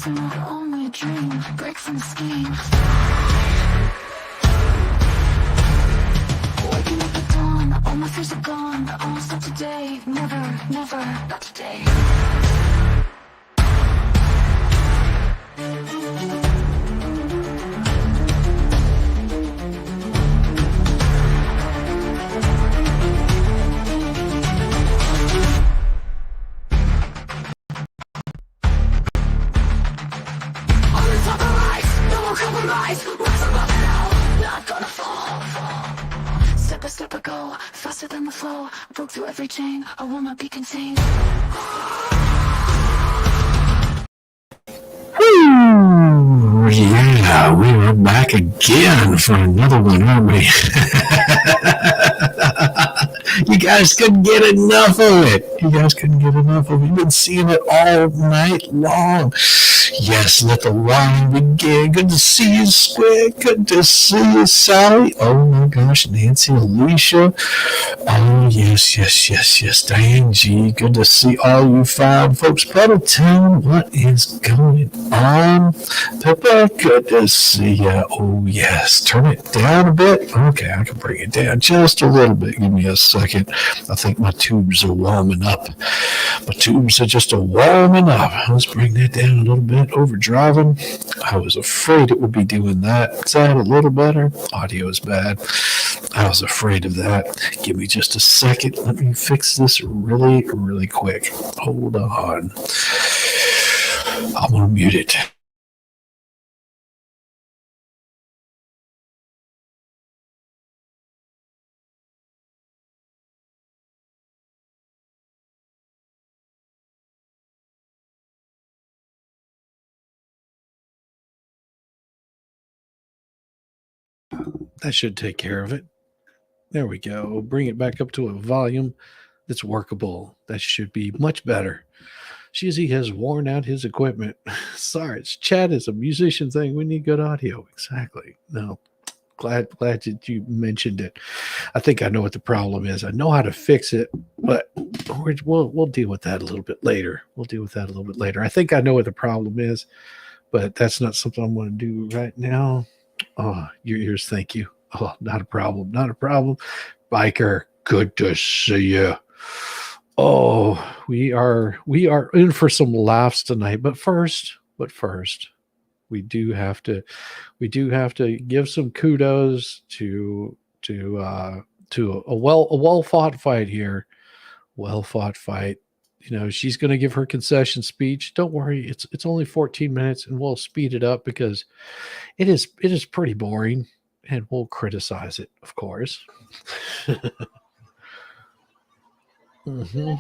dreams are not only a dream, break from the scheme. Waking up at dawn, all my fears are gone. I won't stop today, never, never, not today. Step by step I go, faster than the flow. Broke through every chain, I will not be contained. Ooh, yeah, we are back again for another one, aren't we? You guys couldn't get enough of it. You guys couldn't get enough of it. You've been seeing it all night long. Yes, let the rhyme begin. Good to see you, Squid. Good to see you, Sally. Oh my gosh, Nancy, Alicia. Oh, yes. Diane G. Good to see all you fine folks. Brother Tim, what is going on? Pippa, good to see you. Oh, yes. Turn it down a bit. Okay, I can bring it down just a little bit. Give me a second. I think my tubes are warming up. My tubes are just warming up. Let's bring that down a little bit. Overdriving. I was afraid it would be doing that. Is that a little better? Audio is bad. I was afraid of that. Give me just a second. Let me fix this really, really quick. Hold on. I'm going to mute it. That should take care of it. There we go. Bring it back up to a volume that's workable. That should be much better. Shizzy has worn out his equipment. Sorry, chat is a musician thing. We need good audio. Exactly. No, glad that you mentioned it. I think I know what the problem is. I know how to fix it, but we'll deal with that a little bit later. I think I know what the problem is, but that's not something I'm going to do right now. Oh, your ears, thank you. Oh, not a problem. Biker, good to see you. Oh, we are in for some laughs tonight. But first, we do have to give some kudos to a well fought fight here. Well fought fight. You know, she's going to give her concession speech. Don't worry, it's only 14 minutes, and we'll speed it up because it is pretty boring, and we'll criticize it, of course. Mm-hmm.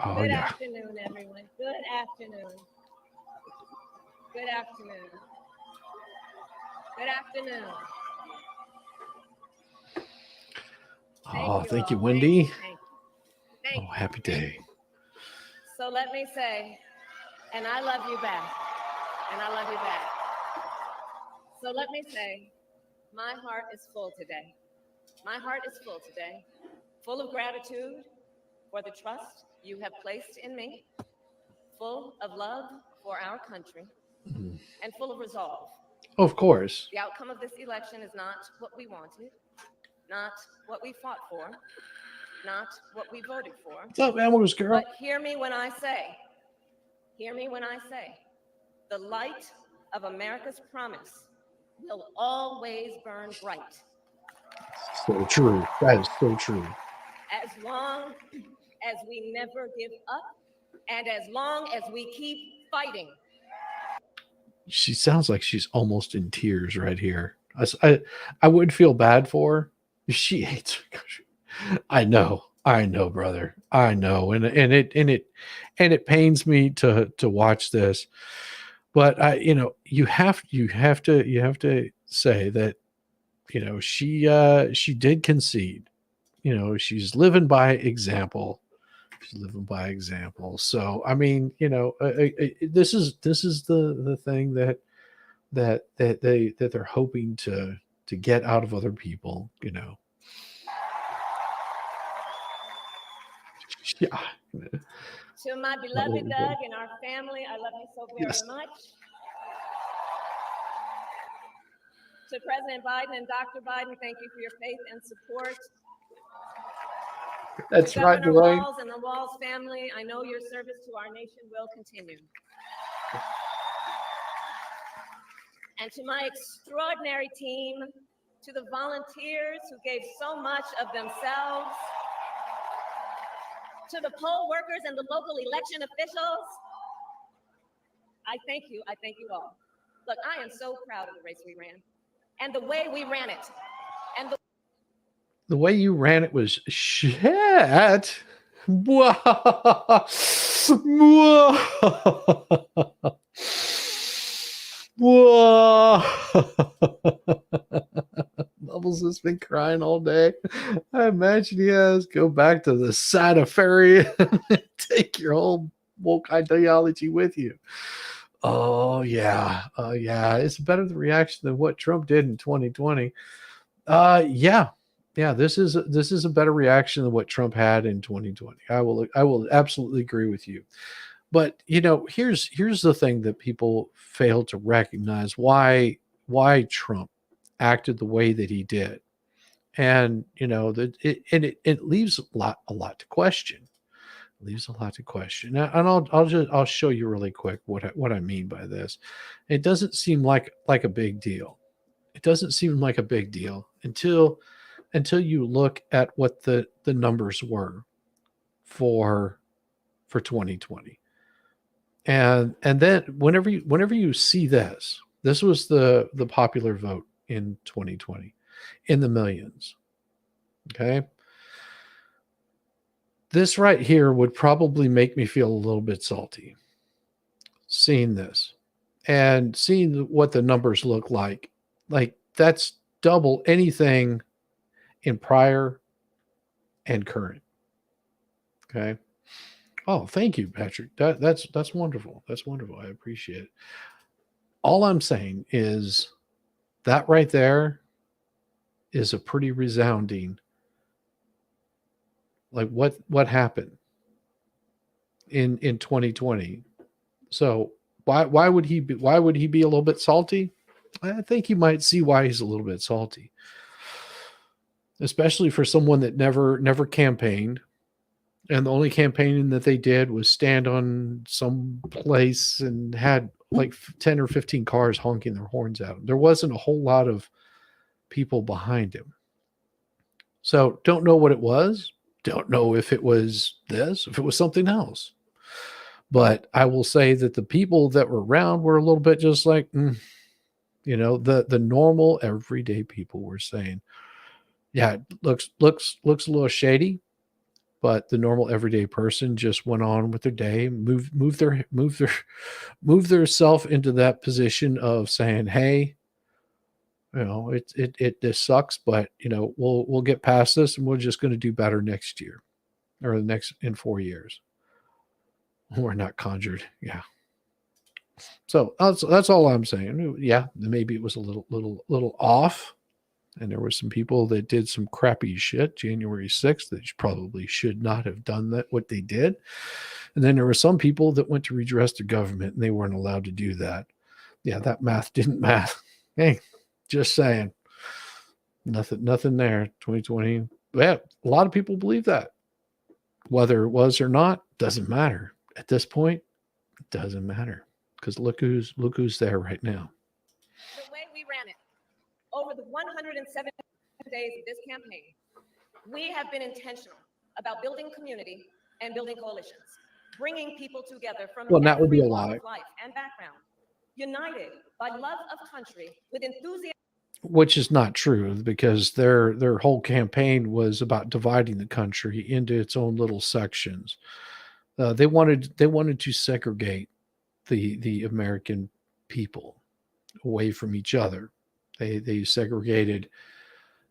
Oh, Good yeah. afternoon, everyone. Good afternoon. Oh, thank you, Wendy. Thank you. Happy day. So let me say, and I love you back. So let me say, my heart is full today. Full of gratitude for the trust you have placed in me, full of love for our country, and full of resolve. Of course. The outcome of this election is not what we wanted, not what we fought for, not what we voted for. What's up, Amorous girl? But hear me when I say, the light of America's promise will always burn bright. So true. That is so true. As long as we never give up, and as long as we keep fighting. She sounds like she's almost in tears right here. I would feel bad for her. She hates her. I know, brother. I know, and it pains me to watch this. But you have to say that, she did concede. She's living by example. So I mean, this is the thing that they're hoping to get out of other people. Yeah. To my beloved Doug and our family, I love you so very much. To President Biden and Dr. Biden, thank you for your faith and support. That's to right, Governor Dwayne. Walz and the Walz family, I know your service to our nation will continue. And to my extraordinary team, to the volunteers who gave so much of themselves, to the poll workers and the local election officials, I thank you all. Look, I am so proud of the race we ran and the way we ran it. And the way you ran it was shit. Whoa. Whoa. Bubbles has been crying all day. I imagine he has. Go back to the Santa Ferry and take your whole woke ideology with you. Oh yeah. It's better the reaction than what Trump did in 2020. Yeah. This is a better reaction than what Trump had in 2020. I will absolutely agree with you. But here's the thing that people fail to recognize why Trump acted the way that he did. And it leaves a lot to question. It leaves a lot to question. And I'll show you really quick what I mean by this. It doesn't seem like a big deal. It doesn't seem like a big deal until you look at what the numbers were for 2020. And then whenever you see this was the popular vote in 2020 in the millions. Okay. This right here would probably make me feel a little bit salty seeing this and seeing what the numbers look like. Like that's double anything in prior and current. Okay. Oh, thank you, Patrick. That's wonderful. That's wonderful. I appreciate it. All I'm saying is that right there is a pretty resounding, like what happened in 2020. So why would he be a little bit salty? I think you might see why he's a little bit salty, especially for someone that never campaigned. And the only campaigning that they did was stand on some place and had like 10 or 15 cars honking their horns at him. There wasn't a whole lot of people behind him. So don't know what it was. Don't know if it was this, if it was something else. But I will say that the people that were around were a little bit just like, the normal everyday people were saying, yeah, it looks a little shady. But the normal everyday person just went on with their day, move their self into that position of saying, "Hey, this sucks, but we'll get past this, and we're just going to do better next year, or the next in 4 years." We're not conjured, yeah. So that's all I'm saying. Yeah, maybe it was a little off. And there were some people that did some crappy shit January 6th that probably should not have done that, what they did. And then there were some people that went to redress the government and they weren't allowed to do that. Yeah, that math didn't math. Hey, just saying. Nothing there. 2020. Yeah, a lot of people believe that. Whether it was or not, doesn't matter. At this point, it doesn't matter. Because look who's there right now. The way we ran it. Over the 107 days of this campaign, we have been intentional about building community and building coalitions, bringing people together from that would be a every lie. walk of life and background, united by love of country with enthusiasm. Which is not true, because their whole campaign was about dividing the country into its own little sections. They wanted to segregate the American people away from each other. They segregated.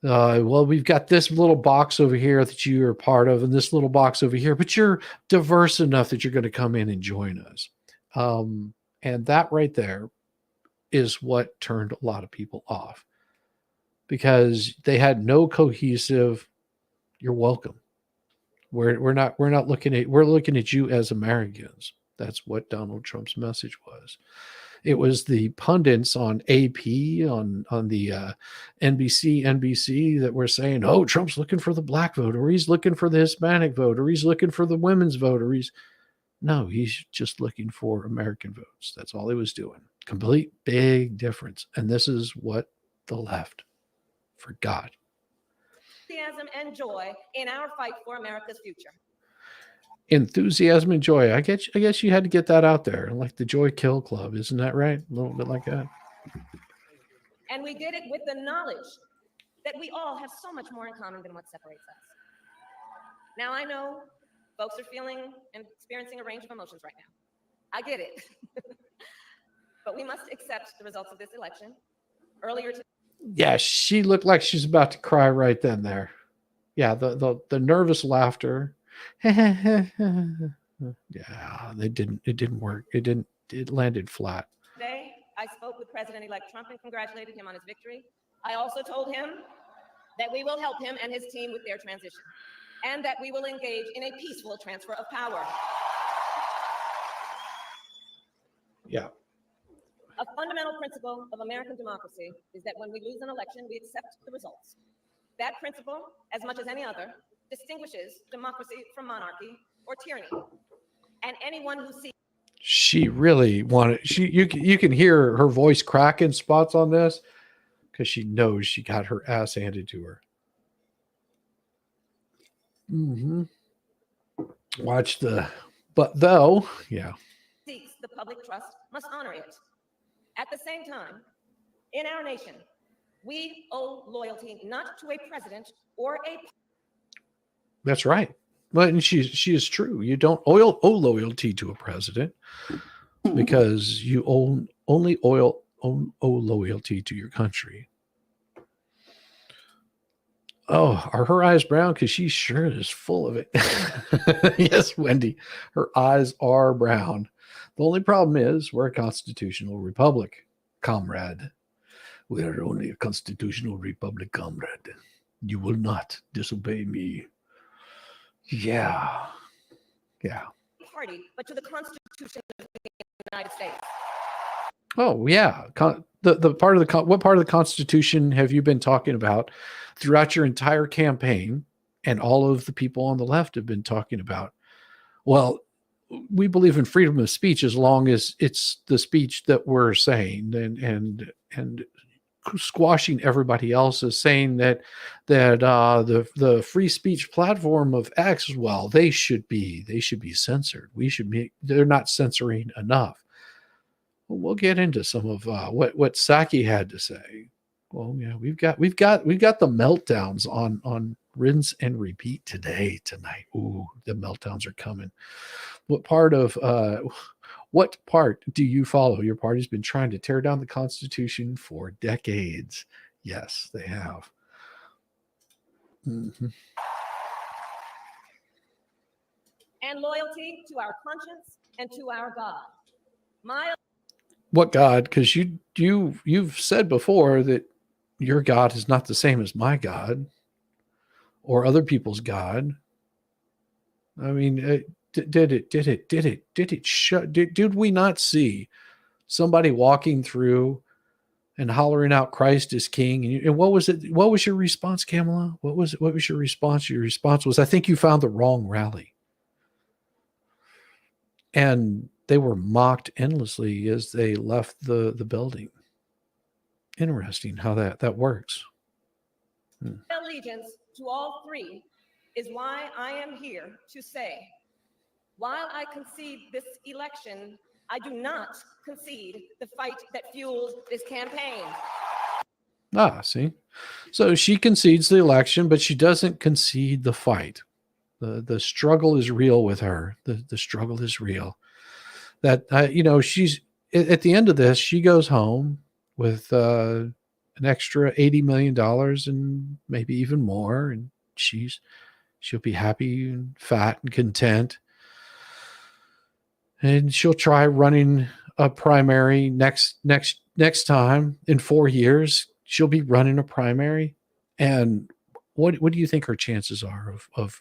Well, we've got this little box over here that you are part of, and this little box over here, but you're diverse enough that you're going to come in and join us. And that right there is what turned a lot of people off, because they had no cohesive, you're welcome. We're not looking at, we're looking at you as Americans. That's what Donald Trump's message was. It was the pundits on AP, on the NBC that were saying, oh, Trump's looking for the black vote, or he's looking for the Hispanic vote, or he's looking for the women's vote, or he's just looking for American votes. That's all he was doing. Complete big difference. And this is what the left forgot. Enthusiasm and joy in our fight for America's future. Enthusiasm and joy. I guess you had to get that out there, like the Joy Kill Club, isn't that right? A little bit like that. And we did it with the knowledge that we all have so much more in common than what separates us. Now, I know folks are feeling and experiencing a range of emotions right now. I get it. But we must accept the results of this election. Earlier today. Yeah, she looked like she's about to cry right then there. Yeah, the nervous laughter. Yeah, it didn't work. It landed flat. Today, I spoke with President-elect Trump and congratulated him on his victory. I also told him that we will help him and his team with their transition, and that we will engage in a peaceful transfer of power. Yeah. A fundamental principle of American democracy is that when we lose an election, we accept the results. That principle, as much as any other, distinguishes democracy from monarchy or tyranny. And anyone who sees... She really wanted, you can hear her voice crack in spots on this because she knows she got her ass handed to her. Watch but though, yeah. Seeks the public trust must honor it. At the same time, in our nation, we owe loyalty not to a president or a... That's right. But and she is true. You don't owe loyalty to a president because you only owe loyalty to your country. Oh, are her eyes brown? Because she sure is full of it. Yes, Wendy, her eyes are brown. The only problem is we're a constitutional republic, comrade. We are only a constitutional republic, comrade. You will not disobey me. Yeah. Party, but to the Constitution of the United States. Oh yeah. The part of what part of the Constitution have you been talking about throughout your entire campaign? And all of the people on the left have been talking about, well, we believe in freedom of speech as long as it's the speech that we're saying, and squashing everybody else is saying that the free speech platform of X, well, they should be censored. They're not censoring enough. Well, we'll get into some of what Psaki had to say. Well, yeah, we've got the meltdowns on rinse and repeat tonight. Ooh, the meltdowns are coming. What part do you follow? Your party's been trying to tear down the Constitution for decades. Yes, they have. And loyalty to our conscience and to our God. What God? Because you've said before that your God is not the same as my God or other people's God. I mean, did we not see somebody walking through and hollering out Christ is King? And what was it? What was your response, Kamala? What was your response? Your response was, I think you found the wrong rally. And they were mocked endlessly as they left the building. Interesting how that works. Allegiance to all three is why I am here to say, while I concede this election, I do not concede the fight that fuels this campaign. See? So she concedes the election, but she doesn't concede the fight. The struggle is real with her. The struggle is real. That, she's at the end of this, she goes home with an extra $80 million and maybe even more. And she'll be happy and fat and content. And she'll try running a primary next time in 4 years. She'll be running a primary. And what do you think her chances are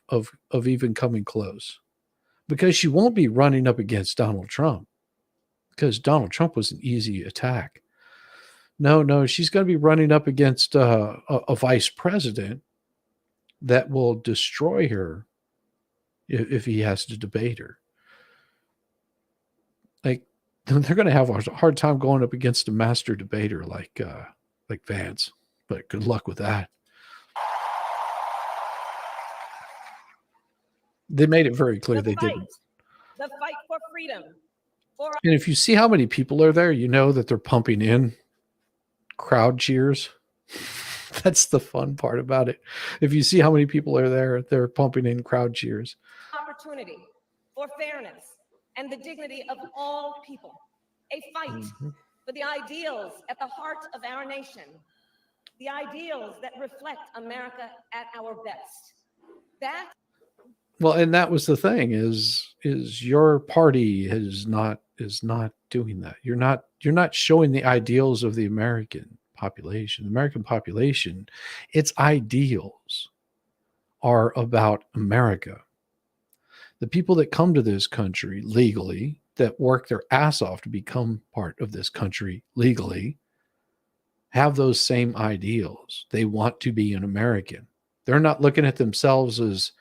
of even coming close? Because she won't be running up against Donald Trump, because Donald Trump was an easy attack. No, she's going to be running up against a vice president that will destroy her if he has to debate her. Like, they're going to have a hard time going up against a master debater like Vance. But good luck with that. They made it very clear they didn't. The fight for freedom. And if you see how many people are there, you know that they're pumping in crowd cheers. That's the fun part about it. If you see how many people are there, they're pumping in crowd cheers. Opportunity for fairness and the dignity of all people. A fight for the ideals at the heart of our nation. The ideals that reflect America at our best. Well, and that was the thing is your party is not doing that. You're not showing the ideals of the American population. The American population, its ideals are about America. The people that come to this country legally, that work their ass off to become part of this country legally, have those same ideals. They want to be an American. They're not looking at themselves as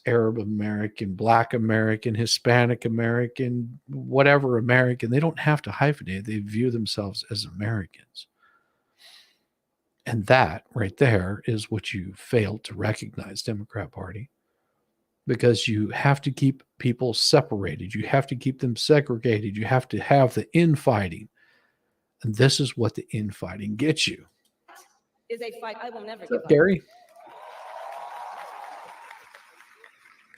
Arab American, Black American, Hispanic American, whatever American. They don't have to hyphenate. They view themselves as Americans. And that right there is what you failed to recognize, Democrat Party, because you have to keep people separated. You have to keep them segregated. You have to have the infighting. And this is what the infighting gets you. Is a fight I will never give up. Gary?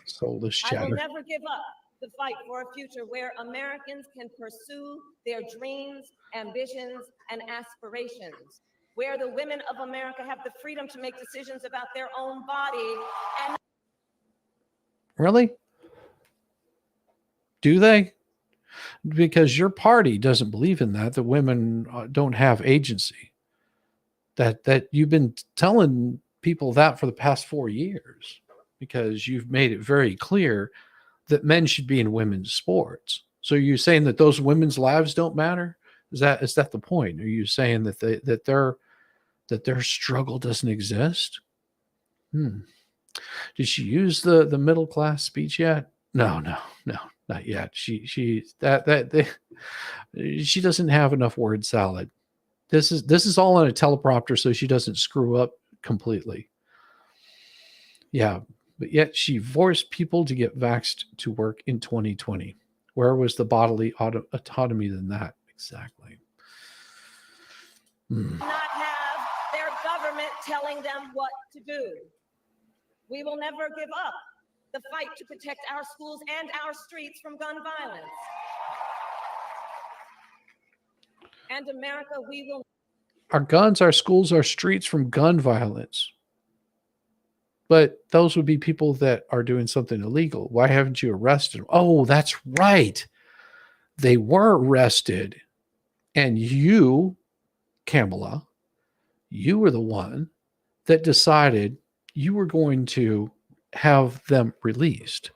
Soulless I chatter. will never give up the fight for a future where Americans can pursue their dreams, ambitions, and aspirations, where the women of America have the freedom to make decisions about their own body. And really? Do they? Because your party doesn't believe in that. The women don't have agency. That you've been telling people that for the past 4 years, because you've made it very clear that men should be in women's sports. So you're saying that those women's lives don't matter? Is that the point? Are you saying that their struggle doesn't exist? Did she use the middle class speech yet? No, not yet. She doesn't have enough word salad. This is all on a teleprompter, so she doesn't screw up completely. Yeah, but yet she forced people to get vaxxed to work in 2020. Where was the bodily autonomy than that? Exactly. not have their government telling them what to do. We will never give up the fight to protect our schools and our streets from gun violence. And America, we will. Our guns, our schools, our streets from gun violence. But those would be people that are doing something illegal. Why haven't you arrested them? Oh, that's right. They were arrested. And you, Kamala, you were the one that decided you were going to have them released.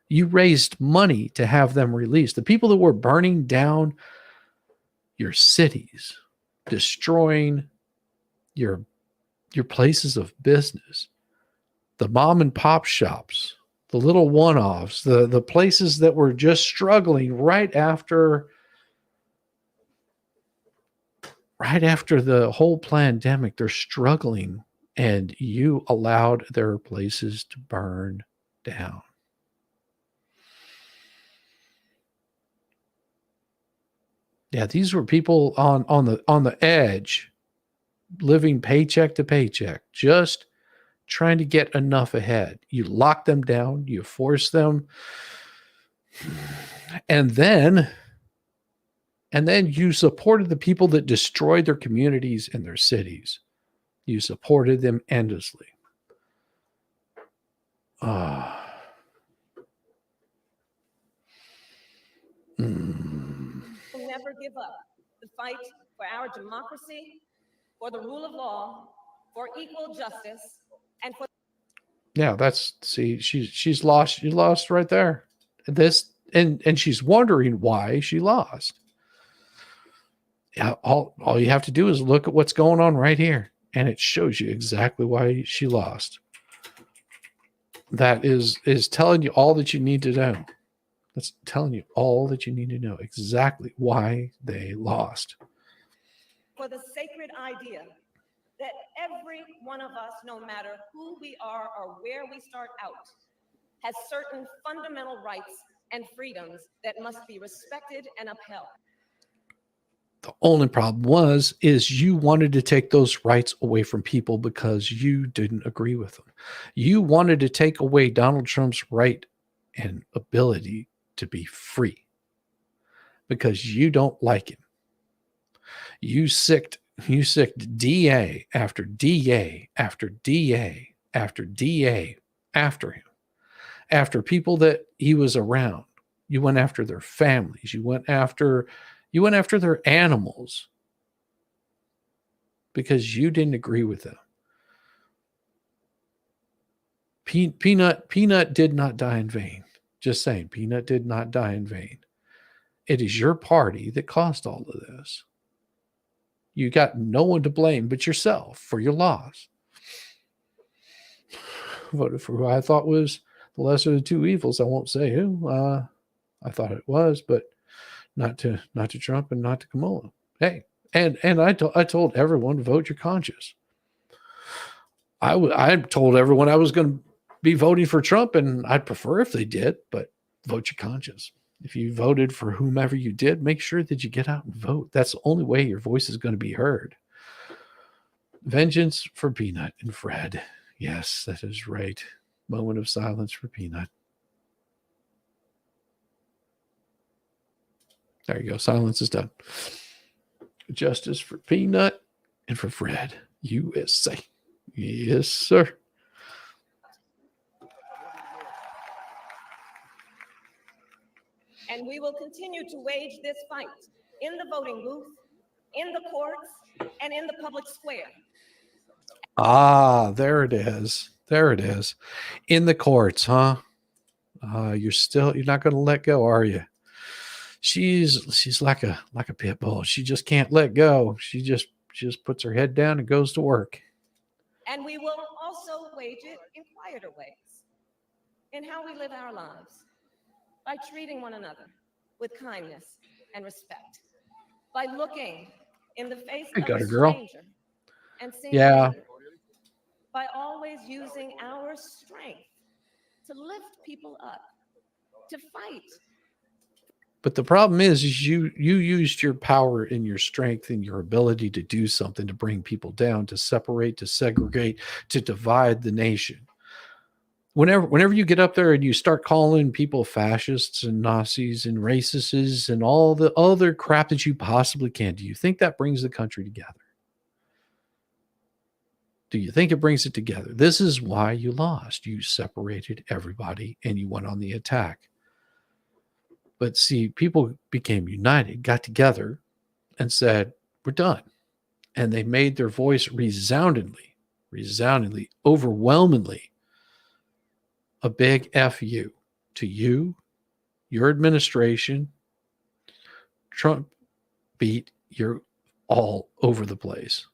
You raised money to have them released. The people that were burning down your cities, destroying your places of business, the mom and pop shops, the little one-offs, the places that were just struggling right after the whole pandemic, they're struggling, and you allowed their places to burn down. Yeah, these were people on the edge, living paycheck to paycheck, just trying to get enough ahead. You locked them down, you forced them, and then you supported the people that destroyed their communities and their cities. You supported them endlessly. We'll never give up the fight for our democracy, for the rule of law, for equal justice, And for Yeah, she's lost. You lost right there. And she's wondering why she lost. Yeah, all you have to do is look at what's going on right here, and it shows you exactly why she lost. That is telling you all that you need to know. That's telling you all that you need to know, exactly why they lost. for the sacred idea that every one of us, no matter who we are or where we start out, has certain fundamental rights and freedoms that must be respected and upheld. The only problem is you wanted to take those rights away from people because you didn't agree with them. You wanted to take away Donald Trump's right and ability to be free because you don't like him. You sicked DA after DA after DA after DA after him, after people that he was around. You went after their families. You went after their animals because you didn't agree with them. Peanut did not die in vain. Just saying, Peanut did not die in vain. It is your party that caused all of this. You got no one to blame but yourself for your loss. Voted for who I thought was the lesser of the two evils. I won't say who. I thought it was, but not to Trump and not to Kamala. Hey, and I told everyone to vote your conscience. I told everyone I was going to be voting for Trump, and I'd prefer if they did, but vote your conscience. If you voted for whomever you did, make sure that you get out and vote. That's the only way your voice is going to be heard. Vengeance for Peanut and Fred. Yes, that is right. Moment of silence for Peanut. There you go. Silence is done. Justice for Peanut and for Fred. USA. Yes, sir. And we will continue to wage this fight in the voting booth, in the courts, and in the public square. Ah, there it is. There it is. In the courts, huh? You're not going to let go, are you? She's like a pit bull. She just can't let go. She just puts her head down and goes to work. And we will also wage it in quieter ways, in how we live our lives, by treating one another with kindness and respect, by looking in the face of a stranger and seeing danger, by always using our strength to lift people up, to fight. But the problem is you used your power and your strength and your ability to do something, to bring people down, to separate, to segregate, to divide the nation. Whenever you get up there and you start calling people fascists and Nazis and racists and all the other crap that you possibly can, do you think that brings the country together? Do you think it brings it together? This is why you lost. You separated everybody and you went on the attack. But see, people became united, got together and said, we're done. And they made their voice resoundingly, overwhelmingly a big F you to you, your administration. Trump beat you all over the place.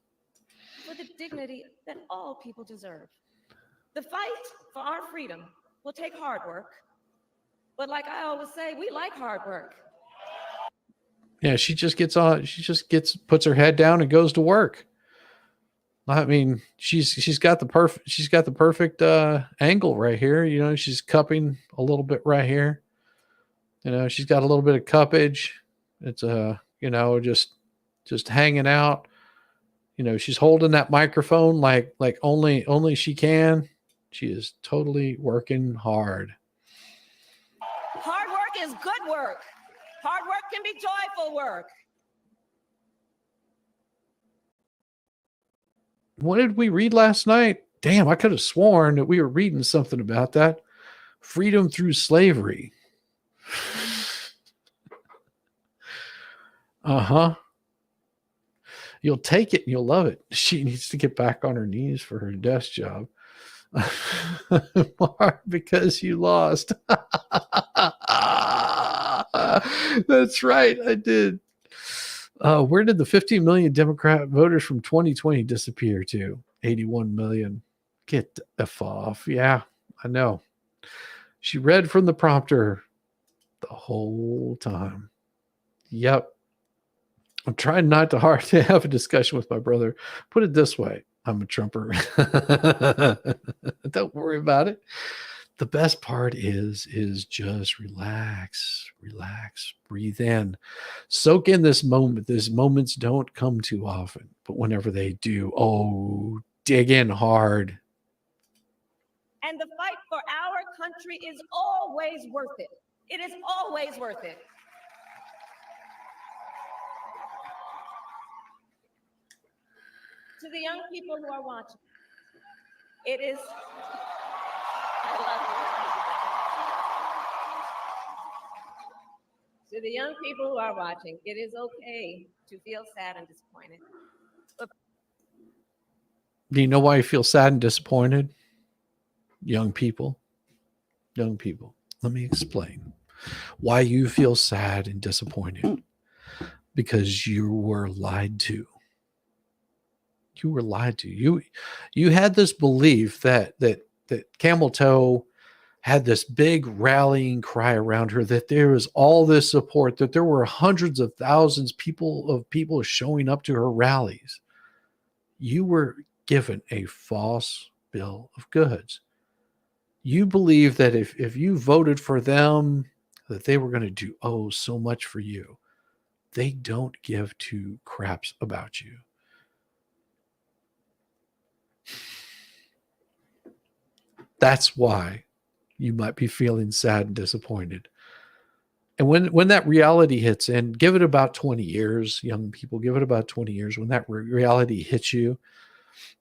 For the dignity that all people deserve. The fight for our freedom will take hard work. But like I always say, we like hard work. Yeah, she just puts her head down and goes to work. I mean, she's got the perfect angle right here. You know, she's cupping a little bit right here. You know, she's got a little bit of cuppage. It's just hanging out. You know, she's holding that microphone like only she can. She is totally working hard. Hard work is good work. Hard work can be joyful work. What did we read last night? Damn, I could have sworn that we were reading something about that. Freedom through slavery. Uh-huh. You'll take it and you'll love it. She needs to get back on her knees for her desk job. Because you lost. That's right, I did. Where did the 15 million Democrat voters from 2020 disappear to? 81 million. Get the F off. Yeah, I know. She read from the prompter the whole time. Yep. I'm trying not to hard to have a discussion with my brother. Put it this way. I'm a Trumper. Don't worry about it. The best part is just relax, breathe in, soak in this moment. These moments don't come too often, but whenever they do, oh, dig in hard. And the fight for our country is always worth it. It is always worth it. To the young people who are watching, it is, I love you. To the young people who are watching, it is okay to feel sad and disappointed. Do you know why you feel sad and disappointed? Young people, let me explain why you feel sad and disappointed. Because you were lied to. You were lied to. You had this belief that Camel Toe had this big rallying cry around her, that there was all this support, that there were hundreds of thousands of people showing up to her rallies. You were given a false bill of goods. You believe that if you voted for them, that they were going to do so much for you. They don't give two craps about you. That's why you might be feeling sad and disappointed. And when that reality hits in, give it about 20 years, young people, give it about 20 years. When that reality hits you,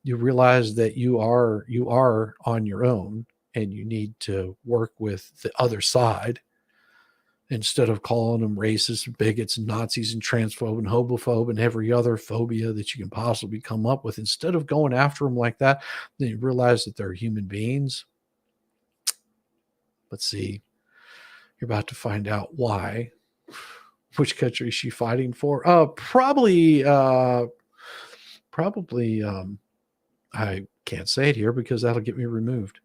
you realize that you are on your own and you need to work with the other side instead of calling them racists, bigots, Nazis, and transphobe and homophobe and every other phobia that you can possibly come up with. Instead of going after them like that, then you realize that they're human beings. Let's see. You're about to find out why. Which country is she fighting for? Probably. I can't say it here because that'll get me removed.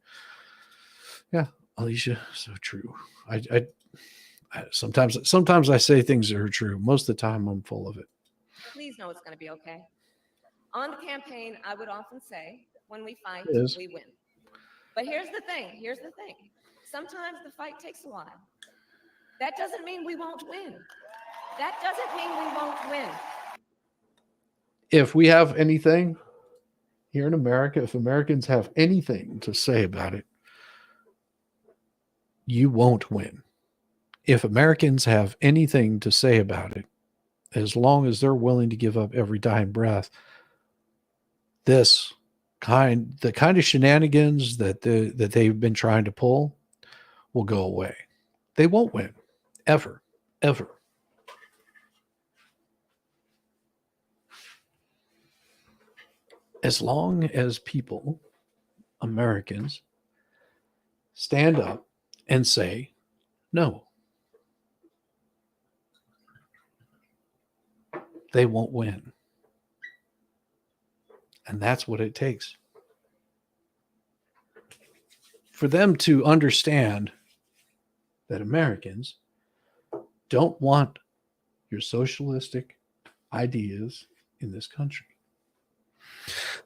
Yeah, Alicia, so true. I sometimes I say things that are true. Most of the time, I'm full of it. Please know it's going to be okay. On the campaign, I would often say, when we fight, we win. But here's the thing. Sometimes the fight takes a while. That doesn't mean we won't win. If we have anything here in America, if Americans have anything to say about it, you won't win. If Americans have anything to say about it, as long as they're willing to give up every dying breath, the kind of shenanigans that they've been trying to pull will go away. They won't win. Ever. As long as people, Americans, stand up and say no, they won't win. And that's what it takes. For them to understand that Americans don't want your socialistic ideas in this country.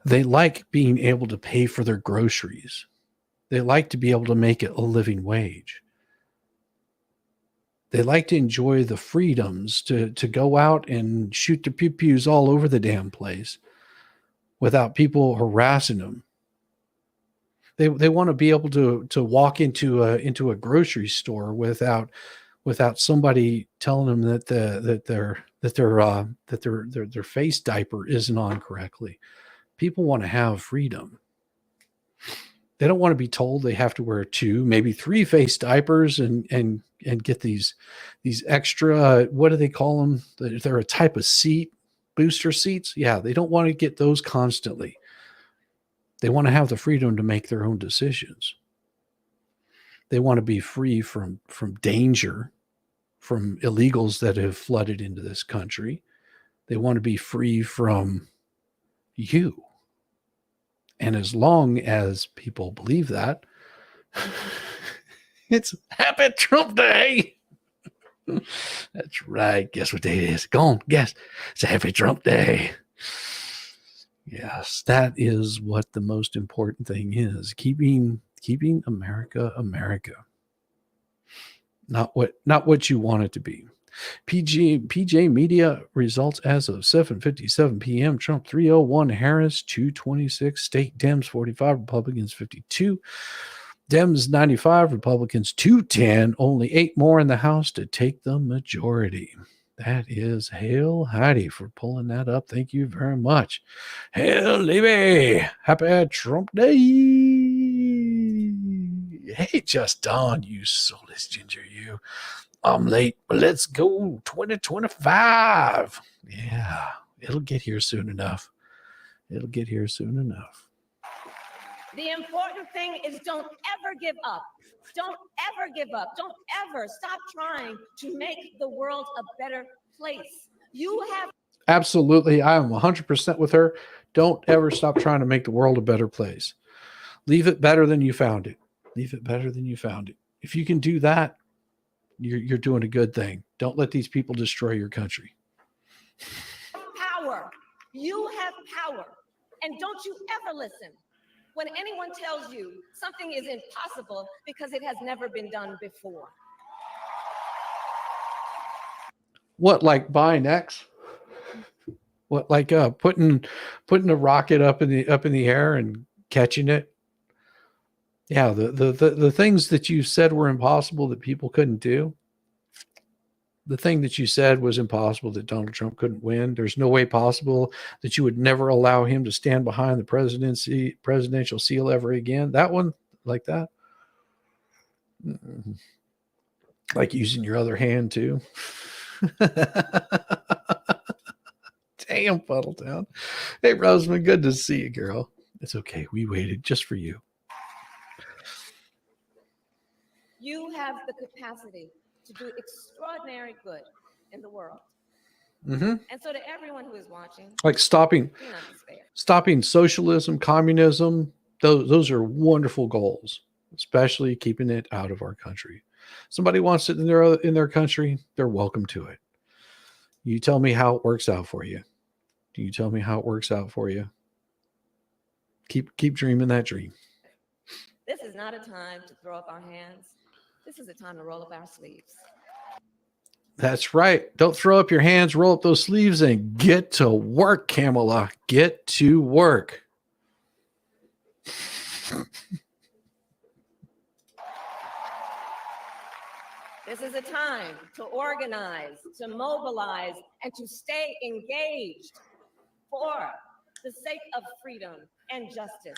They like being able to pay for their groceries. They like to be able to make a living wage. They like to enjoy the freedoms to go out and shoot their pew-pews all over the damn place without people harassing them. They want to be able to walk into a grocery store without somebody telling them that their face diaper isn't on correctly. People want to have freedom. They don't want to be told they have to wear 2, maybe 3 face diapers and get these extra, what do they call them? They're a type of seat, booster seats. Yeah, they don't want to get those constantly. They want to have the freedom to make their own decisions. They want to be free from danger, from illegals that have flooded into this country. They want to be free from you. And as long as people believe that, it's Happy Trump Day. That's right. Guess what day it is? Go on, guess. It's a Happy Trump Day. Yes, that is what the most important thing is. Keeping America America. Not what you want it to be. PJ Media results as of 7:57 p.m. Trump 301, Harris 226, State Dems 45, Republicans 52, Dems 95, Republicans 210, only 8 more in the House to take the majority. That is Hail Heidi for pulling that up. Thank you very much. Hail Levy. Happy Trump Day. Hey, just dawned, you soulless ginger, you. I'm late, but let's go 2025. Yeah, it'll get here soon enough. It'll get here soon enough. The important thing is don't ever give up. Don't ever give up. Don't ever stop trying to make the world a better place. You have. Absolutely. I am 100% with her. Don't ever stop trying to make the world a better place. Leave it better than you found it. Leave it better than you found it. If you can do that, you're doing a good thing. Don't let these people destroy your country. Power. You have power. And don't you ever listen when anyone tells you something is impossible because it has never been done before. What, like buying X? What, like putting a rocket up in the air and catching it? Yeah, the things that you said were impossible that people couldn't do. The thing that you said was impossible that Donald Trump couldn't win. There's no way possible that you would never allow him to stand behind the presidential seal ever again. That one, like that. Like using your other hand too. Damn, Puddletown. Hey, Rosamond, good to see you, girl. It's okay. We waited just for you. You have the capacity to do extraordinary good in the world. Mm-hmm. And so to everyone who is watching, like stopping socialism, communism, those are wonderful goals, especially keeping it out of our country. Somebody wants it in their country, they're welcome to it. You tell me how it works out for you. Do you tell me how it works out for you? Keep dreaming that dream. This is not a time to throw up our hands. This is a time to roll up our sleeves. That's right. Don't throw up your hands, roll up those sleeves, and get to work, Kamala. Get to work. This is a time to organize, to mobilize, and to stay engaged for the sake of freedom and justice.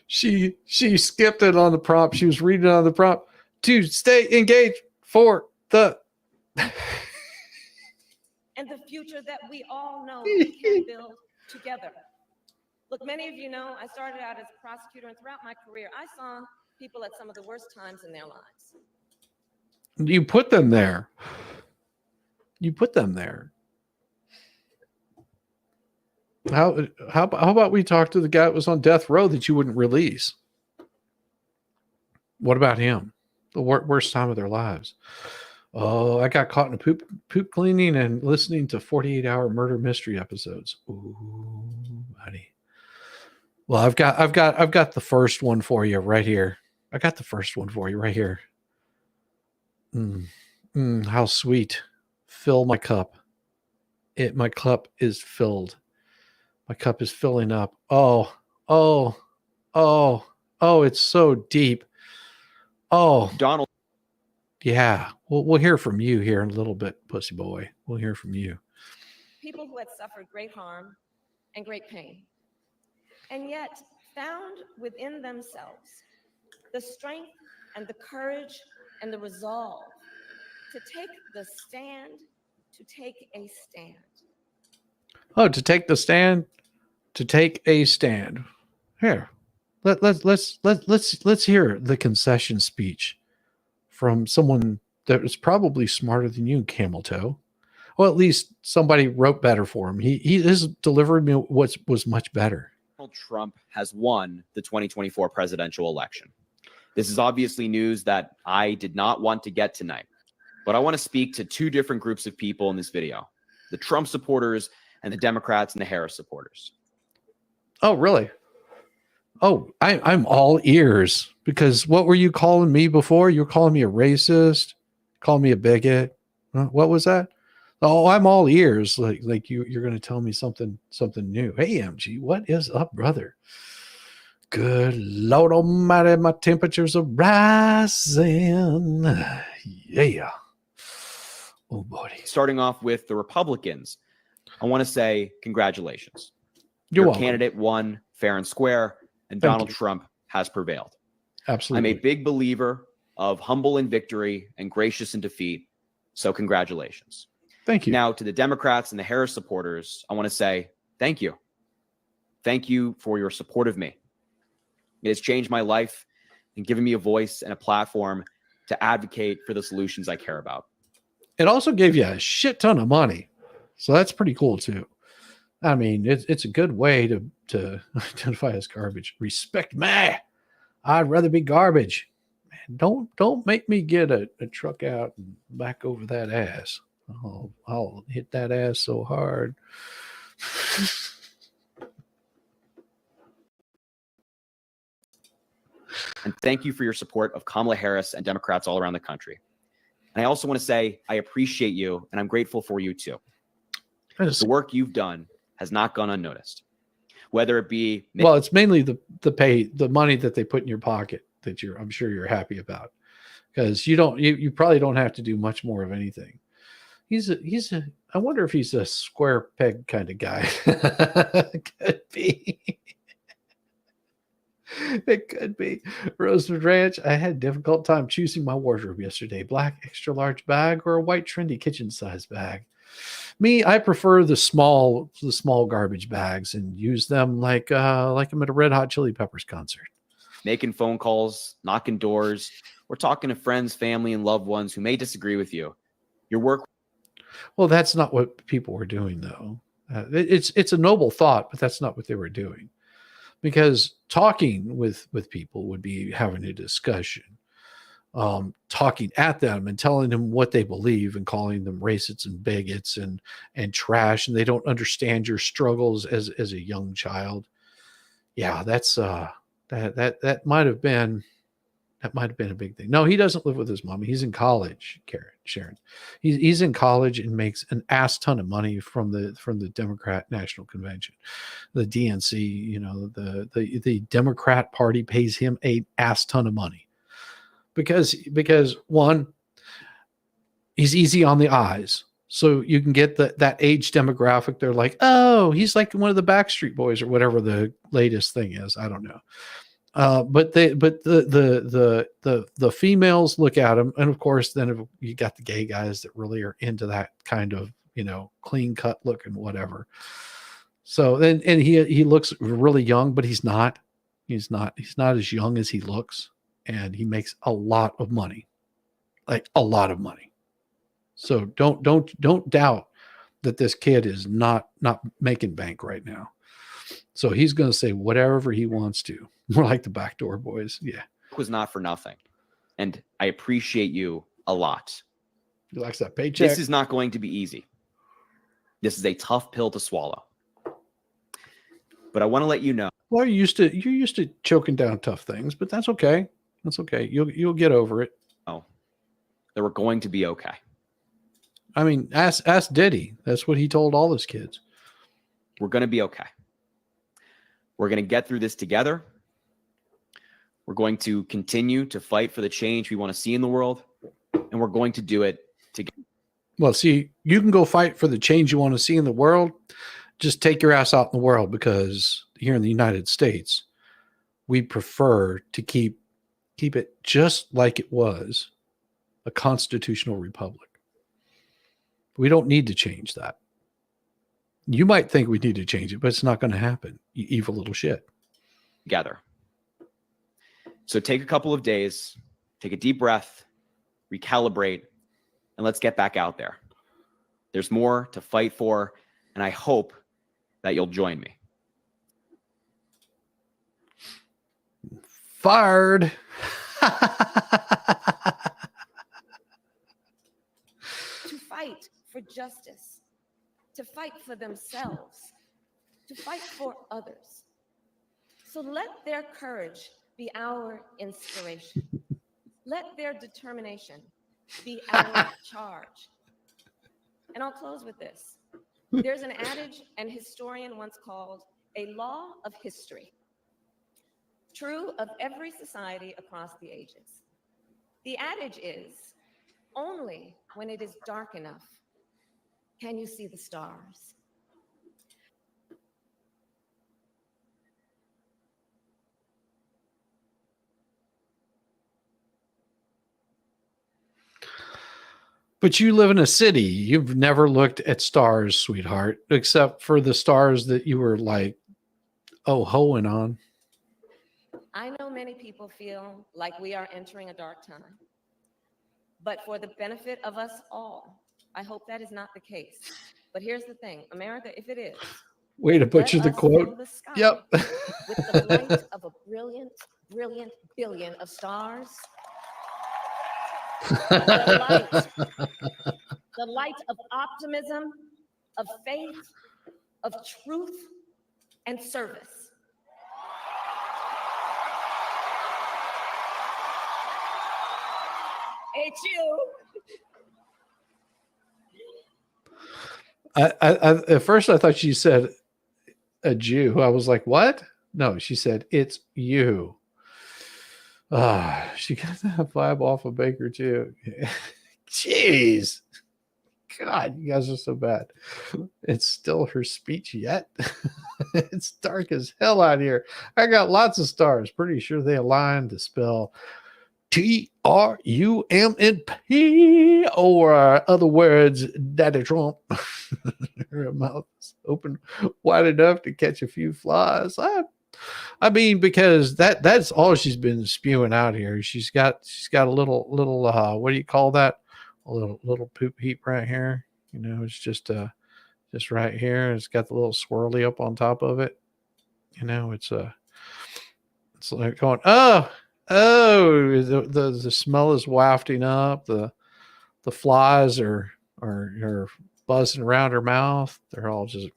She skipped it on the prompt. She was reading it on the prompt. To stay engaged for the and the future that we all know we can build together. Look, many of you know I started out as a prosecutor, and throughout my career, I saw people at some of the worst times in their lives. You put them there. You put them there. How about we talk to the guy that was on death row that you wouldn't release? What about him? The worst time of their lives. Oh, I got caught in a poop cleaning and listening to 48-hour murder mystery episodes. Ooh, buddy. Well, I've got the first one for you right here. I got the first one for you right here. How sweet. Fill my cup. My cup is filled. My cup is filling up. Oh, it's so deep. Oh, Donald. Yeah, we'll hear from you here in a little bit, pussy boy. We'll hear from you. People who had suffered great harm and great pain, and yet found within themselves the strength and the courage and the resolve to take the stand, to take a stand. Oh, to take the stand, to take a stand. Here, let's hear the concession speech from someone that is probably smarter than you, Camel Toe. Well, at least somebody wrote better for him. He has delivered me what was much better. Donald Trump has won the 2024 presidential election. This is obviously news that I did not want to get tonight, but I want to speak to two different groups of people in this video: the Trump supporters and the Democrats and the Harris supporters. Oh, really? Oh, I'm all ears, because what were you calling me before? You were calling me a racist, calling me a bigot. What was that? Oh, I'm all ears. Like you're going to tell me something new. Hey, MG, what is up, brother? Good Lord Almighty, my temperatures are rising. Yeah. Oh, buddy. Starting off with the Republicans, I want to say congratulations. You're Your welcome. candidate won fair and square, and Thank Donald you. Trump has prevailed. Absolutely. I'm a big believer of humble in victory and gracious in defeat, so congratulations. Thank you. Now, to the Democrats and the Harris supporters, I want to say thank you. Thank you for your support of me. It has changed my life and given me a voice and a platform to advocate for the solutions I care about. It also gave you a shit ton of money, so that's pretty cool too. I mean, it's a good way to identify as garbage. Respect me. I'd rather be garbage. Man, don't make me get a truck out and back over that ass. I'll hit that ass so hard. And thank you for your support of Kamala Harris and Democrats all around the country. And I also want to say I appreciate you, and I'm grateful for you too. The work you've done has not gone unnoticed. Whether it be well, it's mainly the money that they put in your pocket that I'm sure you're happy about, because you probably don't have to do much more of anything. I wonder if he's a square peg kind of guy. Could be. It could be. Rosewood Ranch, I had a difficult time choosing my wardrobe yesterday. Black extra large bag or a white trendy kitchen size bag. Me, I prefer the small garbage bags and use them like I'm at a Red Hot Chili Peppers concert. Making phone calls, knocking doors, or talking to friends, family, and loved ones who may disagree with you. Your work. Well, that's not what people were doing, though. It's a noble thought, but that's not what they were doing. Because talking with people would be having a discussion, talking at them and telling them what they believe and calling them racists and bigots and trash, and they don't understand your struggles as a young child. Yeah, that's that might have been a big thing. No, he doesn't live with his mom. He's in college, Sharon. He's in college and makes an ass ton of money from the Democrat National Convention, the DNC. You know, the Democrat Party pays him an ass ton of money because one, he's easy on the eyes. So you can get that age demographic. They're like, oh, he's like one of the Backstreet Boys or whatever the latest thing is. I don't know. But the females look at him, and of course, then you got the gay guys that really are into that kind of, clean cut look and whatever. So then, and he looks really young, but he's not as young as he looks, and he makes a lot of money, like a lot of money. So don't doubt that this kid is not making bank right now. So he's going to say whatever he wants to. More like the Backdoor Boys. Yeah. It was not for nothing. And I appreciate you a lot. He likes that paycheck. This is not going to be easy. This is a tough pill to swallow. But I want to let you know. Well, you're used to choking down tough things, but that's okay. That's okay. You'll get over it. Oh, that we're going to be okay. I mean, ask Diddy. That's what he told all his kids. We're going to be okay. We're going to get through this together. We're going to continue to fight for the change we want to see in the world, and we're going to do it together. Well, see, you can go fight for the change you want to see in the world. Just take your ass out in the world, because here in the United States, we prefer to keep it just like it was, a constitutional republic. We don't need to change that. You might think we need to change it, but it's not going to happen, you evil little shit. together. So take a couple of days, take a deep breath, recalibrate, and let's get back out there. There's more to fight for, and I hope that you'll join me. Fired. To fight for justice, to fight for themselves, to fight for others. So let their courage be our inspiration. Let their determination be our charge. And I'll close with this. There's an adage an historian once called a law of history, true of every society across the ages. The adage is, only when it is dark enough can you see the stars. But you live in a city. You've never looked at stars, sweetheart, except for the stars that you were like, oh, hoeing on. I know many people feel like we are entering a dark time, but for the benefit of us all, I hope that is not the case. But here's the thing, America, if it is, Way to let butcher the us fill quote. the sky Yep. with the light of a brilliant, brilliant billion of stars. The light of optimism, of faith, of truth, and service. It's you. At first I thought she said a Jew. I was like, what? No, she said, it's you. She got that vibe off of Baker too. Jeez. God, you guys are so bad. It's still her speech yet. It's dark as hell out here. I got lots of stars. Pretty sure they aligned to spell TRUMNP, or other words, Daddy Trump. Her mouth is open wide enough to catch a few flies. I mean, because that's all she's been spewing out here. She's got a little what do you call that? A little poop heap right here. You know, it's just right here. It's got the little swirly up on top of it. You know, it's like going, oh, the smell is wafting up. The flies are buzzing around her mouth. They're all just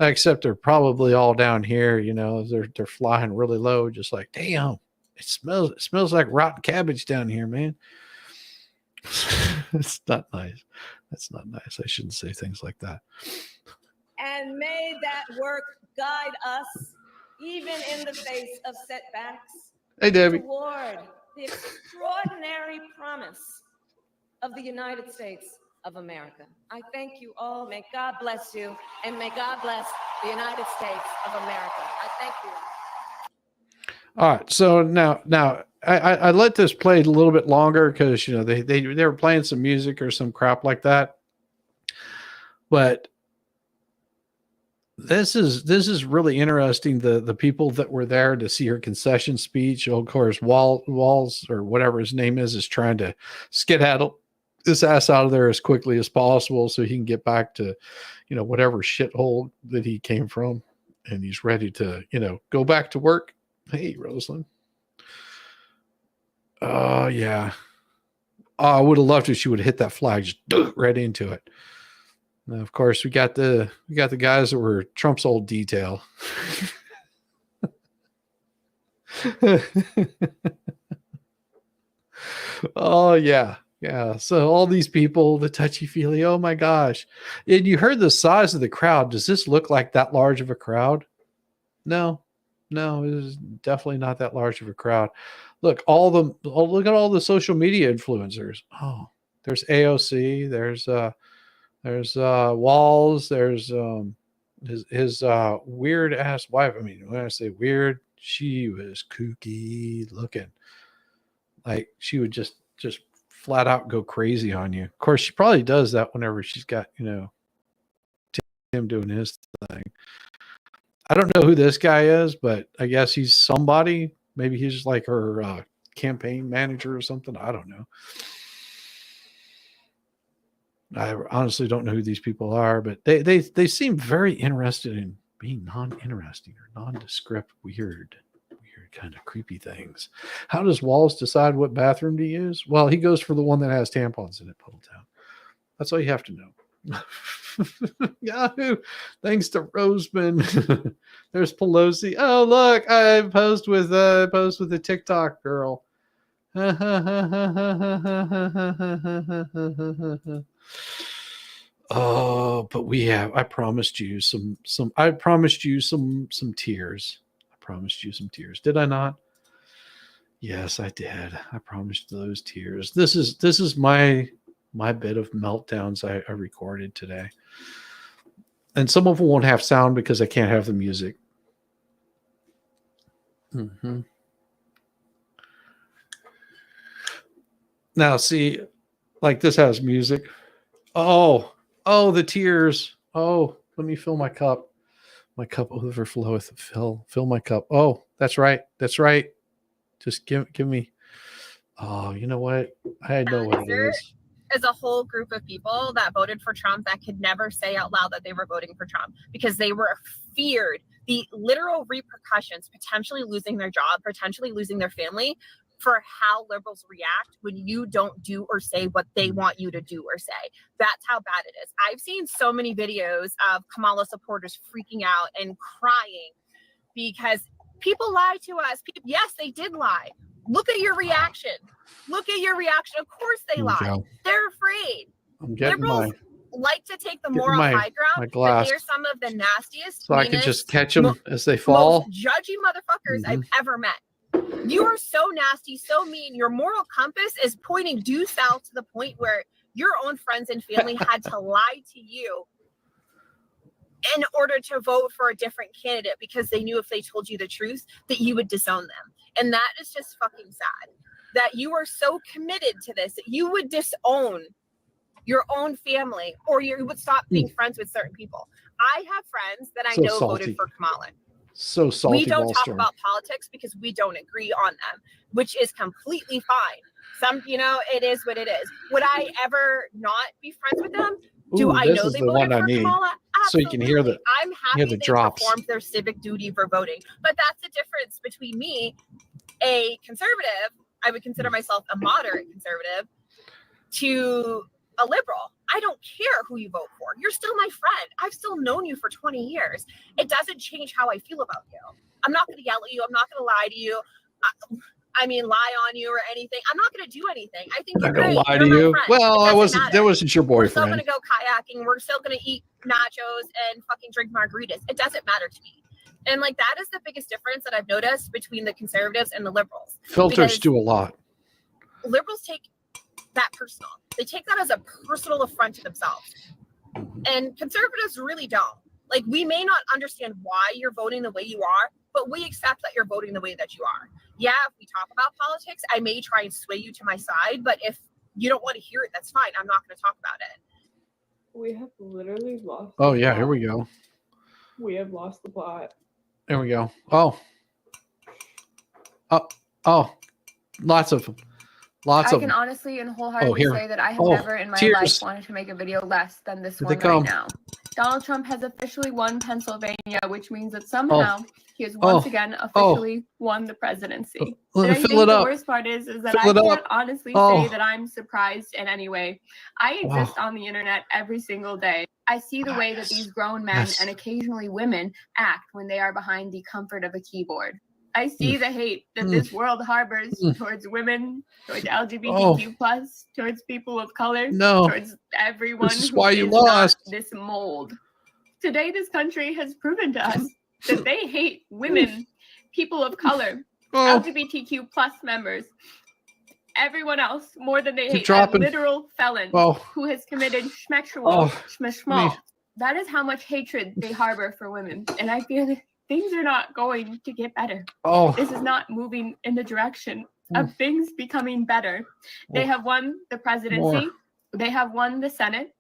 except they're probably all down here. You know, they're flying really low, just like, damn, it smells like rotten cabbage down here, man. It's not nice. That's not nice. I shouldn't say things like that. And may that work guide us, even in the face of setbacks, Hey, Debbie. toward the extraordinary promise of the United States of America. I thank you all. May God bless you, and may God bless the United States of America. I thank you. All right. So now I let this play a little bit longer because, you know, they were playing some music or some crap like that. But this is really interesting. The people that were there to see her concession speech. Of course, Walls or whatever his name is trying to skedaddle this ass out of there as quickly as possible so he can get back to, you know, whatever shithole that he came from, and he's ready to, you know, go back to work. Hey, Rosalind. Oh yeah. Oh, I would have loved if she would have hit that flag just right into it. Now, of course, we got the guys that were Trump's old detail. Oh yeah. Yeah. So all these people, the touchy-feely, oh my gosh. And you heard the size of the crowd. Does this look like that large of a crowd? No, it is definitely not that large of a crowd. Look, look at all the social media influencers. Oh, there's AOC, there's Walls, there's his weird ass wife. I mean, when I say weird, she was kooky looking. Like she would just flat out go crazy on you. Of course, she probably does that whenever she's got, you know, him doing his thing. I don't know who this guy is, but I guess he's somebody. Maybe he's like her campaign manager or something. I don't know. I honestly don't know who these people are, but they seem very interested in being non-interesting or nondescript, weird kind of creepy things. How does Walls decide what bathroom to use? Well, he goes for the one that has tampons in it, Puddletown. That's all you have to know. Yahoo! Thanks to Roseman. There's Pelosi. Oh, look, I posed with the TikTok girl. Oh, but I promised you some tears. I promised you some tears. Did I not? Yes, I did. I promised those tears. This is my bit of meltdowns I recorded today. And some of them won't have sound because I can't have the music. Mm-hmm. Now, see, like this has music. Oh, the tears. Oh, let me fill my cup. My cup overfloweth. Fill my cup. Oh, that's right. That's right. Just give me. Oh, you know what? I know what it is. As a whole group of people that voted for Trump that could never say out loud that they were voting for Trump because they were feared the literal repercussions, potentially losing their job, potentially losing their family, for how liberals react when you don't do or say what they want you to do or say. That's how bad it is. I've seen so many videos of Kamala supporters freaking out and crying because people lied to us. Yes, they did lie. Look at your reaction. Look at your reaction. Of course they lie. They're afraid. Liberals like to take the moral high ground, but they're some of the nastiest, so I can just catch them as they fall. Most judgy motherfuckers I've ever met. You are so nasty, so mean. Your moral compass is pointing due south to the point where your own friends and family had to lie to you in order to vote for a different candidate because they knew if they told you the truth that you would disown them. And that is just fucking sad. That you are so committed to this that you would disown your own family or you would stop being friends with certain people. I have friends that I know voted for Kamala. So salty. We don't talk about politics because we don't agree on them, which is completely fine. Some, it is what it is. Would I ever not be friends with them? Do I know they voted for Kamala? Absolutely. So you can hear I'm happy they performed their civic duty for voting. But that's the difference between me, a conservative, I would consider myself a moderate conservative, to a liberal. I don't care who you vote for. You're still my friend. I've still known you for 20 years. It doesn't change how I feel about you. I'm not going to yell at you. I'm not going to lie to you. Lie on you or anything. I'm not going to do anything. I think you're great. Lie to you. Well, that wasn't your boyfriend. We're still going to go kayaking. We're still going to eat nachos and fucking drink margaritas. It doesn't matter to me. And that is the biggest difference that I've noticed between the conservatives and the liberals. Filters do a lot. Liberals take that personal. They take that as a personal affront to themselves. And conservatives really don't. We may not understand why you're voting the way you are, but we accept that you're voting the way that you are. Yeah, if we talk about politics, I may try and sway you to my side, but if you don't want to hear it, that's fine. I'm not going to talk about it. We have literally lost. Oh, yeah, here we go. We have lost the plot. There we go. Oh, lots of them. I can honestly and wholeheartedly say that I have never in my life wanted to make a video less than this one right now. Donald Trump has officially won Pennsylvania, which means that somehow he has once again officially won the presidency. And I think the worst part is that I can't honestly say that I'm surprised in any way. I exist on the internet every single day. I see the way that these grown men and occasionally women act when they are behind the comfort of a keyboard. I see the hate that this world harbors towards women, towards LGBTQ+, towards people of color, towards everyone who is not this mold. Today, this country has proven to us that they hate women, people of color, LGBTQ+ members, everyone else more than they hate a literal felon who has committed schmexual. That is how much hatred they harbor for women. And I feel that things are not going to get better. This is not moving in the direction of things becoming better. They have won the presidency. They have won the Senate.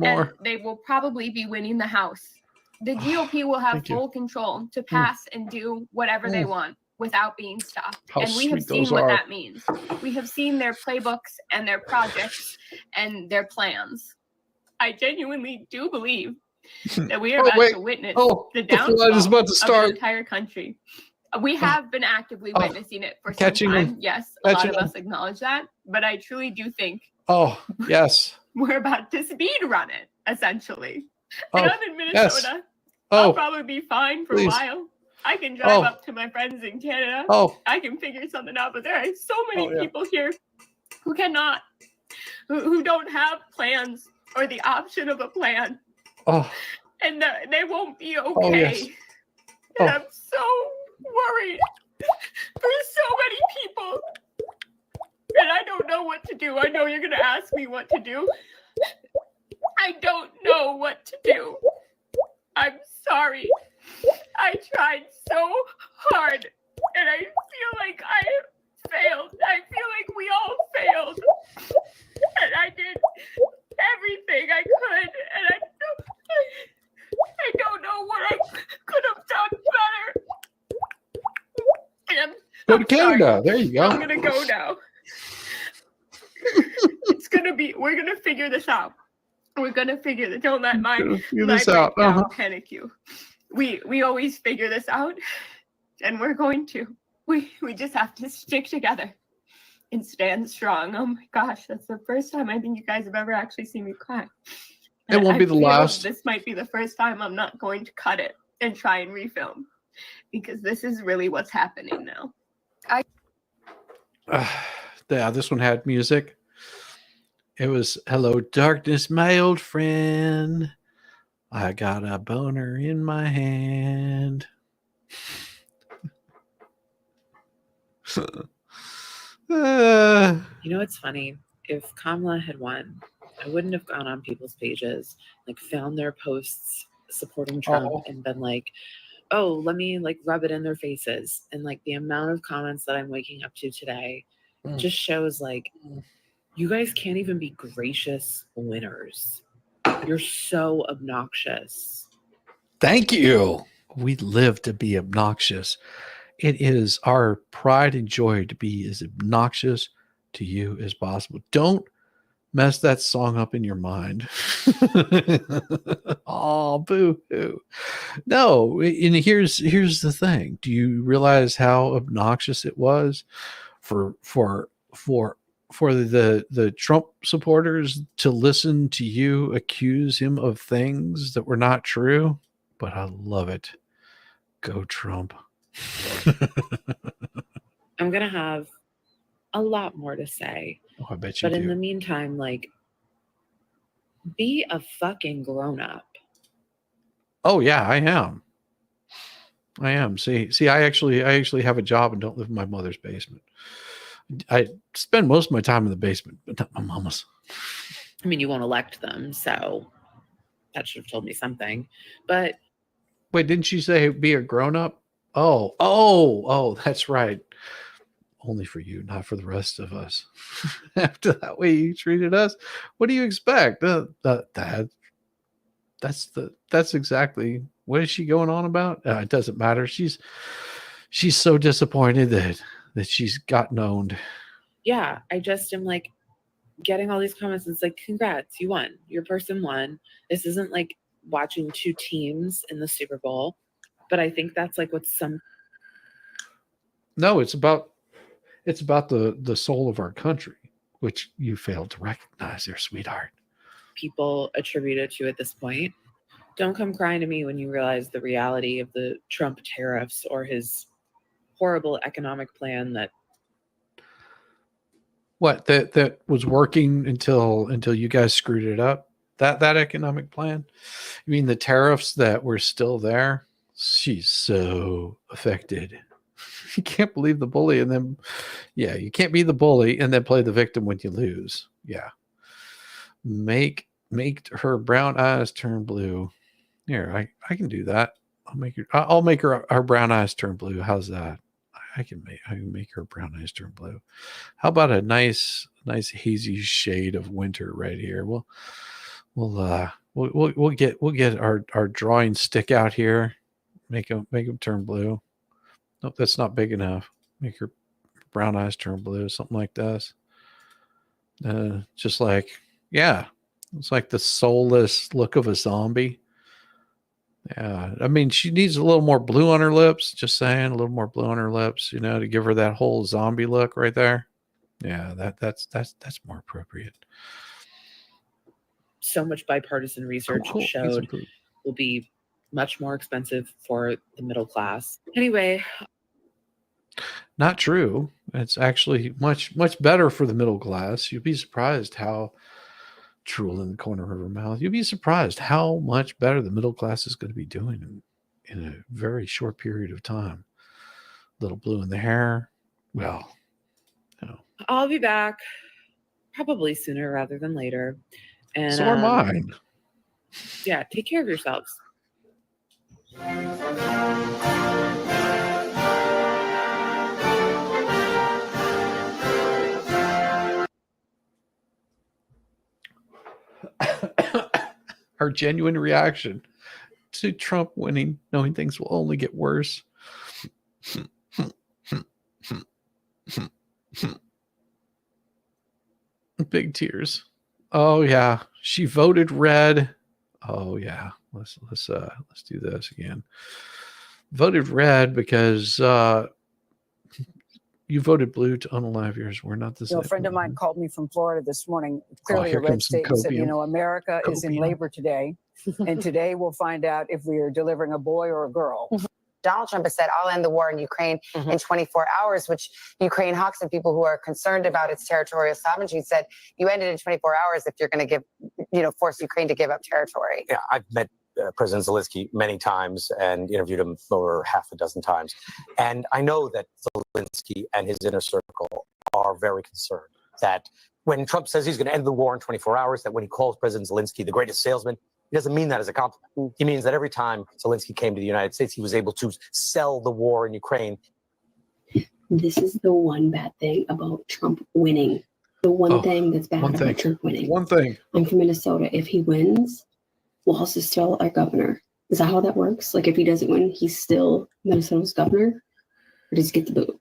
And they will probably be winning the House. The GOP will have Thank you. full control to pass and do whatever they want without being stopped. How And we have sweet seen those what are. that means. We have seen their playbooks and their projects and their plans. I genuinely do believe that we are about to witness the flood downfall is about to of start. an entire country. We have been actively witnessing it for some Catching time. them. Yes, a lot Catching of them. us acknowledge that. But I truly do think Oh, yes. we're about to speed run it, essentially. Oh, And I'm in yes. Minnesota. I'll Oh, probably be fine for please. a while. I can drive Oh. up to my friends in Canada. oh, I can figure something out. But there are so many Oh, yeah. people here who cannot, who don't have plans or the option of a plan. oh, And they won't be okay. Oh, yes. And Oh. I'm so worried for so many people. And I don't know what to do. I know you're going to ask me what to do. I don't know what to do. I'm sorry. I tried so hard, and I feel like I failed. I feel like we all failed. And I did everything I could, and I don't know what I could have done better. And go I'm to Canada. sorry. There you go. I'm gonna go now. We're gonna figure this out. We're gonna figure this. Don't let my Figure my this out. breakdown panic you. We always figure this out, and we're going to. We just have to stick together and stand strong. Oh my gosh, that's the first time I think you guys have ever actually seen me cry. It And won't I be the feel last. This might be the first time I'm not going to cut it and try and refilm, because this is really what's happening now. Yeah, this one had music. It was "Hello Darkness, my old friend. I got a boner in my hand." You know, it's funny. If Kamala had won, I wouldn't have gone on people's pages, like found their posts supporting Trump and been like, oh, let me like rub it in their faces. And like the amount of comments that I'm waking up to today just shows like you guys can't even be gracious winners. You're so obnoxious. Thank you. We live to be obnoxious. It is our pride and joy to be as obnoxious to you as possible. Don't mess that song up in your mind. Oh, boo-hoo. No, and here's the thing. Do you realize how obnoxious it was for the Trump supporters to listen to you accuse him of things that were not true? But I love it. Go Trump. I'm going to have a lot more to say. Oh, I bet you But do. in the meantime, like, be a fucking grown up. Oh yeah, I am. I am. See, I actually have a job and don't live in my mother's basement. I spend most of my time in the basement, but not my mama's. I mean, you won't elect them, so that should have told me something. But Wait, didn't she say be a grown up? Oh, that's right. Only for you, not for the rest of us. After that way you treated us, what do you expect? That's exactly what is she going on about? It doesn't matter. She's so disappointed that she's gotten owned. yeah, I just am like getting all these comments. It's like, congrats, you won. Your person won. This isn't like watching two teams in the Super Bowl, but I think that's like what's some. No, it's about the soul of our country, which you failed to recognize there, sweetheart. People attribute it to at this point. Don't come crying to me when you realize the reality of the Trump tariffs or his horrible economic plan that was working until you guys screwed it up. That economic plan. You mean the tariffs that were still there? She's so affected. You can't believe the bully, and then you can't be the bully and then play the victim when you lose. Yeah. Make her brown eyes turn blue. Here, I can do that. I'll make her brown eyes turn blue. How's that? I can make her brown eyes turn blue. How about a nice hazy shade of winter right here? We'll We'll get our drawing stick out here. Make them turn blue. Nope, that's not big enough. Make your brown eyes turn blue, something like this. Just like, yeah, it's like the soulless look of a zombie. Yeah, I mean, she needs a little more blue on her lips. Just saying, a little more blue on her lips, to give her that whole zombie look right there. Yeah, that's more appropriate. So much bipartisan research showed will be much more expensive for the middle class. Anyway. Not true. It's actually much better for the middle class. You'd be surprised how, drool in the corner of her mouth, you'd be surprised how much better the middle class is going to be doing in a very short period of time. Little blue in the hair. Well, I'll be back probably sooner rather than later. And so are mine. Yeah, take care of yourselves. Her genuine reaction to Trump winning, knowing things will only get worse. Big tears. Oh yeah, she voted red. Oh yeah, let's do this again. Voted red because you voted blue to unalive yours. We're not the same. A friend of mine called me from Florida this morning. Clearly a red state, and said, America is in labor today, and today we'll find out if we are delivering a boy or a girl. Donald Trump has said, I'll end the war in Ukraine in 24 hours, which Ukraine hawks and people who are concerned about its territorial sovereignty said, you end it in 24 hours if you're going to force Ukraine to give up territory. Yeah, I've met President Zelensky many times and interviewed him over half a dozen times. And I know that Zelensky and his inner circle are very concerned that when Trump says he's going to end the war in 24 hours, that when he calls President Zelensky the greatest salesman, he doesn't mean that as a compliment. He means that every time Zelensky came to the United States, he was able to sell the war in Ukraine. This is the one bad thing about Trump winning. The one thing that's bad about Trump winning. One thing. I'm from Minnesota. If he wins, Walz is still our governor. Is that how that works? Like if he doesn't win, he's still Minnesota's governor? Or does he get the boot?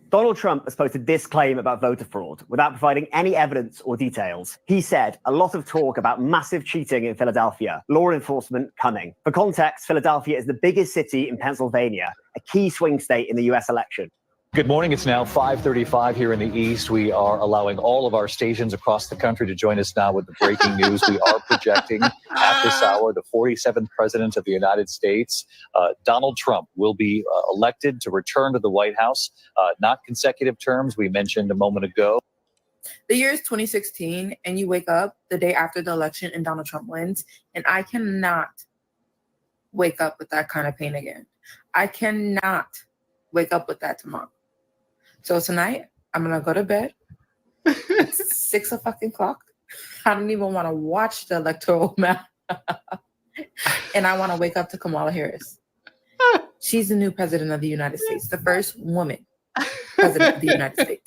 Donald Trump has posted this claim about voter fraud without providing any evidence or details. He said a lot of talk about massive cheating in Philadelphia, law enforcement coming. For context, Philadelphia is the biggest city in Pennsylvania, a key swing state in the US election. Good morning. It's now 5:35 here in the East. We are allowing all of our stations across the country to join us now with the breaking news. We are projecting at this hour the 47th president of the United States, Donald Trump, will be elected to return to the White House, not consecutive terms. We mentioned a moment ago. The year is 2016, and you wake up the day after the election and Donald Trump wins, and I cannot wake up with that kind of pain again. I cannot wake up with that tomorrow. So tonight, I'm going to go to bed at 6 o'clock. I don't even want to watch the electoral map. And I want to wake up to Kamala Harris. She's the new president of the United States, the first woman president of the United States.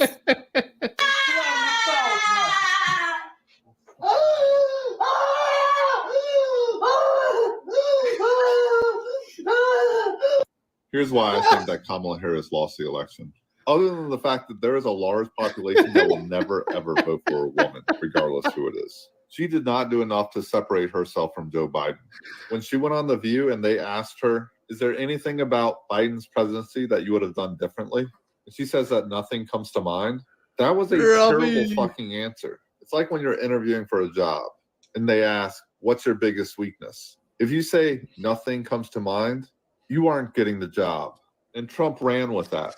Here's why I think that Kamala Harris lost the election. Other than the fact that there is a large population that will never, ever vote for a woman, regardless who it is. She did not do enough to separate herself from Joe Biden. When she went on The View and they asked her, is there anything about Biden's presidency that you would have done differently? And she says that nothing comes to mind. That was a terrible fucking answer. It's like when you're interviewing for a job and they ask, what's your biggest weakness? If you say nothing comes to mind, you aren't getting the job. And Trump ran with that,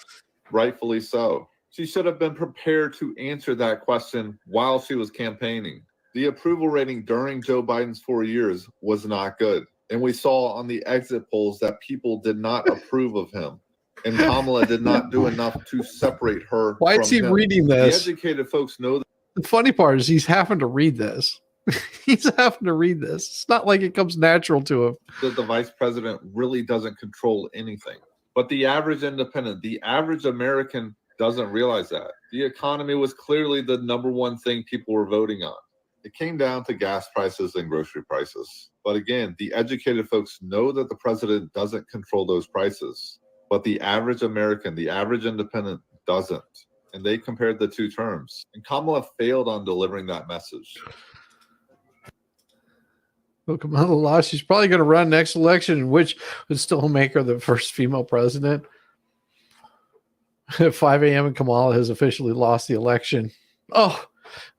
rightfully so. She should have been prepared to answer that question while she was campaigning. The approval rating during Joe Biden's 4 years was not good. And we saw on the exit polls that people did not approve of him. And Kamala did not do enough to separate her Why from is he him. reading this? The educated folks know that. The funny part is he's having to read this. He's having to read this. It's not like it comes natural to him. That the vice president really doesn't control anything. But the average independent, the average American doesn't realize that. The economy was clearly the number one thing people were voting on. It came down to gas prices and grocery prices. But again, the educated folks know that the president doesn't control those prices, but the average American, the average independent doesn't. And they compared the two terms. And Kamala failed on delivering that message. Well, Kamala lost. She's probably going to run next election, which would still make her the first female president. At 5 a.m. and Kamala has officially lost the election. Oh,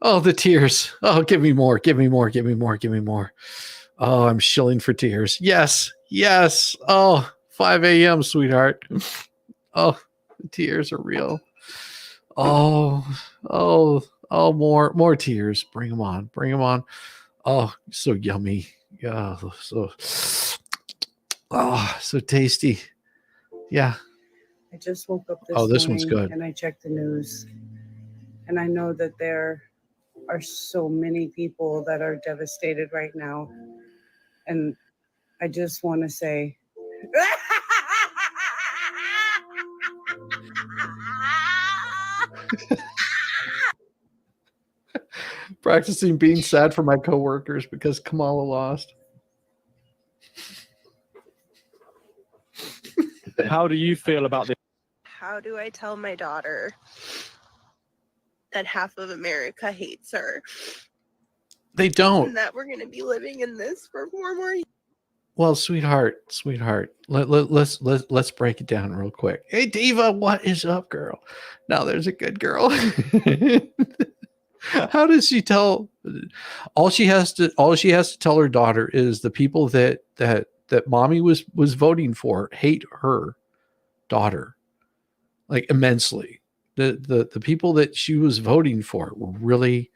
the tears. Oh, give me more, give me more, give me more, give me more. Oh, I'm shilling for tears. Yes. Oh, 5 a.m., sweetheart. Oh, the tears are real. Oh, more tears. Bring them on. Oh, so yummy. Yeah, so tasty. Yeah. I just woke up this this morning one's good. and I checked the news, and I know that there are so many people that are devastated right now. And I just want to say, practicing being sad for my coworkers because Kamala lost. How do you feel about this? How do I tell my daughter that half of America hates her? They don't. And that we're going to be living in this for 4 more years. Well, sweetheart, let's break it down real quick. Hey, Diva, what is up, girl? Now there's a good girl. How does she tell? All she has to tell her daughter is the people that mommy was voting for hate her daughter, like immensely. The people that she was voting for really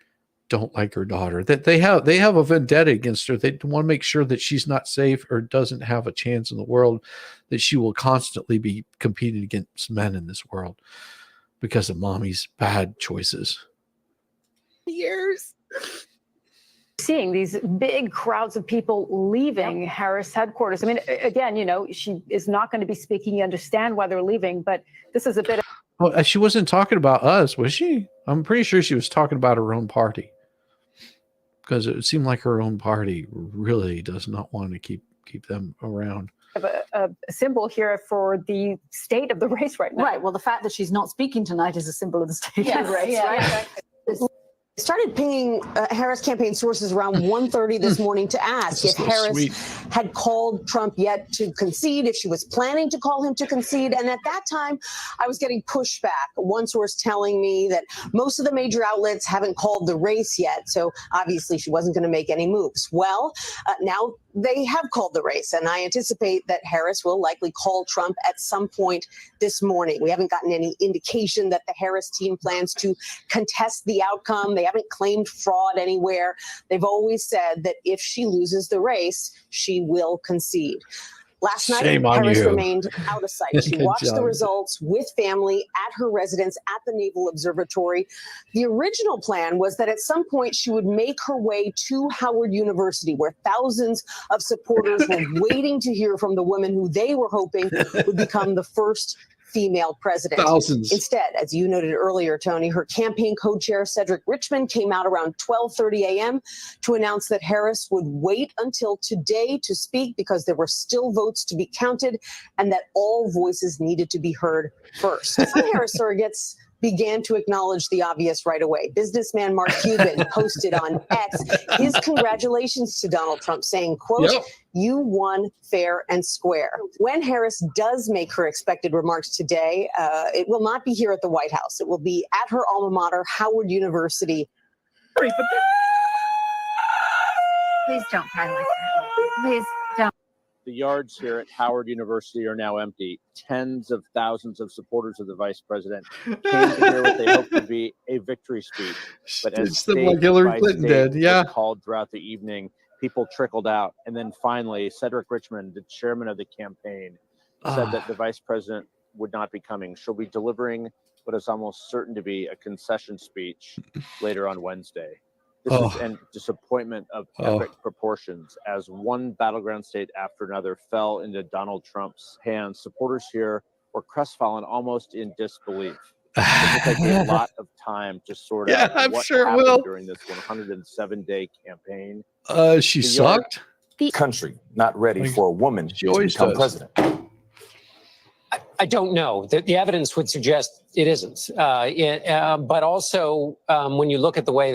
don't like her daughter. That they have a vendetta against her. They want to make sure that she's not safe or doesn't have a chance in the world, that she will constantly be competing against men in this world because of mommy's bad choices. Years. Seeing these big crowds of people leaving Harris headquarters. I mean, again, she is not going to be speaking. You understand why they're leaving, but this is a bit of. Well, she wasn't talking about us, was she? I'm pretty sure she was talking about her own party, because it seemed like her own party really does not want to keep them around. A symbol here for the state of the race right now. Right. Well, the fact that she's not speaking tonight is a symbol of the state of the race, right? Exactly. Started pinging Harris campaign sources around 1:30 this morning to ask if Harris had called Trump yet to concede, if she was planning to call him to concede. And at that time, I was getting pushback. One source telling me that most of the major outlets haven't called the race yet. So obviously she wasn't going to make any moves. Well, now they have called the race, and I anticipate that Harris will likely call Trump at some point this morning. We haven't gotten any indication that the Harris team plans to contest the outcome. They haven't claimed fraud anywhere. They've always said that if she loses the race, she will concede. Last night, Harris remained out of sight. She watched the results with family at her residence at the Naval Observatory. The original plan was that at some point she would make her way to Howard University, where thousands of supporters were waiting to hear from the woman who they were hoping would become the first female president. Thousands. Instead, as you noted earlier, Tony, her campaign co-chair, Cedric Richmond, came out around 12:30 a.m. to announce that Harris would wait until today to speak because there were still votes to be counted and that all voices needed to be heard first. Some Harris surrogates began to acknowledge the obvious right away. Businessman Mark Cuban posted on X his congratulations to Donald Trump, saying, quote, "You won fair and square." When Harris does make her expected remarks today, it will not be here at the White House. It will be at her alma mater, Howard University. Please don't cry like that. Please don't. The yards here at Howard University are now empty. Tens of thousands of supporters of the vice president came to hear what they hoped would be a victory speech. But as state like Hillary by Clinton state did, yeah. was called throughout the evening, people trickled out. And then finally, Cedric Richmond, the chairman of the campaign, said that the vice president would not be coming. She'll be delivering what is almost certain to be a concession speech later on Wednesday. This is a disappointment of epic proportions as one battleground state after another fell into Donald Trump's hands. Supporters here were crestfallen almost in disbelief. It will take a lot of time to sort out I'm what sure it happened will. during this 107-day campaign. She The yard- sucked. The country not ready for a woman to always become does. president. I don't know. The evidence would suggest it isn't. But also, when you look at the way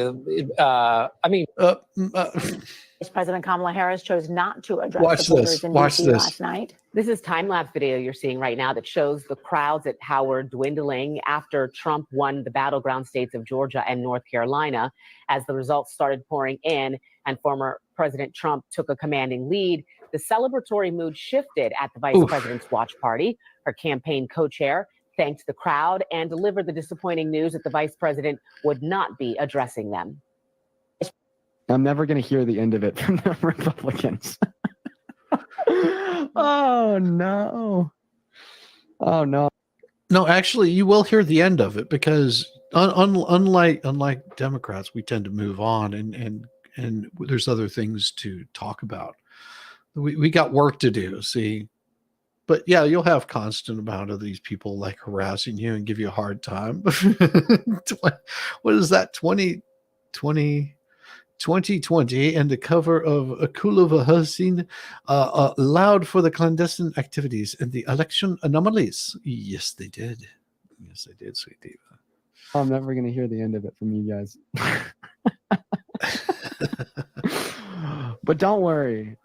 Vice President Kamala Harris chose not to address Watch supporters this. in Watch D.C. this. last night. This is time-lapse video you're seeing right now that shows the crowds at Howard dwindling after Trump won the battleground states of Georgia and North Carolina. As the results started pouring in and former President Trump took a commanding lead, the celebratory mood shifted at the vice president's watch party. Her campaign co-chair thanked the crowd and delivered the disappointing news that the vice president would not be addressing them. I'm never going to hear the end of it from the Republicans. Oh, no. Oh, no. No, actually, you will hear the end of it because unlike Democrats, we tend to move on and there's other things to talk about. We got work to do, see. But yeah, you'll have constant amount of these people like harassing you and give you a hard time. What is that? 2020 and the cover of Akulova Hosing allowed for the clandestine activities and the election anomalies. Yes, they did. Yes, they did, sweet diva. I'm never going to hear the end of it from you guys. But don't worry.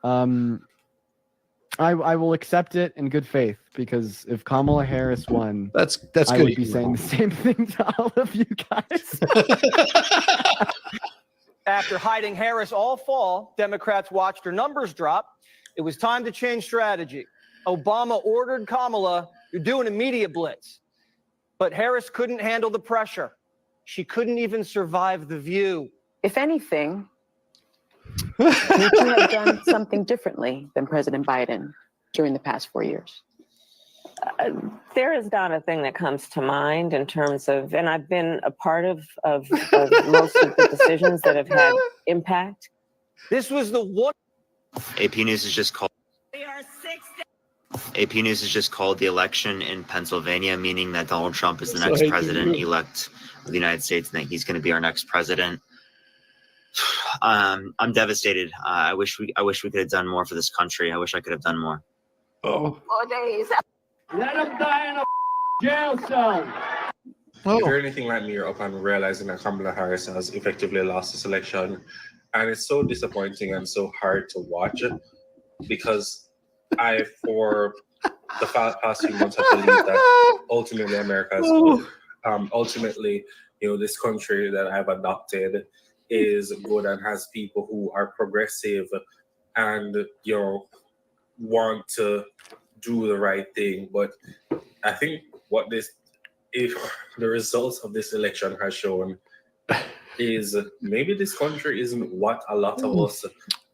I will accept it in good faith because if Kamala Harris won, that's I good. would be saying the same thing to all of you guys. After hiding Harris all fall, Democrats watched her numbers drop. It was time to change strategy. Obama ordered Kamala to do an immediate blitz. But Harris couldn't handle the pressure. She couldn't even survive the view. If anything, you two have done something differently than President Biden during the past 4 years. There is not a thing that comes to mind in terms of, and I've been a part of most of the decisions that have had impact. This was the one. AP News is just called. AP News is just called the election in Pennsylvania, meaning that Donald Trump is the next president-elect of the United States, and that he's going to be our next president. I'm devastated. I wish we could have done more for this country. I wish I could have done more. 4 days. Let him die in a jail cell. If you're anything like me, you're up and realizing that Kamala Harris has effectively lost this election. And it's so disappointing and so hard to watch because I, for the past few months, have believed that ultimately America is good. Ultimately, this country that I've adopted is good and has people who are progressive and, want to do the right thing. But I think if the results of this election has shown is maybe this country isn't what a lot of us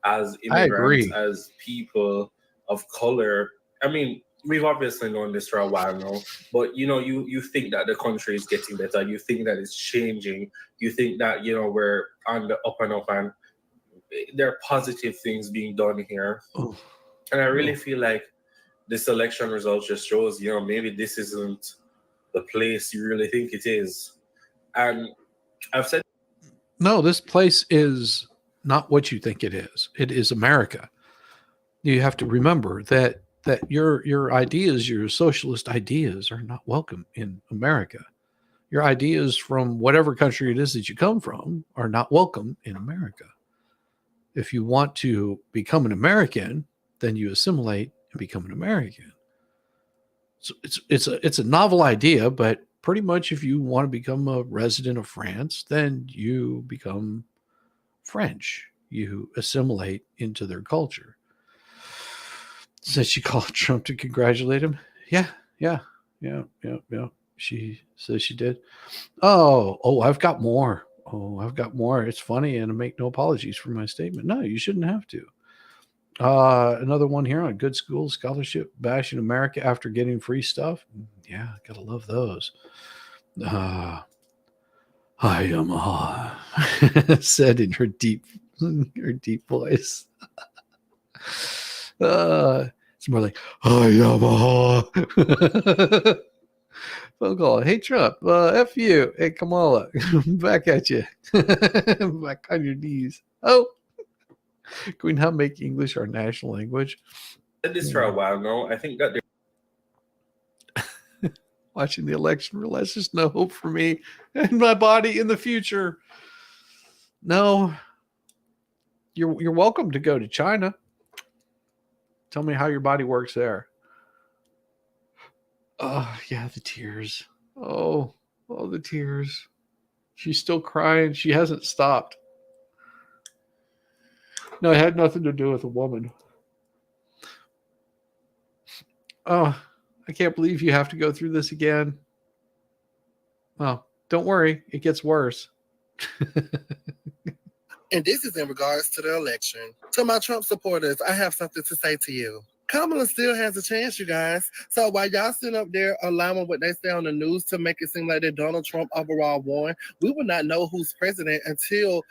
as immigrants, as people of color, I mean, we've obviously known this for a while now, but you think that the country is getting better, you think that it's changing, you think that we're on the up and up and there are positive things being done here. And I really feel like this election result just shows, maybe this isn't the place you really think it is. And I've said, no, this place is not what you think it is. It is America. You have to remember that your ideas, your socialist ideas, are not welcome in America. Your ideas from whatever country it is that you come from are not welcome in America. If you want to become an American, then you assimilate and become an American. So it's a novel idea, but pretty much if you want to become a resident of France, then you become French. You assimilate into their culture. Said she called Trump to congratulate him. Yeah. She says she did. Oh, I've got more. It's funny, and I make no apologies for my statement. No, you shouldn't have to. Another one here on good school scholarship bashing America after getting free stuff. Yeah, gotta love those. Hi, Yamaha said in her deep voice. It's more like, hi, Yamaha. Phone call. Hey, Trump. F you. Hey, Kamala. Back at you. Back on your knees. Oh. Can we not make English our national language? Did this for a while now. I think that Watching the election realize there's no hope for me and my body in the future. No. You're welcome to go to China. Tell me how your body works there. Oh, yeah, the tears. Oh, the tears. She's still crying. She hasn't stopped. No, it had nothing to do with a woman. Oh, I can't believe you have to go through this again. Well, don't worry. It gets worse. And this is in regards to the election. To my Trump supporters, I have something to say to you. Kamala still has a chance, you guys. So while y'all sitting up there allowing what they say on the news to make it seem like that Donald Trump overall won, we will not know who's president until,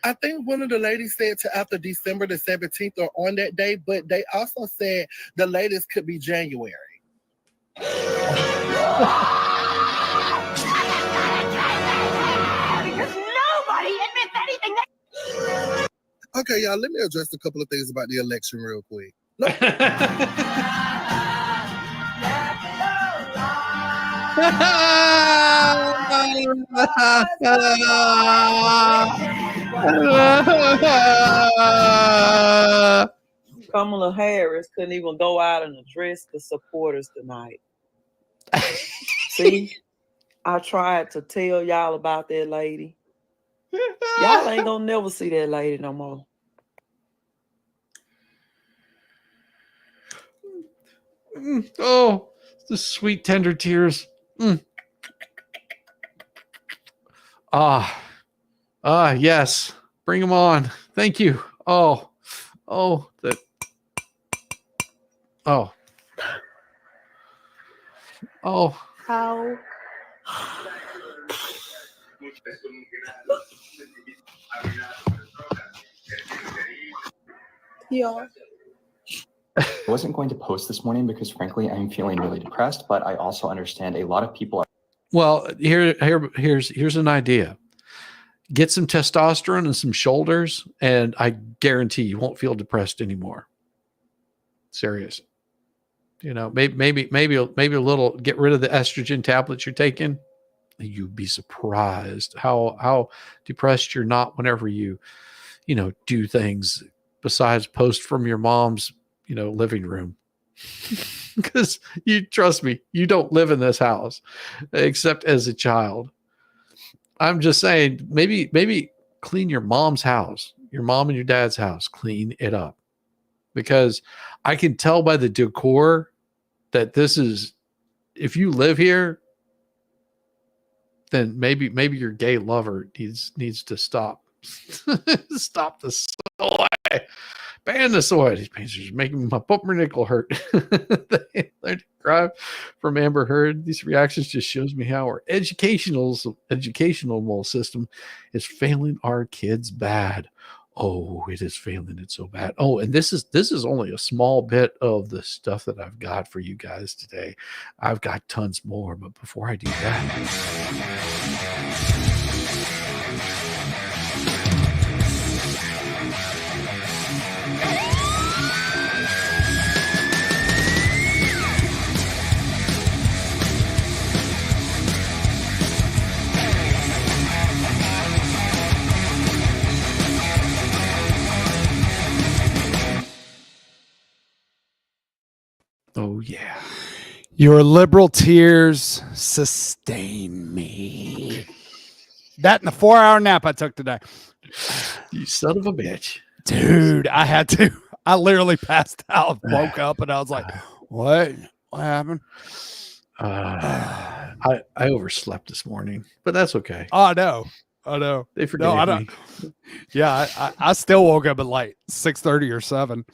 I think one of the ladies said to after December the 17th or on that day, but they also said the latest could be January. Okay, y'all, let me address a couple of things about the election real quick. Kamala Harris couldn't even go out and address the supporters tonight. See, I tried to tell y'all about that lady. Y'all ain't gonna never see that lady no more. Oh, the sweet, tender tears. Yes. Bring them on. Thank you. Oh, that. Oh. How? Yeah. I wasn't going to post this morning because frankly, I'm feeling really depressed, but I also understand a lot of people are. Well, here's an idea. Get some testosterone and some shoulders, and I guarantee you won't feel depressed anymore. Serious. You know, maybe a little. Get rid of the estrogen tablets you're taking. You'd be surprised how depressed you're not whenever you do things besides post from your mom's living room. Because you trust me, you don't live in this house except as a child. I'm just saying, maybe clean your mom's house, your mom and your dad's house, clean it up. Because I can tell by the decor that this is, if you live here, then maybe your gay lover needs to stop. Stop the soy. Ban the soy. These painters are making my pumpernickel hurt. They learned to cry from Amber Heard. These reactions just shows me how our educational system is failing our kids bad. Oh, it is failing it so bad. Oh, and this is only a small bit of the stuff that I've got for you guys today. I've got tons more, but before I do that, oh yeah. Your liberal tears sustain me. That and the 4-hour nap I took today. You son of a bitch. Dude, I had to. I literally passed out, woke up, and I was like, what? What happened? I overslept this morning, but that's okay. Oh, I know. They forgave me. Yeah, I still woke up at like 6:30 or 7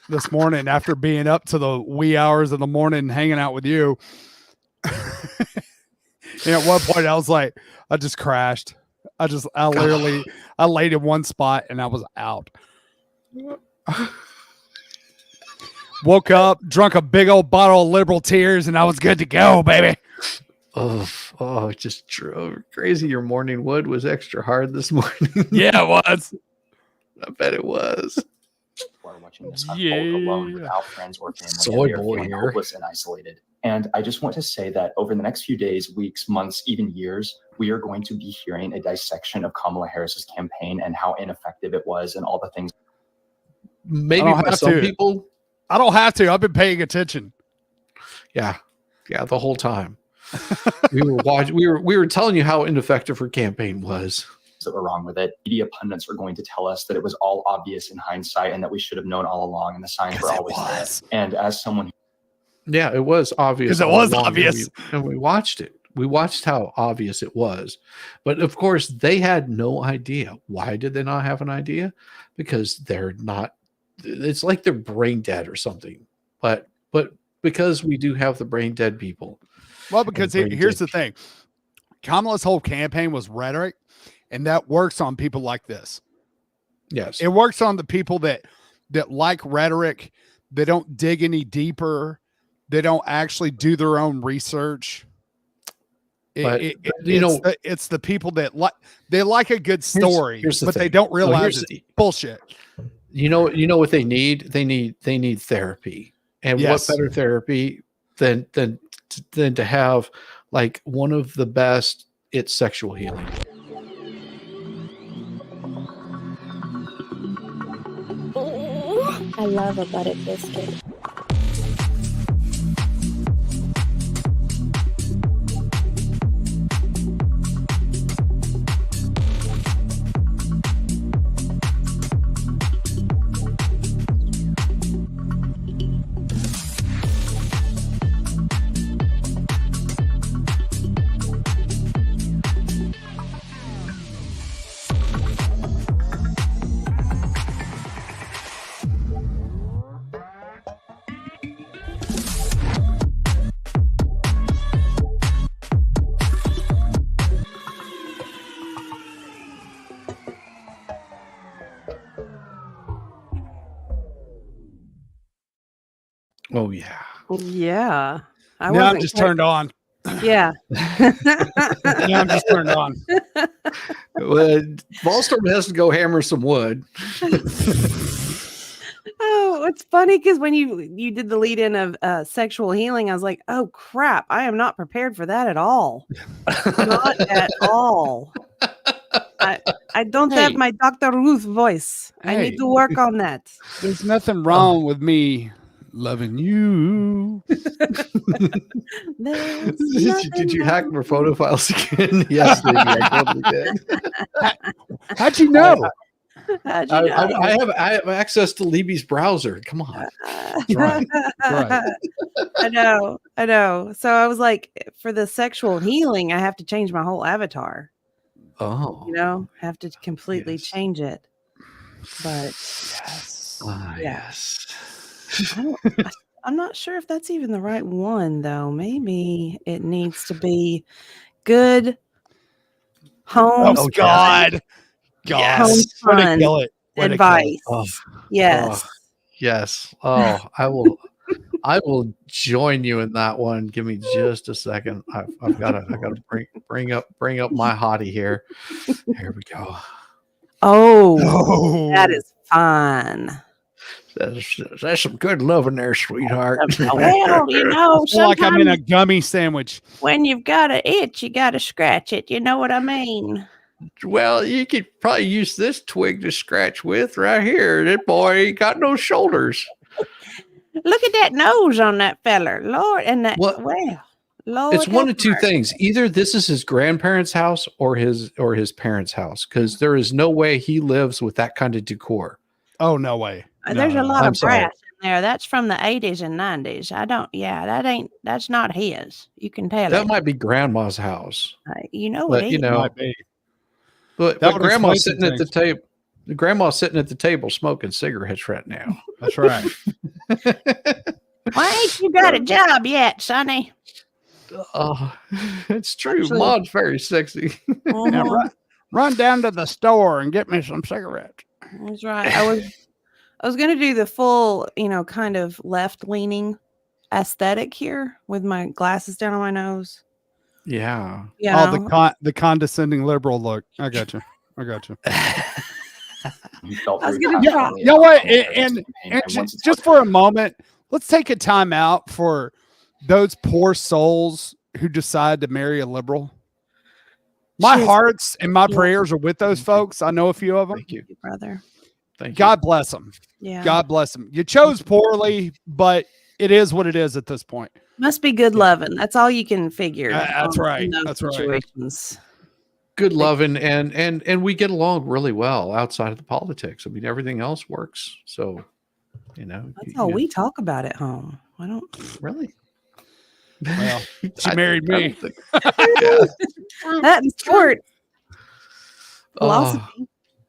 this morning after being up to the wee hours of the morning hanging out with you. And at one point I was like, I just crashed. I literally laid in one spot and I was out. Woke up, drunk a big old bottle of liberal tears, and I was good to go, baby. Oh, it just drove crazy. Your morning wood was extra hard this morning. Yeah, it was. I bet it was. Are watching this unfold alone without friends or family. Soy And they are boy feeling here. hopeless and isolated. And I just want to say that over the next few days, weeks, months, even years, we are going to be hearing a dissection of Kamala Harris's campaign and how ineffective it was and all the things. Maybe I don't by have some to. people. I don't have to. I've been paying attention. Yeah, the whole time. we were watching. We were telling you how ineffective her campaign was. That were wrong with it. Media pundits are going to tell us that it was all obvious in hindsight and that we should have known all along, and the signs were always there. And as someone Yeah, it was obvious. 'Cause it all was along, obvious. and we watched it. We watched how obvious it was. But of course, they had no idea. Why did they not have an idea? Because they're not, it's like they're brain dead or something. But because we do have the brain dead people. Well, because here's the thing. Kamala's whole campaign was rhetoric, and that works on people like this. Yes. It works on the people that like rhetoric. They don't dig any deeper. They don't actually do their own research. It's the people that they like a good story, here's the but thing. they don't realize here's it's bullshit. You know what they need? They need therapy. And Yes. what better therapy than to have like one of the best, it's sexual healing. I love a buttered biscuit. Oh yeah. Yeah. Now wasn't I'm just quite- turned on. Yeah. Now I'm just turned on. Well, Volstorm has to go hammer some wood. Oh, it's funny because when you did the lead in of sexual healing, I was like, oh crap, I am not prepared for that at all. Not at all. I don't have my Dr. Ruth voice. I Hey. need to work on that. There's nothing wrong with me loving you. Did you hack my photo files again? Yes, baby, I totally did. How'd you know? How'd you know? I have access to Libby's browser. Come on. That's right. I know. So I was like, for the sexual healing, I have to change my whole avatar. Oh. Have to completely change it. But yes. I'm not sure if that's even the right one, though. Maybe it needs to be good home. Oh God. Home Way to fun kill it. Way to kill it. advice. Oh. Yes. Yes. Oh, I will join you in that one. Give me just a second. I've got to bring up my hottie here. Here we go. Oh, that is fun. That's some good loving there, sweetheart. Well, I feel like I'm in a gummy sandwich. When you've got an itch, you got to scratch it. You know what I mean? Well, you could probably use this twig to scratch with right here. That boy ain't got no shoulders. Look at that nose on that feller, Lord, and that. What? Well, Lord, It's one have of two mercy. things. Either this is his grandparents' house or his parents' house, because there is no way he lives with that kind of decor. Oh, no way. There's a lot I'm of sorry. brass in there. That's from the 80s and 90s. That's not his. You can tell That it. might be grandma's house. You know But it you is. know, Might be. but That would grandma's explain sitting some at the table. Grandma's sitting at the table smoking cigarettes right now. That's right. Why ain't you got a job yet, Sonny? Oh, it's true. Actually- Maud's very sexy. Now run down to the store and get me some cigarettes. That's right. I was gonna do the full, kind of left leaning aesthetic here with my glasses down on my nose. Yeah. Yeah. Oh, the condescending liberal look. I got you. I got you. I was gonna you try. know what? And just for a moment, let's take a time out for those poor souls who decide to marry a liberal. My hearts and my prayers are with those folks. I know a few of them. Thank you, brother. Thank you. God bless them. Yeah. God bless them. You chose poorly, but it is what it is at this point. Must be good loving. That's all you can figure. That's right. in those That's right. situations. Good loving, and we get along really well outside of the politics. I mean, everything else works. So, That's all we talk about at home. I don't really. Well, she married me. That in short. Oh. Philosophy.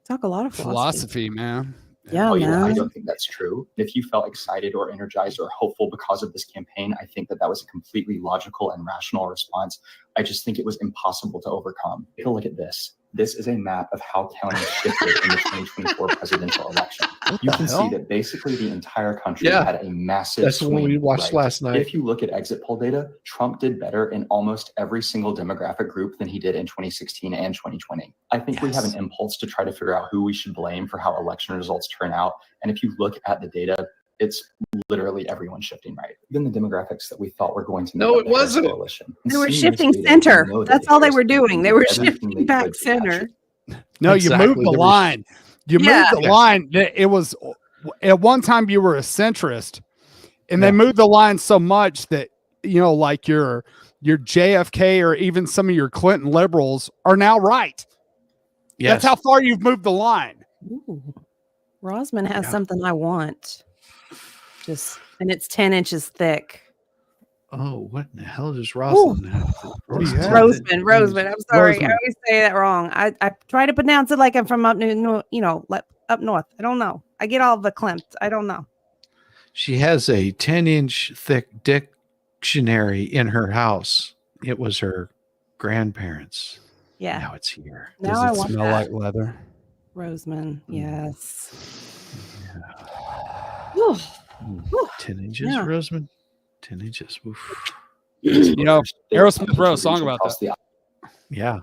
Talk a lot of philosophy. Man. Yeah, man. I don't think that's true. If you felt excited or energized or hopeful because of this campaign, I think that was a completely logical and rational response. I just think it was impossible to overcome. Take a look at this. This is a map of how counties shifted in the 2024 presidential election. You can see that basically the entire country had a massive That's swing. what we watched last night. If you look at exit poll data, Trump did better in almost every single demographic group than he did in 2016 and 2020. I think we have an impulse to try to figure out who we should blame for how election results turn out. And if you look at the data, it's literally everyone shifting right. Even the demographics that we thought were going to make up the Harris coalition. They were shifting center. That's all they were doing. They were shifting back center. No, Exactly. you moved the line. You moved the line. It was at one time you were a centrist, and they moved the line so much that like your JFK or even some of your Clinton liberals are now right. Yes. That's how far you've moved the line. Ooh. Rosman has something I want. And it's 10 inches thick. Oh, what in the hell does Rosalind have? Roseman. I'm sorry. Roseman. I always say that wrong. I try to pronounce it like I'm from up north. Up north. I don't know. I get all the Klimt. I don't know. She has a 10-inch thick dictionary in her house. It was her grandparents. Yeah. Now it's here. Now Does I it want smell that. like leather? Roseman. Yes. 10 inches, Yeah. Roseman. 10 inches. Oof. Aerosmith wrote a song about that. Yeah.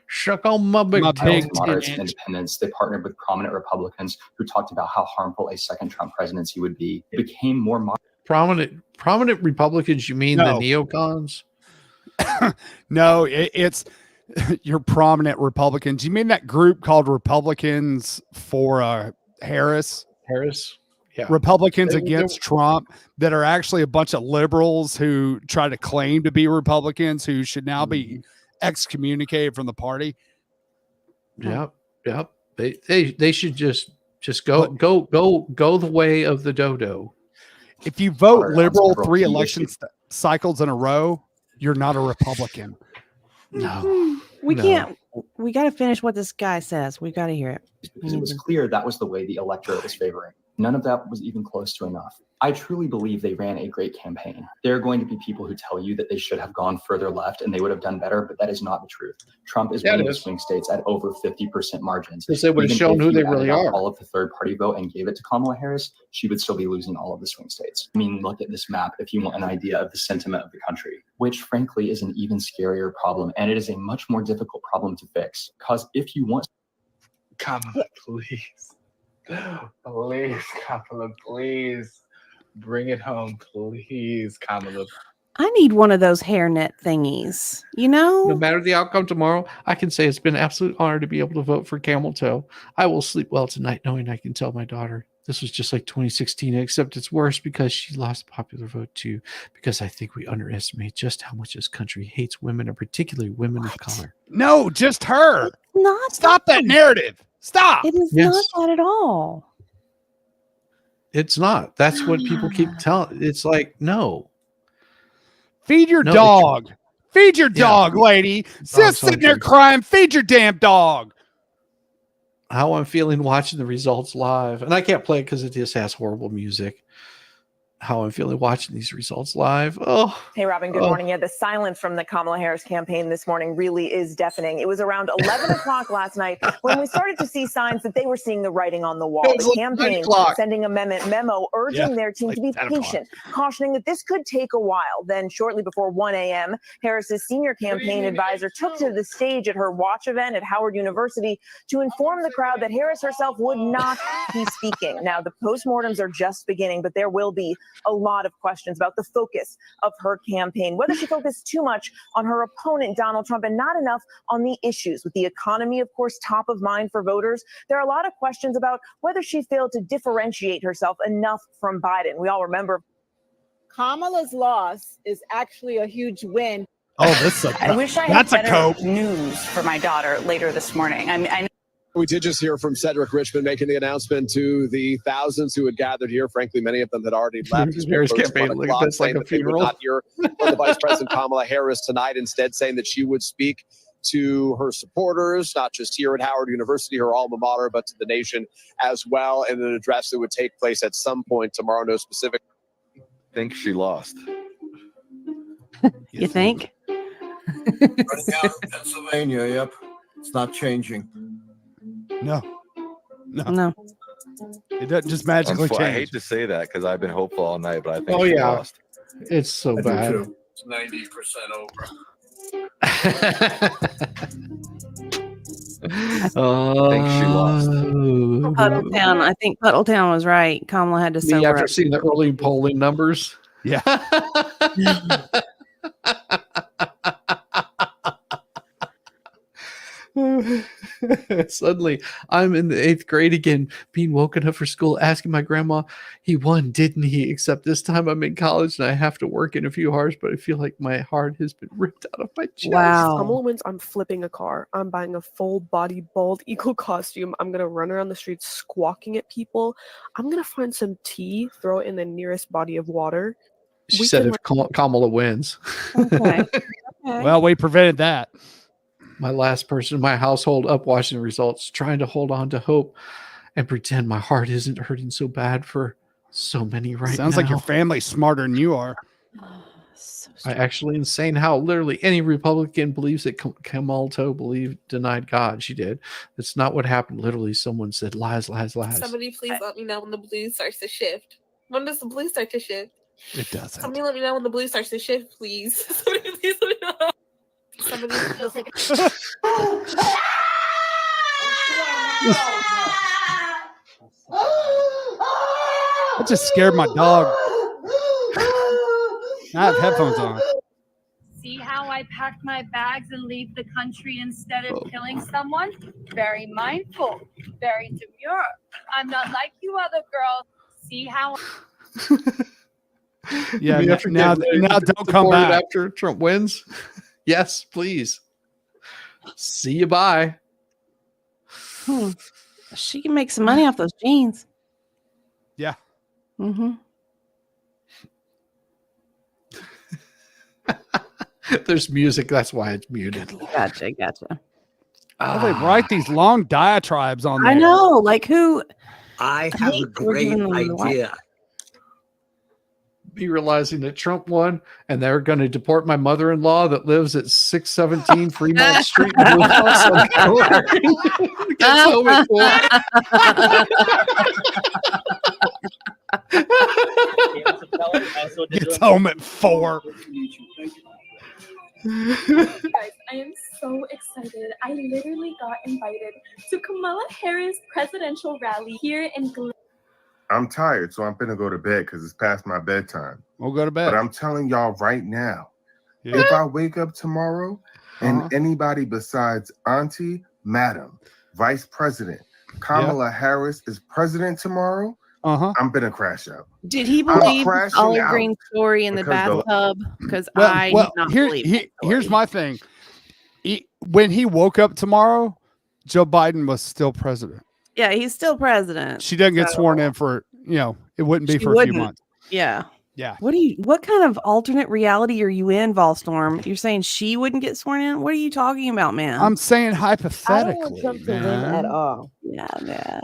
Shuck on my big moderates and independents. They partnered with prominent Republicans who talked about how harmful a second Trump presidency would be. It became more prominent Republicans. You mean the neocons? No, it's your prominent Republicans. You mean that group called Republicans for Harris? Yeah. Republicans against Trump that are actually a bunch of liberals who try to claim to be Republicans who should now be excommunicated from the party. Yep. They should just go the way of the dodo. If you vote liberal 3 election cycles in a row, you're not a Republican. No. We can't. We got to finish what this guy says. We got to hear it. Because it was clear that was the way the electorate was favoring. None of that was even close to enough. I truly believe they ran a great campaign. There are going to be people who tell you that they should have gone further left and they would have done better, but that is not the truth. Trump is winning the swing states at over 50% margins. Because they would have shown who they really are. All of the third party vote and gave it to Kamala Harris, she would still be losing all of the swing states. I mean, look at this map if you want an idea of the sentiment of the country, which frankly is an even scarier problem. And it is a much more difficult problem to fix. Because if you want... Kamala, please. Please, Kamala, please. Bring it home, please, Kamala. I need one of those hairnet thingies. No matter the outcome tomorrow, I can say it's been an absolute honor to be able to vote for Camel Toe. I will sleep well tonight knowing I can tell my daughter this was just like 2016, except it's worse because she lost the popular vote too, because I think we underestimate just how much this country hates women, and particularly women of color. No, just her. Not Stop that narrative. Stop. It is not that at all. It's not. That's what people keep telling. It's like, no. Feed your dog. Feed your dog, lady. Just sitting there crying. Feed your damn dog. How I'm feeling watching the results live. And I can't play it because it just has horrible music. how I'm feeling watching these results live. Oh, hey, Robin, good morning. Yeah, the silence from the Kamala Harris campaign this morning really is deafening. It was around 11 o'clock last night when we started to see signs that they were seeing the writing on the wall. The campaign sending a memo urging their team to be patient, cautioning that this could take a while. Then shortly before 1 a.m., Harris's senior campaign advisor took to the stage at her watch event at Howard University to inform the crowd that Harris herself would not be speaking. Now, the postmortems are just beginning, but there will be a lot of questions about the focus of her campaign, whether she focused too much on her opponent, Donald Trump, and not enough on the issues. With the economy, of course, top of mind for voters, there are a lot of questions about whether she failed to differentiate herself enough from Biden. We all remember Kamala's loss is actually a huge win. Oh, this is I wish I had better news for my daughter later this morning. I know we did just hear from Cedric Richmond making the announcement to the thousands who had gathered here. Frankly, many of them had already left. Harris campaign, look at this like a funeral. Not hear from the Vice President Kamala Harris tonight, instead saying that she would speak to her supporters, not just here at Howard University, her alma mater, but to the nation as well, in an address that would take place at some point tomorrow. No specific. I think she lost. You think? Running out of Pennsylvania, yep. It's not changing. No. It doesn't just I magically change. hate to say that because I've been hopeful all night, but I think Oh, she yeah. lost. It's so bad. It's 90% over. I think she lost. Puddletown. I think Puddletown was right. Kamala had to Me sober after up. seeing the early polling numbers. Yeah. Suddenly, I'm in the 8th grade again, being woken up for school, asking my grandma, he won, didn't he? Except this time I'm in college and I have to work in a few hours, but I feel like my heart has been ripped out of my chest. Kamala wins, I'm flipping a car. I'm buying a full body bald eagle costume. I'm going to run around the streets squawking at people. I'm going to find some tea, throw it in the nearest body of water. She said if Kamala wins. Okay. Well, we prevented that. My last person in my household up watching the results, trying to hold on to hope and pretend my heart isn't hurting so bad for so many right now. Sounds like your family's smarter than you are. I actually insane how literally any Republican believes that Kamala denied God. She did. That's not what happened. Literally, someone said lies, lies, lies. Somebody please let me know when the blue starts to shift. When does the blue start to shift? It doesn't. Somebody let me know when the blue starts to shift, please. Somebody please let me know. Somebody feels like That just scared my dog. I have headphones on. See how I packed my bags and leave the country instead of killing someone? Very mindful, very demure. I'm not like you other girls. See how Yeah, now don't come back after Trump wins. Yes, please. See you. Bye. She can make some money off those jeans. Yeah. Mm-hmm. There's music. That's why it's muted. Gotcha. Oh, they write these long diatribes on there. I know. Like who? I have a great idea. Me realizing that Trump won and they're going to deport my mother-in-law that lives at 617 Fremont Street in Blue House. Gets home at 4. Guys, I am so excited. I literally got invited to Kamala Harris presidential rally here in I'm tired, so I'm finna go to bed because it's past my bedtime. We'll go to bed. But I'm telling y'all right now, if I wake up tomorrow and anybody besides Auntie, Madam, Vice President, Kamala Harris is president tomorrow, I'm gonna crash out. Did he believe Olive Green's story in the bathtub? Because I did not believe here's my thing. When he woke up tomorrow, Joe Biden was still president. Yeah, he's still president. She doesn't get sworn in for, it wouldn't be for a few months. Yeah. Yeah. What kind of alternate reality are you in, Volstorm? You're saying she wouldn't get sworn in? What are you talking about, man? I'm saying hypothetically. I don't want Trump to win at all. Yeah, man.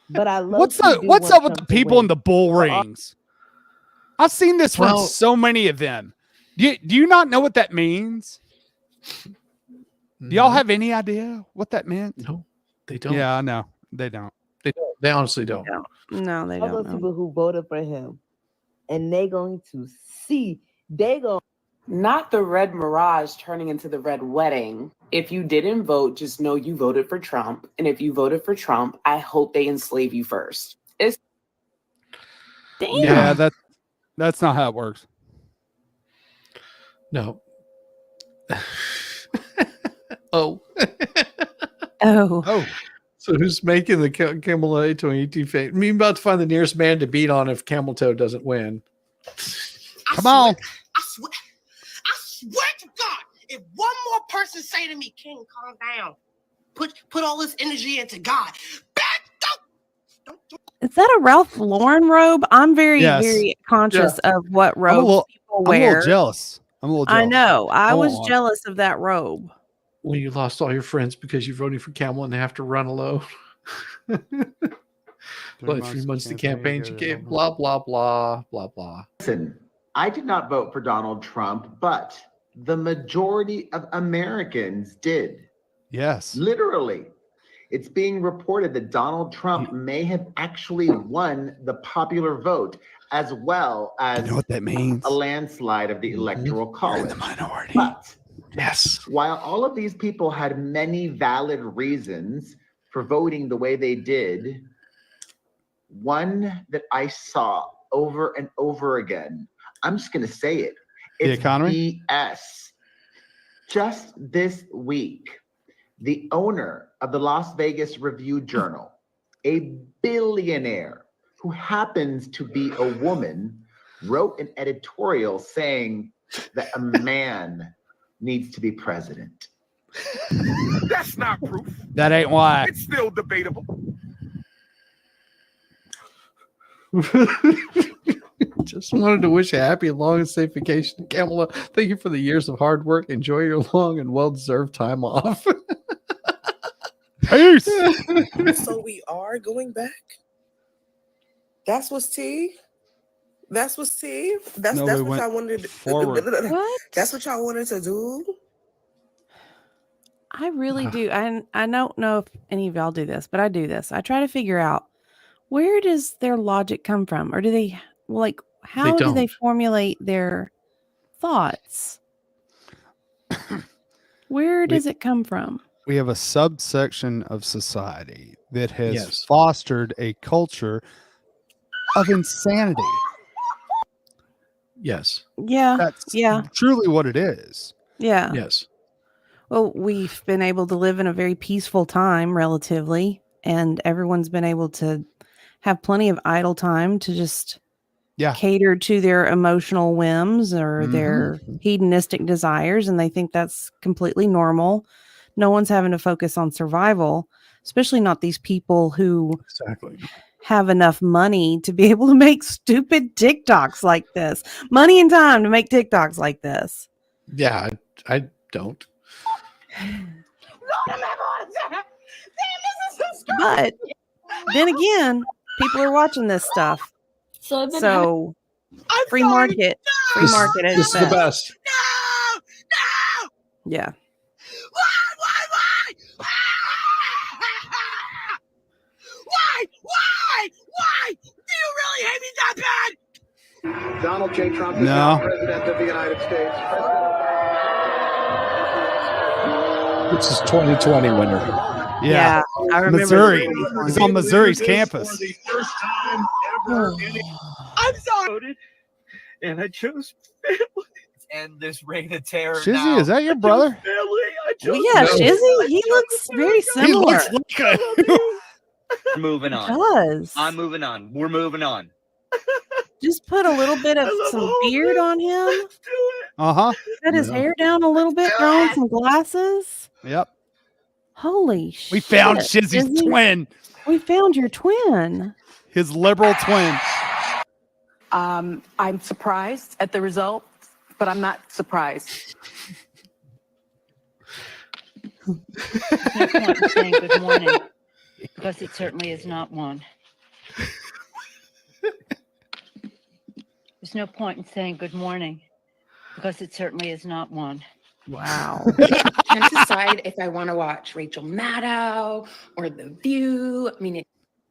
But I love What's up with the people in the bull rings? I've seen this from so many of them. Do you not know what that means? Do y'all have any idea what that meant? No, they don't. Yeah, I know. They don't. They don't. They honestly don't. No, they All don't those know. people who voted for him, and they going to see. They go. Not the red mirage turning into the red wedding. If you didn't vote, just know you voted for Trump. And if you voted for Trump, I hope they enslave you first. Damn. Yeah, that's not how it works. No. Oh. Oh. So who's making the Kamala 820 fate? Me about to find the nearest man to beat on if Camel Toe doesn't win. Come on. I swear to God, if one more person say to me, King, calm down. Put all this energy into God. Is that a Ralph Lauren robe? I'm very, Yes. very conscious of what I'm a robes little, people I'm a wear. little jealous. I know. I was on. jealous of that robe. When you lost all your friends because you're voting for Camel and have to run alone. But 3 months to campaign, you gave blah, blah, blah, blah, blah. Listen, I did not vote for Donald Trump, but the majority of Americans did. Yes. Literally. It's being reported that Donald Trump may have actually won the popular vote, as well as You know what that means? a landslide of the electoral college. The minority. But yes, while all of these people had many valid reasons for voting the way they did, one that I saw over and over again, I'm just going to say it. The It's economy? BS. Just this week, the owner of the Las Vegas Review-Journal, a billionaire who happens to be a woman, wrote an editorial saying that a man needs to be president. That's not proof. That ain't why. It's still debatable. Just wanted to wish a happy, long, and safe vacation, Kamala. Thank you for the years of hard work. Enjoy your long and well-deserved time off. Peace. So we are going back. That's what's tea. That's what's tea. That's No, that's we what went y'all wanted. forward. What? That's what y'all wanted to do. I really do. I don't know if any of y'all do this, but I do this. I try to figure out, where does their logic come from? Or do they, like, how do they don't. formulate their thoughts? Where does it come from? We have a subsection of society that has Yes. fostered a culture of insanity. Yes. Yeah. That's Yeah. truly what it is. Yeah. Yes. Well, we've been able to live in a very peaceful time, relatively, and everyone's been able to have plenty of idle time to just cater to their emotional whims or their hedonistic desires, and they think that's completely normal. No one's having to focus on survival, especially not these people who have enough money to be able to make stupid TikToks like this. Money and time to make TikToks like this. Yeah, I don't. But then again, people are watching this stuff. So free market, This at is its the best. best. Yeah. Why? Do you really hate me that bad? Donald J. Trump is No. now president of the United States. This is 2020 winner. Yeah, I remember Missouri. the previous one. He's on Missouri's campus. First time ever I'm sorry. And I chose family. And this reign of terror. Shizzy, is that your brother? Family. I chose Well, yeah, family. Shizzy, he looks very similar. He looks like We're moving on. Does. I'm moving on. We're moving on. Just put a little bit of some beard on him. Uh-huh. Cut his hair down a little bit, throw on some glasses. Yep. Holy shit. We found Shizzy's Shizzy. twin. We found your twin. His liberal twin. I'm surprised at the result, but I'm not surprised. There's no point in saying good morning, because it certainly is not one. There's no point in saying good morning because it certainly is not one. Wow. Can't decide if I want to watch Rachel Maddow or The View. I mean, I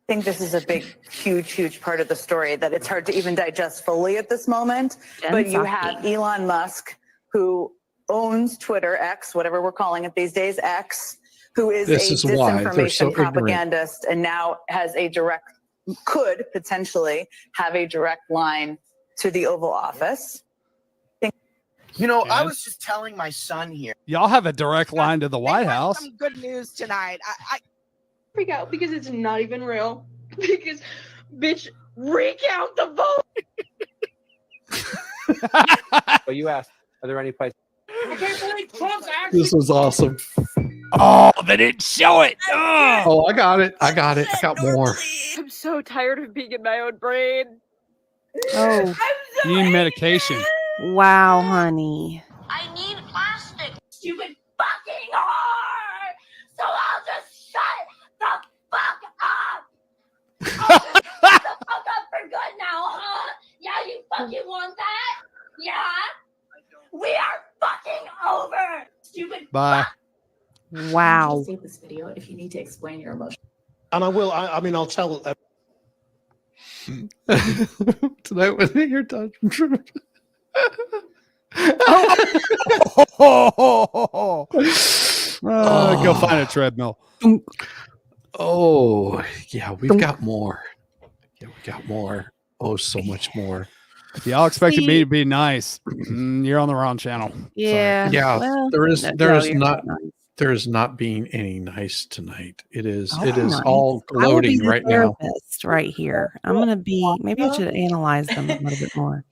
think this is a big, huge part of the story that it's hard to even digest fully at this moment. But you have Elon Musk, who owns Twitter, X, whatever we're calling it these days, X, who is This a is why they're so disinformation ignorant. propagandist and now has could potentially have a direct line to the Oval Office. You know, I was just telling my son here. Y'all have a direct line to the White House. Some good news tonight. I freak out because it's not even real. Because, bitch, recount the vote. But you asked, are there any places? I can't believe Trump's actually. This was awesome. Oh, they didn't show it. Oh, Oh, I got it. I got more. I'm so tired of being in my own brain. Oh, you need medication. wow, honey. I need plastic. Stupid fucking whore. So I'll just shut the fuck up. I'll just shut the fuck up for good now, huh? Yeah, you fucking want that? Yeah? We are fucking over. Stupid. Bye. Wow. Save this video if you need to explain your emotions. And I will. I mean, I'll tell. Tonight when you're done. Go find a treadmill. Oh, yeah, we've got more. Yeah, we got more. Oh, so much more. If y'all expected me to be nice, you're on the wrong channel. Yeah. Yeah, well, there is you're not nice. there is not being any nice tonight. It is Oh, nice. all I will be gloating the right now. therapist right here. I'm gonna be. Maybe I should analyze them a little bit more.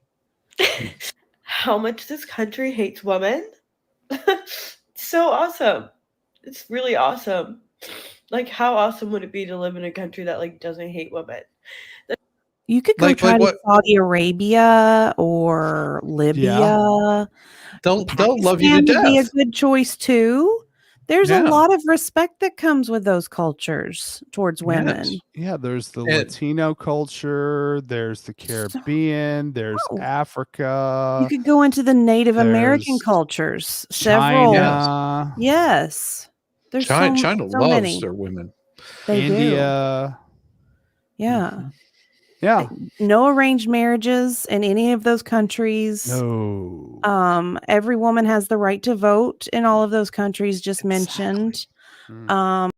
How much this country hates women. So awesome. It's really awesome. Like, how awesome would it be to live in a country that like doesn't hate women? You could go try to Saudi Arabia or Libya. They'll love you to Pakistan would be a death. good choice too. There's Yeah. a lot of respect that comes with those cultures towards women. Yes. Yeah, there's the Latino culture, there's the Caribbean, there's Africa. You could go into the Native American there's cultures. Several. China, Yes. There's China, so China so loves many. their women. They do. India. Yeah. Yeah. No arranged marriages in any of those countries. No. Every woman has the right to vote in all of those countries just mentioned. No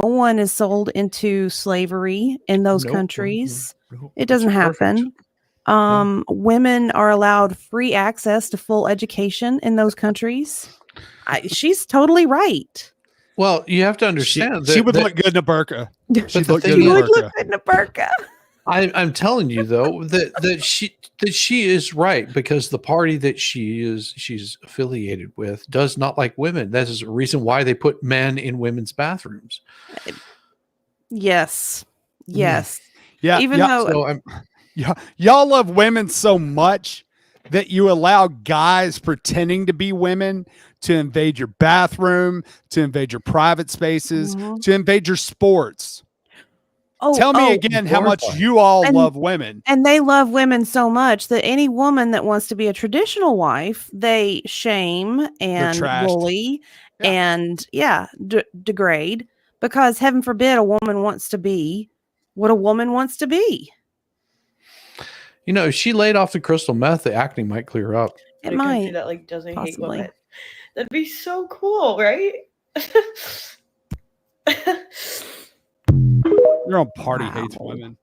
one is sold into slavery in those Nope, countries. nope. It doesn't That's happen. Women are allowed free access to full education in those countries. She's totally right. Well, you have to understand She would look good in a burqa. She'd the look thing good in a Would look burqa. good in a burqa. I'm telling you though that she is right, because the party that she's affiliated with does not like women. That is the reason why they put men in women's bathrooms. Yes. Yes. Yeah. Even yeah. though So Y'all love women so much that you allow guys pretending to be women to invade your bathroom, to invade your private spaces, to invade your sports. Tell me again how much you all love women. And they love women so much that any woman that wants to be a traditional wife, they shame and trashed. bully and degrade, because heaven forbid a woman wants to be what a woman wants to be. you know, if she laid off the crystal meth, the acne might clear up. It in a country might. that like doesn't hate Possibly. women. That'd be so cool, right? Your own party hates women.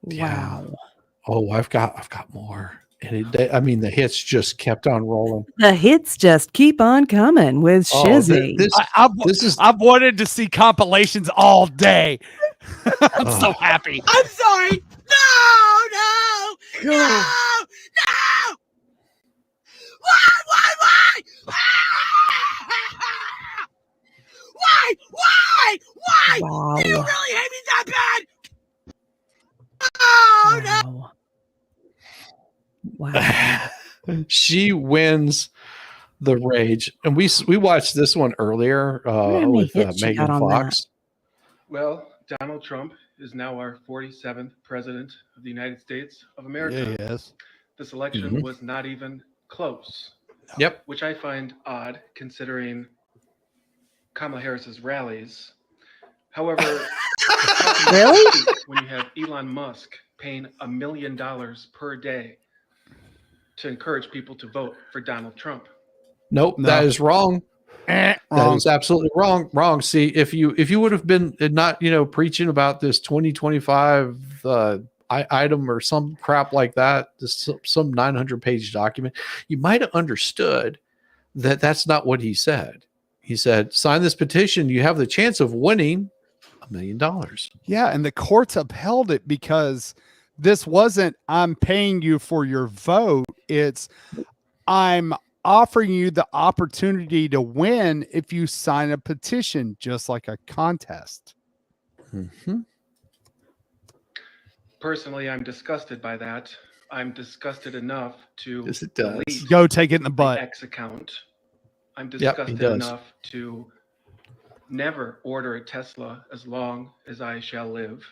Wow. Oh, I've got more. And the hits just kept on rolling. The hits just keep on coming with Oh, Shizzy. I've wanted to see compilations all day. I'm so happy. I'm sorry. No. Why? Wow. Do you really hate me that bad? Oh, no. Wow. She wins the rage, and we watched this one earlier How many with hits she Megan got on Fox. Well, Donald Trump is now our 47th President of the United States of America. Yes. This election was not even close. Yep. Which I find odd considering Kamala Harris's rallies. However, really? When you have Elon Musk paying $1 million per day to encourage people to vote for Donald Trump. Nope, that is wrong. That is absolutely wrong. Wrong. See, if you would have been not, preaching about this 2025 item or some crap like that, some 900-page document, you might have understood that that's not what he said. He said, sign this petition. You have the chance of winning $1 million. Yeah. And the courts upheld it because this wasn't, I'm paying you for your vote. It's, I'm offering you the opportunity to win if you sign a petition, just like a contest. Mm-hmm. Personally, I'm disgusted by that. I'm disgusted enough to delete Go take it in the butt. X account. I'm disgusted enough to never order a Tesla as long as I shall live.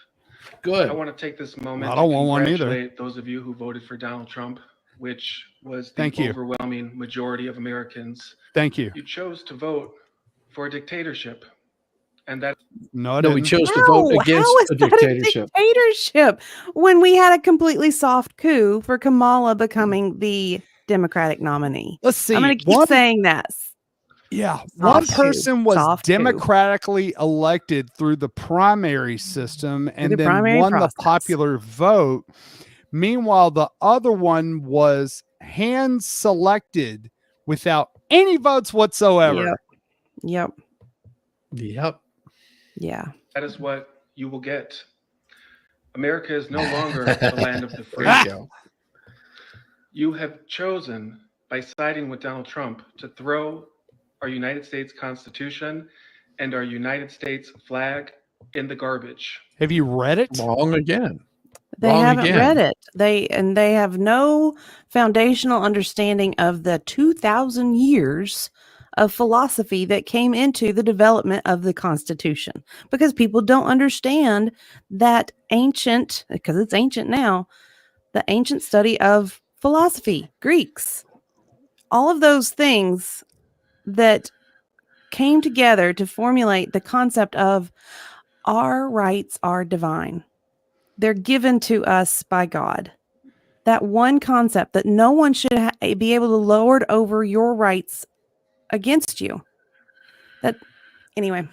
Good. I want to take this moment I don't to want one either. congratulate those of you who voted for Donald Trump, which was the Thank you. overwhelming majority of Americans. Thank you. You chose to vote for a dictatorship. And that no, we chose to vote against How is a that dictatorship. a dictatorship when we had a completely soft coup for Kamala becoming the Democratic nominee? Let's see. I'm going to keep saying that. Yeah, Soft one coup. person was Soft coup. democratically elected through the primary system and the then primary won process. the popular vote. Meanwhile, the other one was hand selected without any votes whatsoever. Yep. that is what you will get. America is no longer the land of the free. You have chosen, by siding with Donald Trump, to throw our United States Constitution and our United States flag in the garbage. Have you read it? Wrong again. They haven't read it. They have no foundational understanding of the 2,000 years of philosophy that came into the development of the Constitution, because people don't understand that ancient, because it's ancient now, the ancient study of philosophy, Greeks, all of those things that came together to formulate the concept of our rights are divine. They're given to us by God. That one concept that no one should be able to lord over your rights against you. That anyway.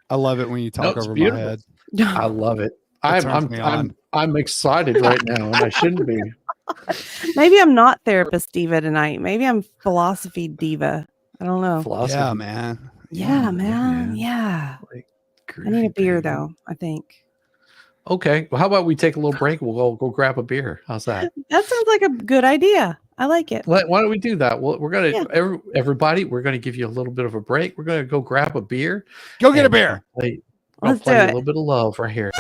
I love it when you talk over beautiful. my head. I love it. turns me on. I'm excited right now, and I shouldn't be. Maybe I'm not therapist diva tonight. Maybe I'm philosophy diva. I don't know. Philosophy. Yeah, man. Yeah, man. Yeah. I need a beer though, I think. Okay. Well, how about we take a little break? We'll go grab a beer. How's that? That sounds like a good idea. I like it. Why don't we do that? Well, we're gonna everybody. We're gonna give you a little bit of a break. We're gonna go grab a beer. Go get a beer. Let's play do a it. little bit of love right here.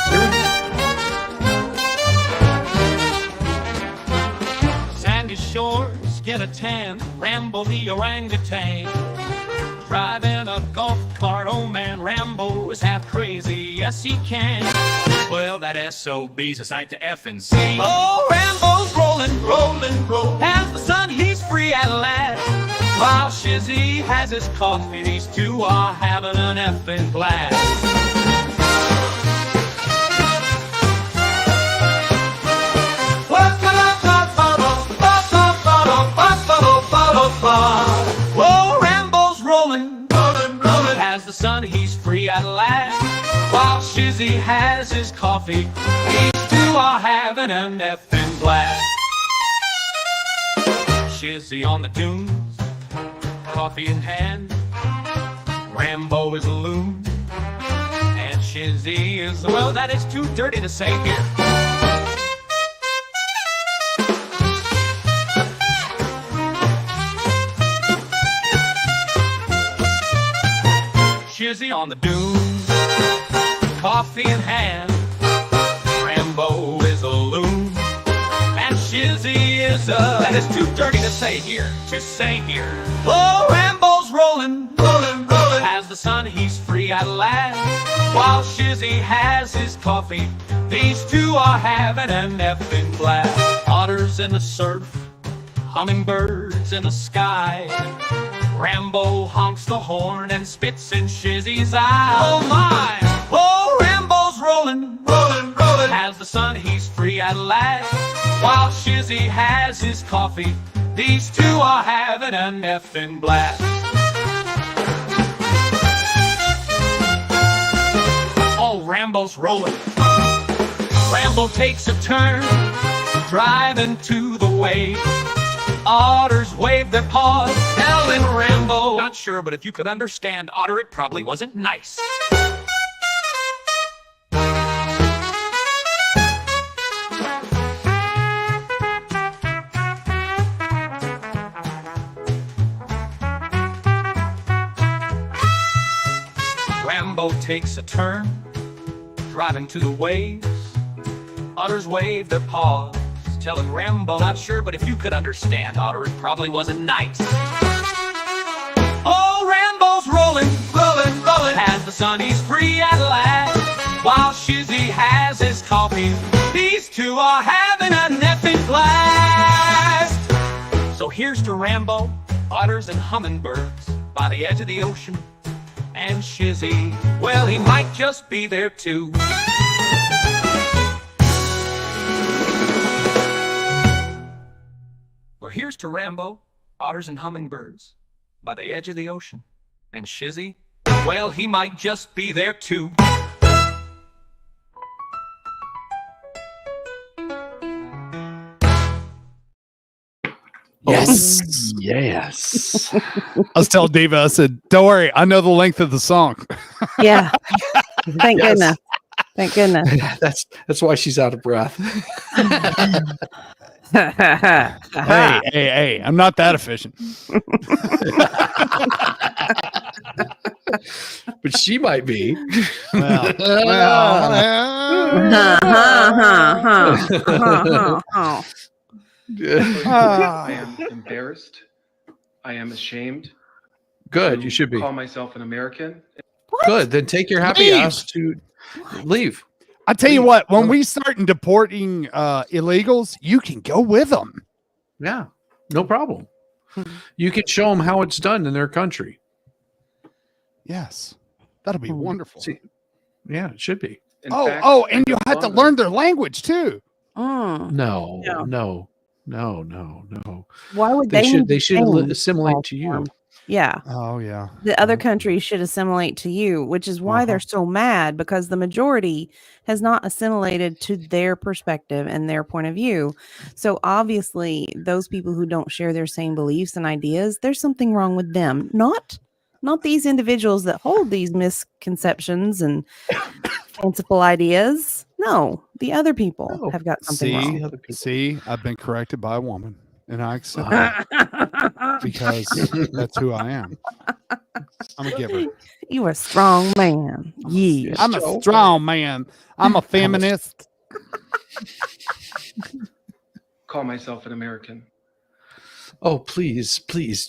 Sandy shores, get a tan, Rambo the orangutan. Driving a golf cart, oh man, Rambo is half crazy, yes he can. Well, that SOB's a sight to F and see. Oh, Rambo's rolling, rolling, rolling. As the sun, he's free at last. While Shizzy has his coffee, these two are having an effing blast. Whoa, Rambo's rolling, rolling, rolling. As the sun, he's free at last. While Shizzy has his coffee, these two are having an effing blast. Shizzy on the dunes, coffee in hand. Rambo is a loon, and Shizzy is, well, that is too dirty to say here. Shizzy on the dunes, coffee in hand. Rambo is a loon, and Shizzy is that is too dirty to say here, Oh, Rambo's rolling, rolling, rolling. As the the sun, he's free at last. While Shizzy has his coffee, these two are having an effing blast. Otters in the surf, hummingbirds in the sky. Rambo honks the horn and spits in Shizzy's eye. Oh my! Oh, Rambo's rolling, rolling, rolling. Has the sun, he's free at last. While Shizzy has his coffee, these two are having an effing blast. Oh, Rambo's rolling. Rambo takes a turn, driving to the wave. Otters wave their paws, telling Rambo, not sure, but if you could understand, Otter, it probably wasn't nice. Rambo takes a turn, driving to the waves. Otters wave their paws, telling Rambo, not sure, but if you could understand, Otter, it probably wasn't nice. Oh, Rambo's rolling, rolling, rolling. Has the sun, he's free at last. While Shizzy has his coffee, these two are having a effing blast. So here's to Rambo, otters and hummingbirds by the edge of the ocean. And Shizzy, well, he might just be there too. Well, here's to Rambo, otters and hummingbirds by the edge of the ocean. And Shizzy, well, he might just be there too. Yes. Yes. I was telling Diva, I said, don't worry, I know the length of the song. Yeah. Thank goodness. Thank goodness. That's why she's out of breath. Hey, I'm not that efficient. But she might be. I am embarrassed. I am ashamed. Good, you should be. Call myself an American. Good, then take your happy ass to leave. I tell you what, when we start deporting illegals, you can go with them. Yeah, no problem. You can show them how it's done in their country. Yes, that'll be wonderful. See, yeah, it should be. And you have to learn their language too. No. Why would they should change assimilate to you? Yeah. Oh yeah. The other countries should assimilate to you, which is why they're so mad, because the majority has not assimilated to their perspective and their point of view. So obviously those people who don't share their same beliefs and ideas, there's something wrong with them. Not these individuals that hold these misconceptions and fanciful ideas. No, the other people have got something wrong. See, I've been corrected by a woman, and I accept it because that's who I am. I'm a giver. You are a strong man. Yeah, I'm a strong man. I'm a feminist. Call myself an American. Oh, please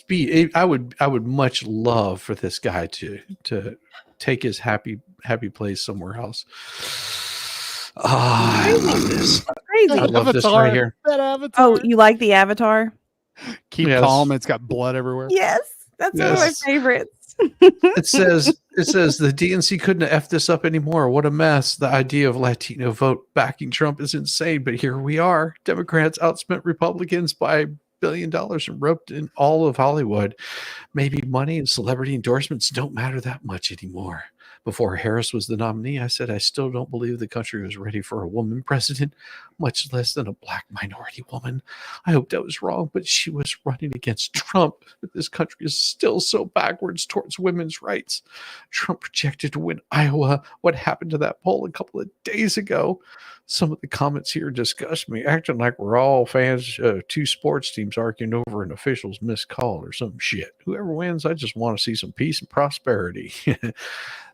be. I would much love for this guy to take his happy place somewhere else. I love this. Crazy. I love this right here. Oh, you like the avatar? Keep calm. It's got blood everywhere. Yes, that's one of my favorites. It says the DNC couldn't have effed this up anymore. What a mess. The idea of Latino vote backing Trump is insane, but here we are. Democrats outspent Republicans by $1 billion and roped in all of Hollywood. Maybe money and celebrity endorsements don't matter that much anymore. Before Harris was the nominee, I said I still don't believe the country was ready for a woman president, much less than a black minority woman. I hoped I was wrong, but she was running against Trump. But this country is still so backwards towards women's rights. Trump projected to win Iowa. What happened to that poll a couple of days ago? Some of the comments here disgust me, acting like we're all fans of two sports teams arguing over an official's missed call or some shit. Whoever wins, I just want to see some peace and prosperity.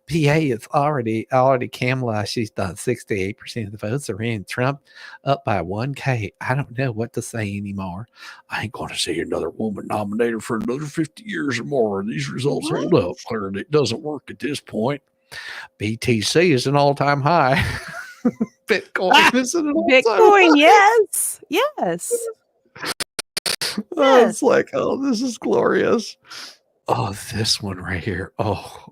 PA is already Kamala. She's done 68% of the votes are in. Trump up by 1K. I don't know what to say anymore. I ain't going to see another woman nominated for another 50 years or more. These results hold up. Clearly, it doesn't work at this point. BTC is an all-time high. Bitcoin is an all-time Bitcoin, high. yes. Oh, it's like, oh, this is glorious. Oh, this one right here. Oh.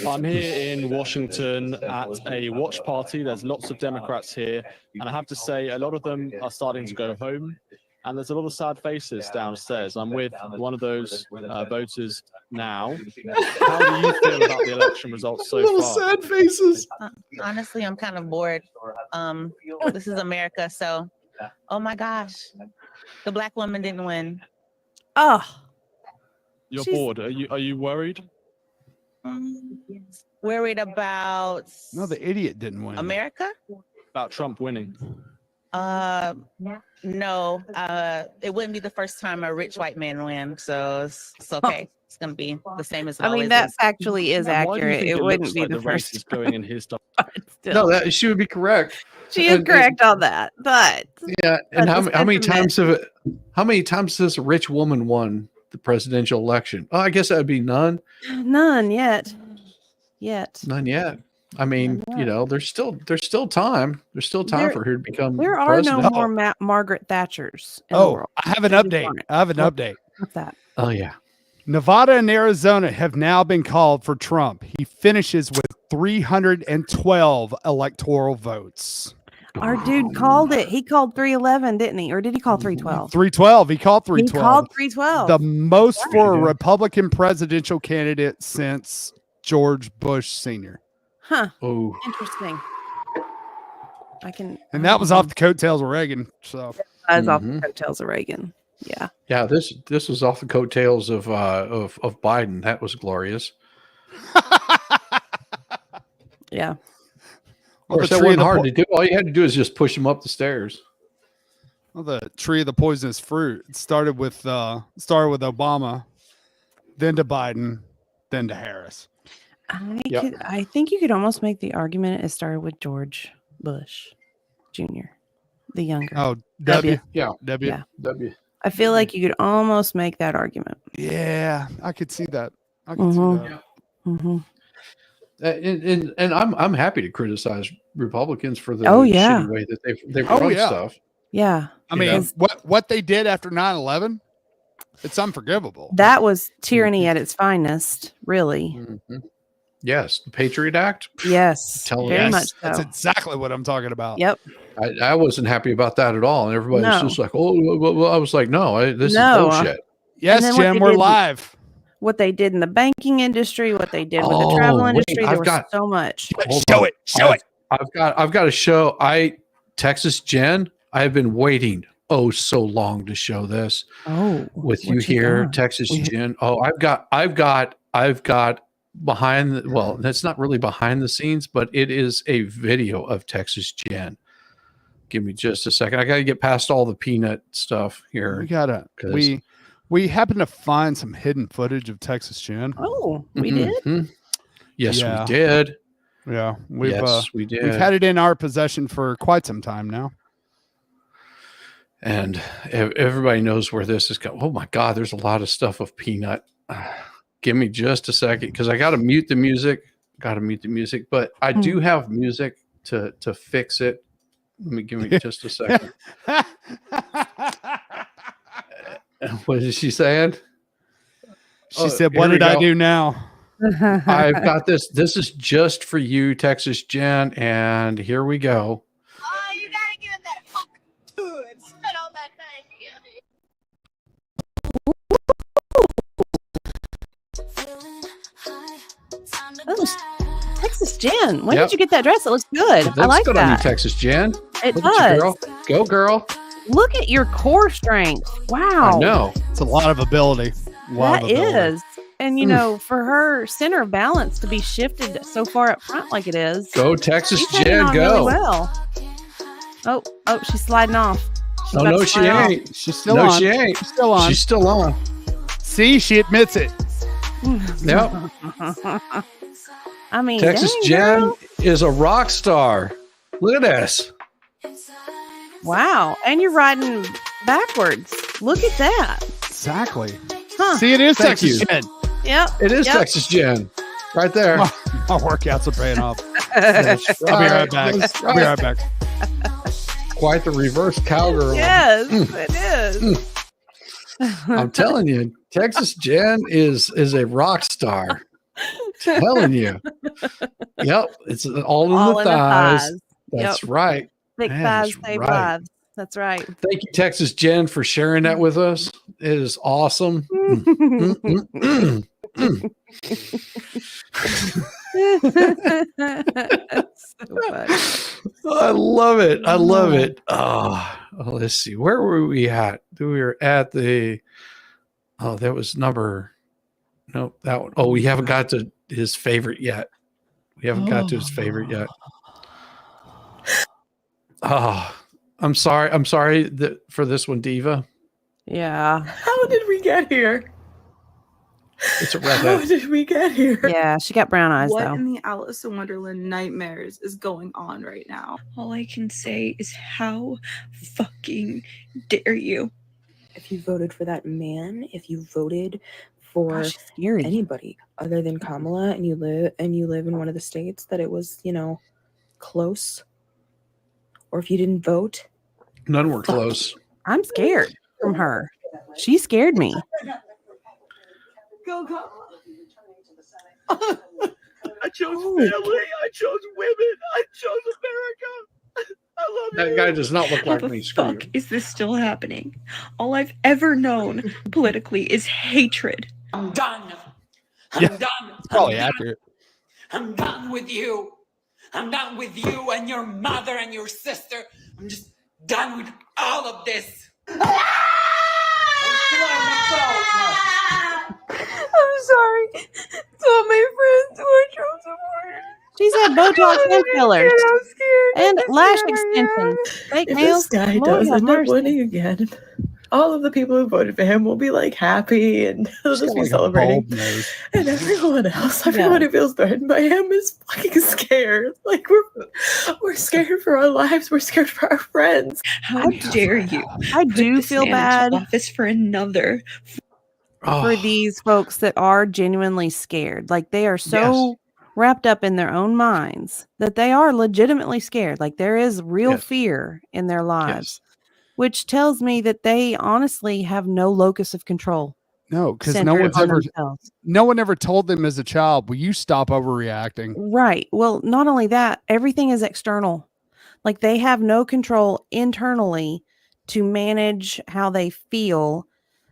I'm here in Washington at a watch party. There's lots of Democrats here, and I have to say a lot of them are starting to go home, and there's a lot of sad faces downstairs. I'm with one of those voters now. How do you feel about the election results so far? Sad faces. Honestly, I'm kind of bored. This is America, so oh my gosh, the black woman didn't win. Oh, you're bored. Are you worried? Worried about No, the idiot didn't win. America? About Trump winning? No. It wouldn't be the first time a rich white man wins, so it's okay. It's gonna be the same as it I mean, always that is. actually is Why do you accurate. think It looks wouldn't be like the race first. is going in his stuff? No, she would be correct. She is And- correct on that, but Yeah, and that's how many sentiment. times has this rich woman won the presidential election? Oh, I guess that would be none. None yet. None yet. I mean, None you know, there's still time. There's still time There- for her to become There are president. no more Margaret Thatchers in the Oh, world. I have an There just update. aren't. I have an update. What's that? Oh yeah. Nevada and Arizona have now been called for Trump. He finishes with 312 electoral votes. Our dude called it. He called 311, didn't he? Or did he call 312? 312. He called 312. He called 312. The most for a Republican presidential candidate since George Bush Sr. Huh. Oh. Interesting. I can. And that was off the coattails of Reagan. So That was off the coattails of Reagan. Yeah. Yeah, this was off the coattails of Biden. That was glorious. Yeah. Of course, that wasn't hard to do. All you had to do is just push him up the stairs. Well, the tree of the poisonous fruit. It started with Obama, then to Biden, then to Harris. I think you could almost make the argument it started with George Bush Jr., the younger. Oh, W. Yeah. W. Yeah. W. I feel like you could almost make that argument. Yeah, I could see that. I could see that. Mm-hmm. And I'm happy to criticize Republicans for the yeah. shitty way that they've run stuff. Yeah. I mean, what they did after 9/11, it's unforgivable. That was tyranny at its finest, really. Mm-hmm. Yes, the Patriot Act. Yes, very much so. That's exactly what I'm talking about. Yep. I wasn't happy about that at all, and everybody was No. just like, "Oh," well, I was like, "No, this is bullshit." Yes, And then what Jim, they we're did- live. What they did in the banking industry, what they did with the travel industry, there was so much. Show it. I've got a show. Texas Jen. I have been waiting so long to show this. Oh, with you here, Texas Jen. Oh, I've got behind the, well, that's not really behind the scenes, but it is a video of Texas Jen. Give me just a second. I got to get past all the peanut stuff here. We happen to find some hidden footage of Texas Jen. Oh, we Mm-hmm. did? Yes, Yeah. we did. Yeah, we did. We've had it in our possession for quite some time now. And everybody knows where this is going. Oh my God, there's a lot of stuff of peanut. Give me just a second because I got to mute the music. But I do have music to fix it. Give me just a second. What is she saying? She said, "What did I do now?" I've got this. This is just for you, Texas Jen, and here we go. Oh, you gotta give it that hook to it. Spit all that Oh, Texas Jen. When Yep. did you get that dress? It looks good. I Looks like good on you, that. Texas Jen. It Look at you, does. girl. Go, girl. Look at your core strength. Wow. I know. It's a lot of ability. That is. And, you know, for her center of balance to be shifted so far up front like it is. Go, Texas she's hanging Jen, on go. really well. Oh, she's sliding off. She's Oh, about no, to she slide off. ain't. She's still no, on. she ain't. She's still on. She's still on. See, she admits it. Yep. I mean, Texas dang, Jen girl. is a rock star. Look at this. Wow. And you're riding backwards. Look at that. Exactly. Huh. See, it is Thank Texas you. Jen. Yep. It is yep. Texas Jen. Right there. My workouts are paying off. That's I'll be right right. back. That's I'll be right right. back. Quite the reverse cowgirl. Yes, Mm. it is. I'm telling you, Texas Jen is a rock star. Telling you. Yep. It's all in the thighs. That's Yep. right. Thick That thighs is save right. lives. That's right. Thank you, Texas Jen, for sharing that with us. It is awesome. I love it. I love it. Oh, let's see. Where were we at? We were at the. Oh, that was number. No, that one. Oh, we haven't got to his favorite yet. We haven't got to his favorite yet. Oh, I'm sorry. I'm sorry for this one, Diva. Yeah. How did we get here? It's a How redhead. did we get here? Yeah, she got brown eyes What though. in the Alice in Wonderland nightmares is going on right now? All I can say is how fucking dare you? If you voted for that man, if you voted for Gosh, scary. anybody other than Kamala, and you live in one of the states that it was, close, or if you didn't vote, None were close. I'm scared from her. She scared me. Go, Kamala. I chose family. I chose women. I chose America. I love That you. guy does not look How like the me. Screw fuck you. is this still happening? All I've ever known politically is hatred. I'm done. Yeah, I'm done. Probably I'm done. accurate. I'm done with you. I'm done with you and your mother and your sister. I'm just done with all of this. I'm sorry to all my friends who are Trump supporters. She's had Botox and fillers I'm scared. and I'm lash scared. extensions, fake If nails. this guy Lord does have end up mercy. winning again, all of the people who voted for him will be like happy and they'll She's just got be like a celebrating. bulb nose. And everyone else, everyone who feels threatened by him is fucking scared. Like we're scared for our lives. We're scared for our friends. How dare you? I put do this feel man bad into office for another. for these folks that are genuinely scared. Like they are so wrapped up in their own minds that they are legitimately scared. Like there is real fear in their lives, which tells me that they honestly have no locus of control. No, because centered on themselves. no one ever told them as a child, will you stop overreacting? Right. Well, not only that, everything is external. Like they have no control internally to manage how they feel.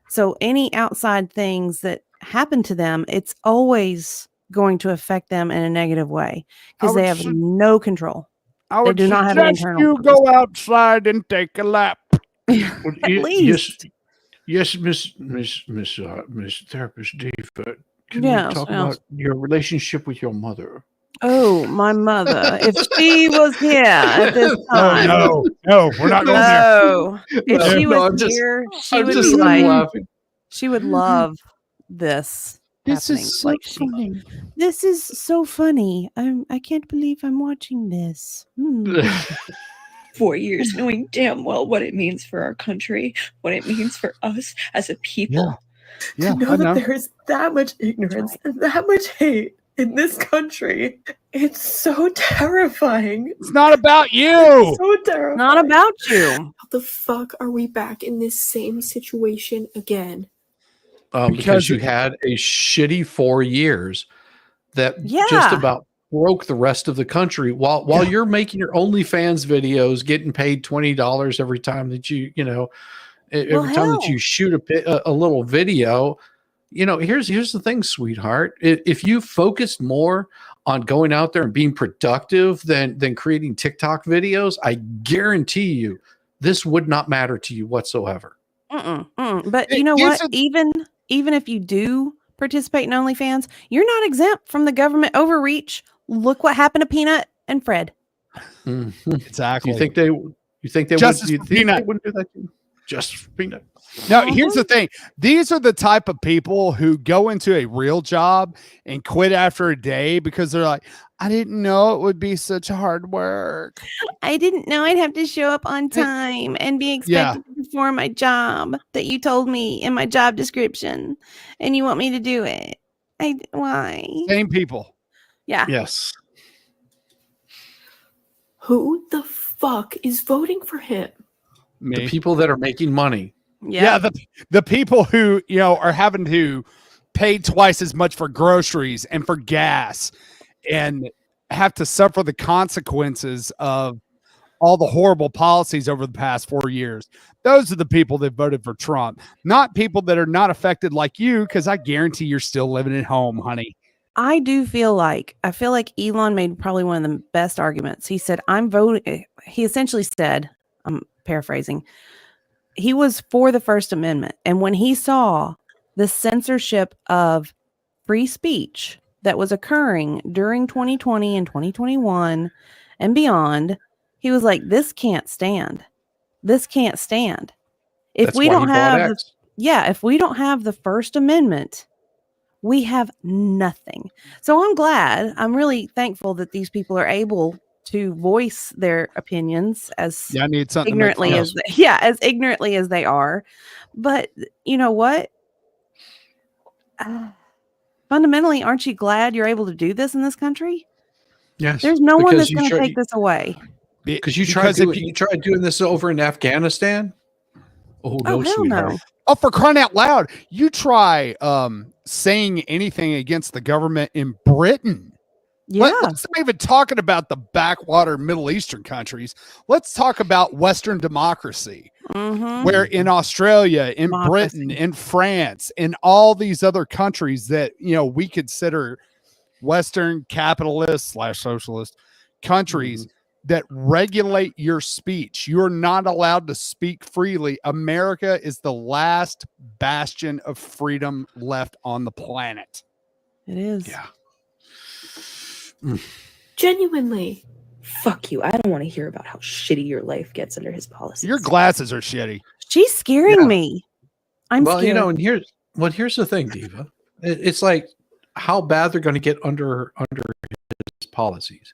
So any outside things that happen to them, it's always going to affect them in a negative way because they have no control. I They would do not have an suggest internal. you go outside and take a lap. least. Yes, Miss Therapist Diva. Can we Yes, talk yes. about your relationship with your mother? Oh, my mother. If she was here at this time. No, we're not going No. If No, she no, was I'm just- here, she I'm would just be like, laughing. she would love this. This happening. is so Like funny. This is so funny. I can't believe I'm watching this. 4 years knowing damn well what it means for our country, what it means for us as a people. Yeah, to know I that know. there is that much ignorance and that much hate in this country, it's so terrifying. It's not about you. It's so terrifying. Not about you. How the fuck are we back in this same situation again? Because you had a shitty 4 years that just Yeah. about broke the rest of the country while you're making your OnlyFans videos, getting paid $20 every time that every time that you shoot a little video. Here's the thing, sweetheart. If you focused more on going out there and being productive than creating TikTok videos, I guarantee you this would not matter to you whatsoever. But you know what? Even if you do participate in OnlyFans, you're not exempt from the government overreach. Look what happened to Peanut and Fred. Exactly. You think they Justice would? You for think they Peanut. wouldn't do that to you? just peanut. No, here's the thing. These are the type of people who go into a real job and quit after a day because they're like, I didn't know it would be such hard work. I didn't know I'd have to show up on time and be expected to perform my job that you told me in my job description, and you want me to do it. Why? Same people. Yeah. Yes. Who the fuck is voting for him? Me. The people that are making money. Yeah, the people who, you know, are having to pay twice as much for groceries and for gas and have to suffer the consequences of all the horrible policies over the past 4 years. Those are the people that voted for Trump, not people that are not affected like you, because I guarantee you're still living at home, honey. I feel like Elon made probably one of the best arguments. He said, I'm voting. He essentially said, I'm paraphrasing, he was for the First Amendment. And when he saw the censorship of free speech that was occurring during 2020 and 2021 and beyond, he was like, this can't stand. This can't stand. If we don't have, if we don't have the First Amendment, we have nothing. So I'm really thankful that these people are able to voice their opinions as ignorantly as they are. But you know what? Fundamentally, aren't you glad you're able to do this in this country? Yes. There's no one that's going to take this away. Because you tried doing this over in Afghanistan? Oh, no, sweetheart. No. Oh, for crying out loud. You try saying anything against the government in Britain. Yeah. Let's not even talking about the backwater Middle Eastern countries. Let's talk about Western democracy, where in Australia, in Britain, in France, in all these other countries that, you know, we consider Western capitalist / socialist countries that regulate your speech. You're not allowed to speak freely. America is the last bastion of freedom left on the planet. It is. Yeah. Genuinely. Fuck you. I don't want to hear about how shitty your life gets under his policies. Your glasses are shitty. She's scaring me. I'm scared. You know, and here's the thing, Diva. It's like how bad they're going to get under his policies.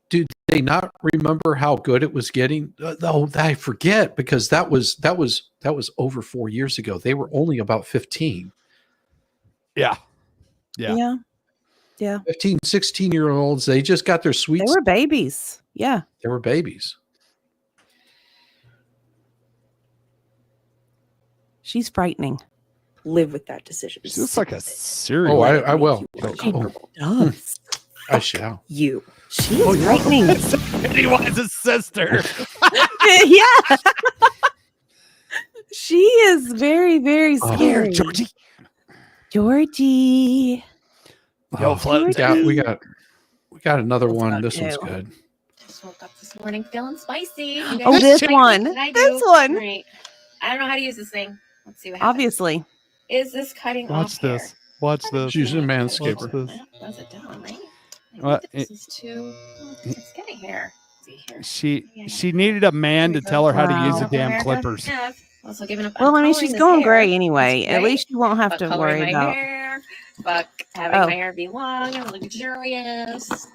Do they not remember how good it was getting? Oh, I forget, because that was over 4 years ago. They were only about 15. Yeah. 15, 16-year-olds. They just got their sweet. They were babies. Yeah. They were babies. She's frightening. Live with that decision. She's just like a serial. Oh, I will. I shall. You. She is frightening. Pennywise's sister. Yeah. She is very, very scary. Georgie. We got another one. This one's good. Just woke up this morning feeling spicy. Oh, this one. This one. Right. I don't know how to use this thing. Let's see what happens. Obviously. Is this cutting off hair? Watch this. She's a manscaper. Does it down, right? This is too. It's getting hair. She needed a man to tell her how to use the damn clippers. Yeah, also giving up. Well, I mean, she's going gray anyway. At least you won't have to worry about. Fuck having my hair be long and luxurious.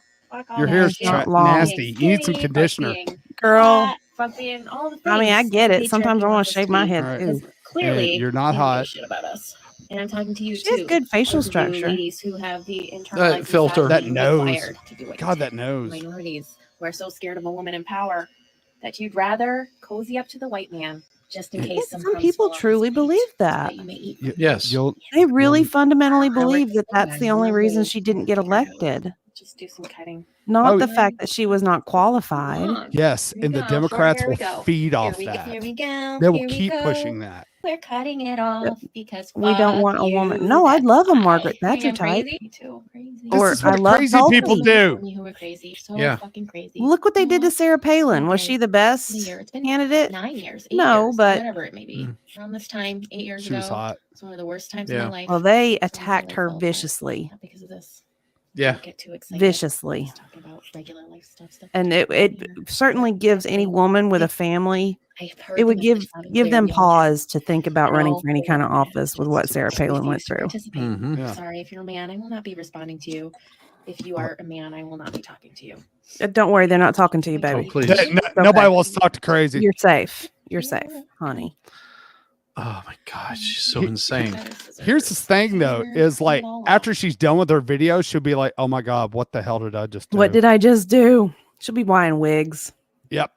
Your hair's nasty. You need some conditioner. Girl. Fuck being all the things. I mean, I get it. Sometimes I want to shave my head too. Clearly, you're not hot. Shit about us. And I'm talking to you she has good facial structure. Ladies who have the internal filter. That nose. God, that nose. Minorities who are so scared of a woman in power that you'd rather cozy up to the white man just in case some people truly believe that. Yes. They really fundamentally believe that that's the only reason she didn't get elected. Just do some cutting. Not the fact that she was not qualified. Yes, and the Democrats will feed off that. Here we go. They will keep pushing that. We're cutting it off because we don't want a woman. No, I'd love a Margaret Thatcher type. Or this is what crazy people do. Fucking crazy. Look what they did to Sarah Palin. Was she the best candidate? 9 years. No, but whatever it may be. Around this time, 8 years ago, she was hot. It's one of the worst times in my life. Well, they attacked her viciously. Because of this. Yeah. Get too excited. viciously. Talking about regular life stuff. And it certainly gives any woman with a family, it would give them pause to think about running for any kind of office with what Sarah Palin went through. I'm sorry, if you're a man, I will not be responding to you. If you are a man, I will not be talking to you. Don't worry, they're not talking to you, baby. please. Nobody wants to talk to crazy. You're safe. You're safe, honey. Oh my gosh, she's so insane. Here's the thing, though, is like after she's done with her video, she'll be like, "Oh my god, what the hell did I just do? What did I just do?" She'll be buying wigs. Yep.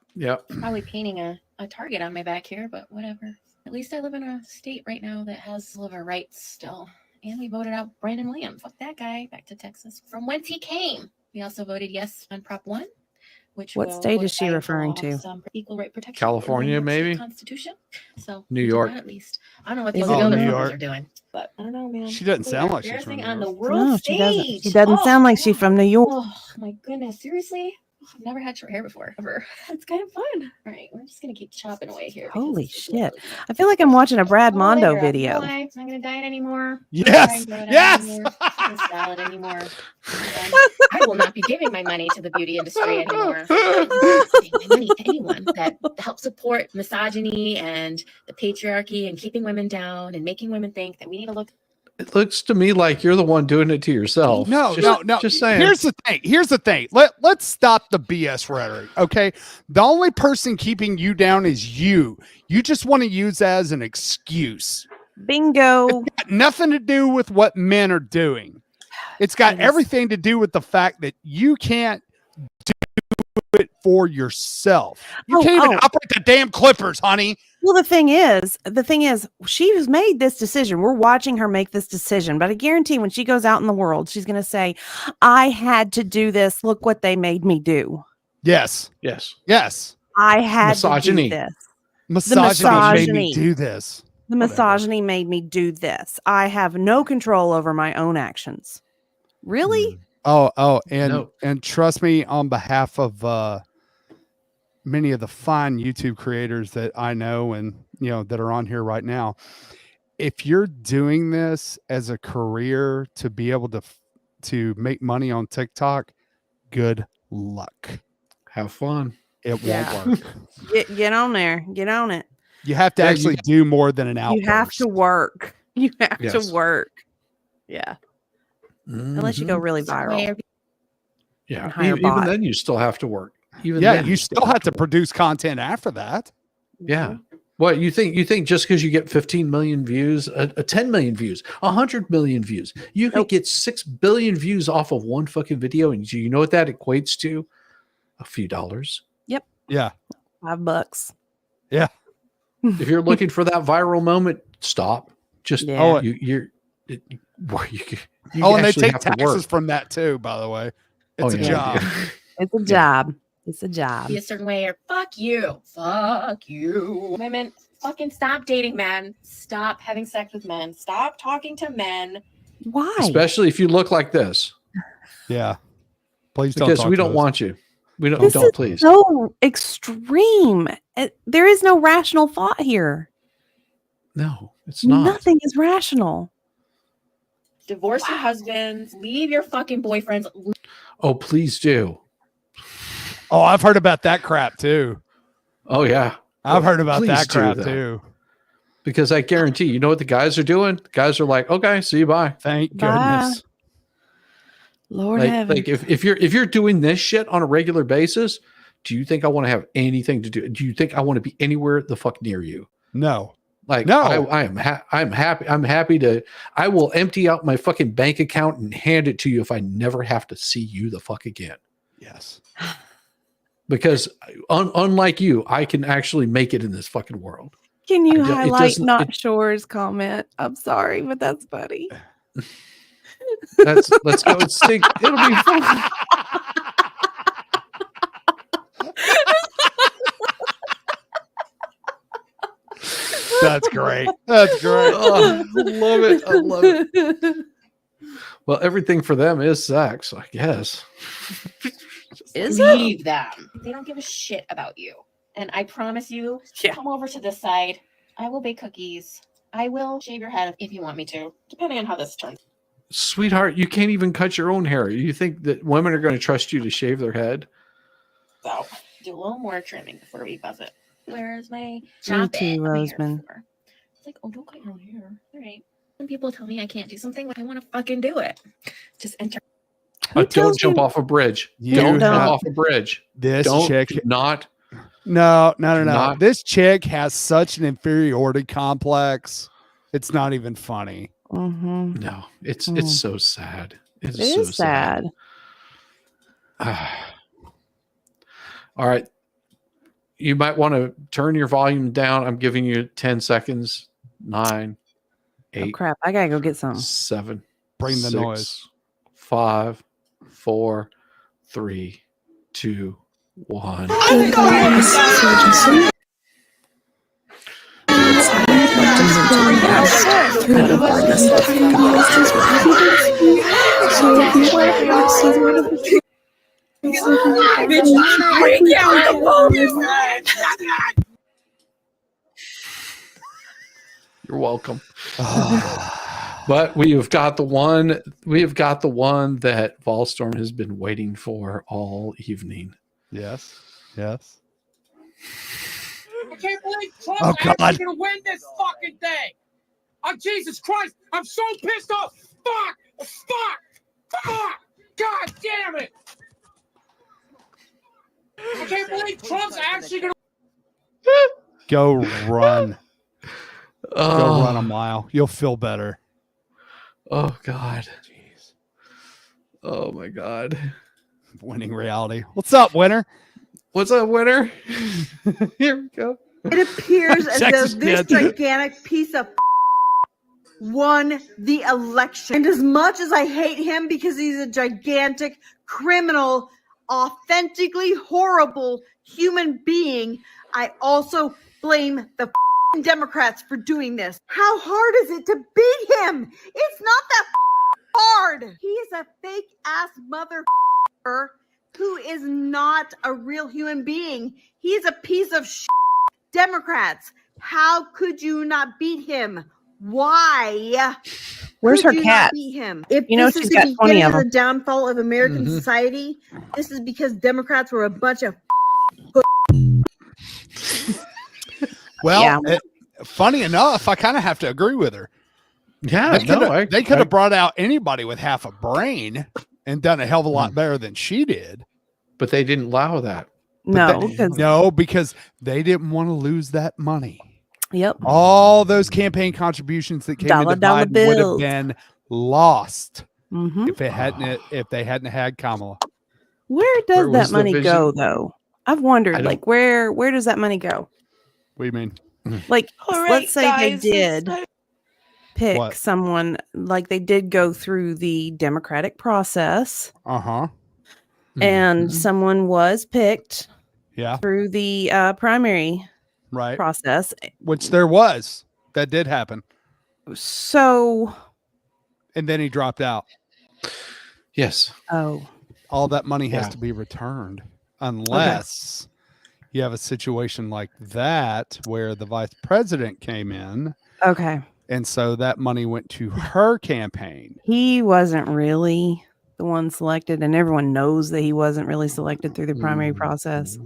Probably painting a target on my back here, but whatever. At least I live in a state right now that has all of our rights still. And we voted out Brandon Williams. Fuck that guy. Back to Texas from whence he came. We also voted yes on Prop 1. What state is she referring to? Equal right protection. California, maybe? Constitution. So New York. at least. I don't know what Is those it other New people York? are doing. But I don't know, man. She doesn't sound like she's from New on the York. world No, stage. she doesn't. She doesn't sound like she's from New York. Oh my goodness. Seriously? I've never had short hair before, ever. It's kind of fun. All right, we're just gonna keep chopping away here. Holy shit! I feel like I'm watching a Brad Mondo video. I'm not gonna diet anymore. Yes, yes. Salad anymore. I will not be giving my money to the beauty industry anymore. I'm giving my money to anyone that helps support misogyny and the patriarchy and keeping women down and making women think that we need to look. It looks to me like you're the one doing it to yourself. No. Just saying. Here's the thing. Let's stop the BS rhetoric. Okay. The only person keeping you down is you. You just want to use that as an excuse. Bingo. It's got nothing to do with what men are doing. It's got everything to do with the fact that you can't do it for yourself. You can't even operate the damn Clippers, honey. Well, the thing is, she's made this decision. We're watching her make this decision, but I guarantee when she goes out in the world, she's going to say, I had to do this. Look what they made me do. Yes. I had misogyny. to do this. Misogyny made me do this. The misogyny made me do this. I have no control over my own actions. Really? And trust me, on behalf of many of the fine YouTube creators that I know and that are on here right now, if you're doing this as a career to be able to make money on TikTok, good luck. Have fun. It won't work. Get on there. Get on it. You have to actually do more than an outburst. You have to work. You have Yes. to work. Yeah. Unless you go really viral. Yeah. and hire a Even bot. then, you still have to work. Even Yeah, then, you still have to produce content after that. Yeah. What you think just because you get 15 million views, 10 million views, 100 million views, you could get 6 billion views off of one fucking video, and you know what that equates to? A few dollars. Yep. Yeah. $5. Yeah. If you're looking for that viral moment, stop. Just Yeah. Oh, you and they actually take have to work. taxes from that too, by the way. It's a job. It's a job. It's a job. Be a certain way or fuck you. Fuck you. Women, fucking stop dating men. Stop having sex with men. Stop talking to men. Why? Especially if you look like this. Yeah. Please don't. Because talk we to don't us. want you. We don't. This Don't is please. so extreme. There is no rational thought here. No, it's not. Nothing is rational. Divorce your husbands. Leave your fucking boyfriends. Oh, please do. Oh, I've heard about that crap too. Oh yeah, I've heard about Please that do crap that. too. Because I guarantee, you know what the guys are doing? The guys are like, okay, see you, bye. Thank Bye. goodness. Lord heaven. Like if you're doing this shit on a regular basis, do you think I want to have anything to do? Do you think I want to be anywhere the fuck near you? No. Like No. I'm happy. I'm happy to. I will empty out my fucking bank account and hand it to you if I never have to see you the fuck again. Yes. Because unlike you, I can actually make it in this fucking world. Can you It highlight doesn't- Not Shore's comment? I'm sorry, but that's funny. Let's go and sing. It'll be fun. That's great. That's great. Oh, I love it. I love it. Well, everything for them is sex, I guess. Leave them. They don't give a shit about you. And I promise you, come over to this side. I will bake cookies. I will shave your head if you want me to, depending on how this turns. Sweetheart, you can't even cut your own hair. You think that women are going to trust you to shave their head? So do a little more trimming before we buzz it. Where's my Me chop too, it? I'm here Roseman. for. It's like, oh, don't cut your own hair. All right. When people tell me I can't do something, I want to fucking do it. Just enter. Don't jump off a bridge. Don't jump off a bridge. This don't chick do not. No. not- This chick has such an inferiority complex. It's not even funny. Mm-hmm. No, it's so sad. It's It so is sad. All right. You might want to turn your volume down. I'm giving you 10 seconds. 9, 8. Oh crap! I gotta go get some. 7. Bring the 6, noise. 5, 4, 3, 2, 1. You're welcome. But we have got the one. We have got the one that Volstorm has been waiting for all evening. Yes. I can't believe Trump's Oh, God. actually gonna win this fucking thing. Oh, Jesus Christ. I'm so pissed off. Fuck. God damn it. I can't believe Trump's actually gonna. Go run. Go Oh. run a mile. You'll feel better. Oh God. Jeez. Oh my God. Winning reality. What's up, winner? What's up, winner? Here we go. It appears as though Texas this kid. gigantic piece of won the election. And as much as I hate him because he's a gigantic criminal, authentically horrible human being, I also blame the Democrats for doing this. How hard is it to beat him? It's not that hard. He is a fake ass mother who is not a real human being. He is a piece of Democrats. How could you not beat him? Why? Where's could her you cat? not beat him? If You know this she's is got the 20 beginning of of the them. downfall of American Mhm. society, this is because Democrats were a bunch of Well, funny enough, I kind of have to agree with her. Yeah, they could have brought out anybody with half a brain and done a hell of a lot better than she did. But they didn't allow that. No, because they didn't want to lose that money. Yep. All those campaign contributions that came Dollar, into dollar Biden would have bills. been lost Mhm. if they hadn't had Kamala. Where does Where was that the money vision? go, though? I've wondered, like, where does that money go? What do you mean? Like, All right, let's say guys, they it's did time- pick What? someone, like they did go through the democratic process, Uh-huh. and someone was picked Yeah. through the primary Right. process. Which there was. That did happen. So, And then he dropped out. Yes. oh, All that money has Yeah. to be returned unless you have a situation like that where the vice president came in. okay. And so that money went to her campaign. He wasn't really the one selected, and everyone knows that he wasn't really selected through the primary process.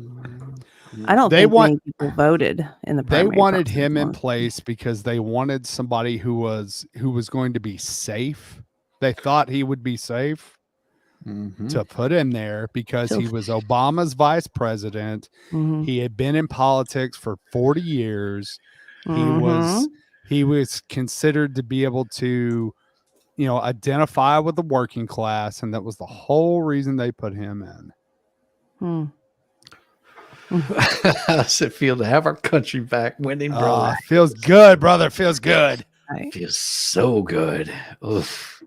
I don't They think want- many people voted in the They primary wanted process him in once. place because they wanted somebody who was going to be safe. They thought he would be safe to put him there because he was Obama's vice president. Mhm. He had been in politics for 40 years. Mhm. He was considered to be able to, identify with the working class, and that was the whole reason they put him in. Hmm. How does it feel to have our country back winning, brother? Feels good, brother. Feels good. Feels so good. Oof.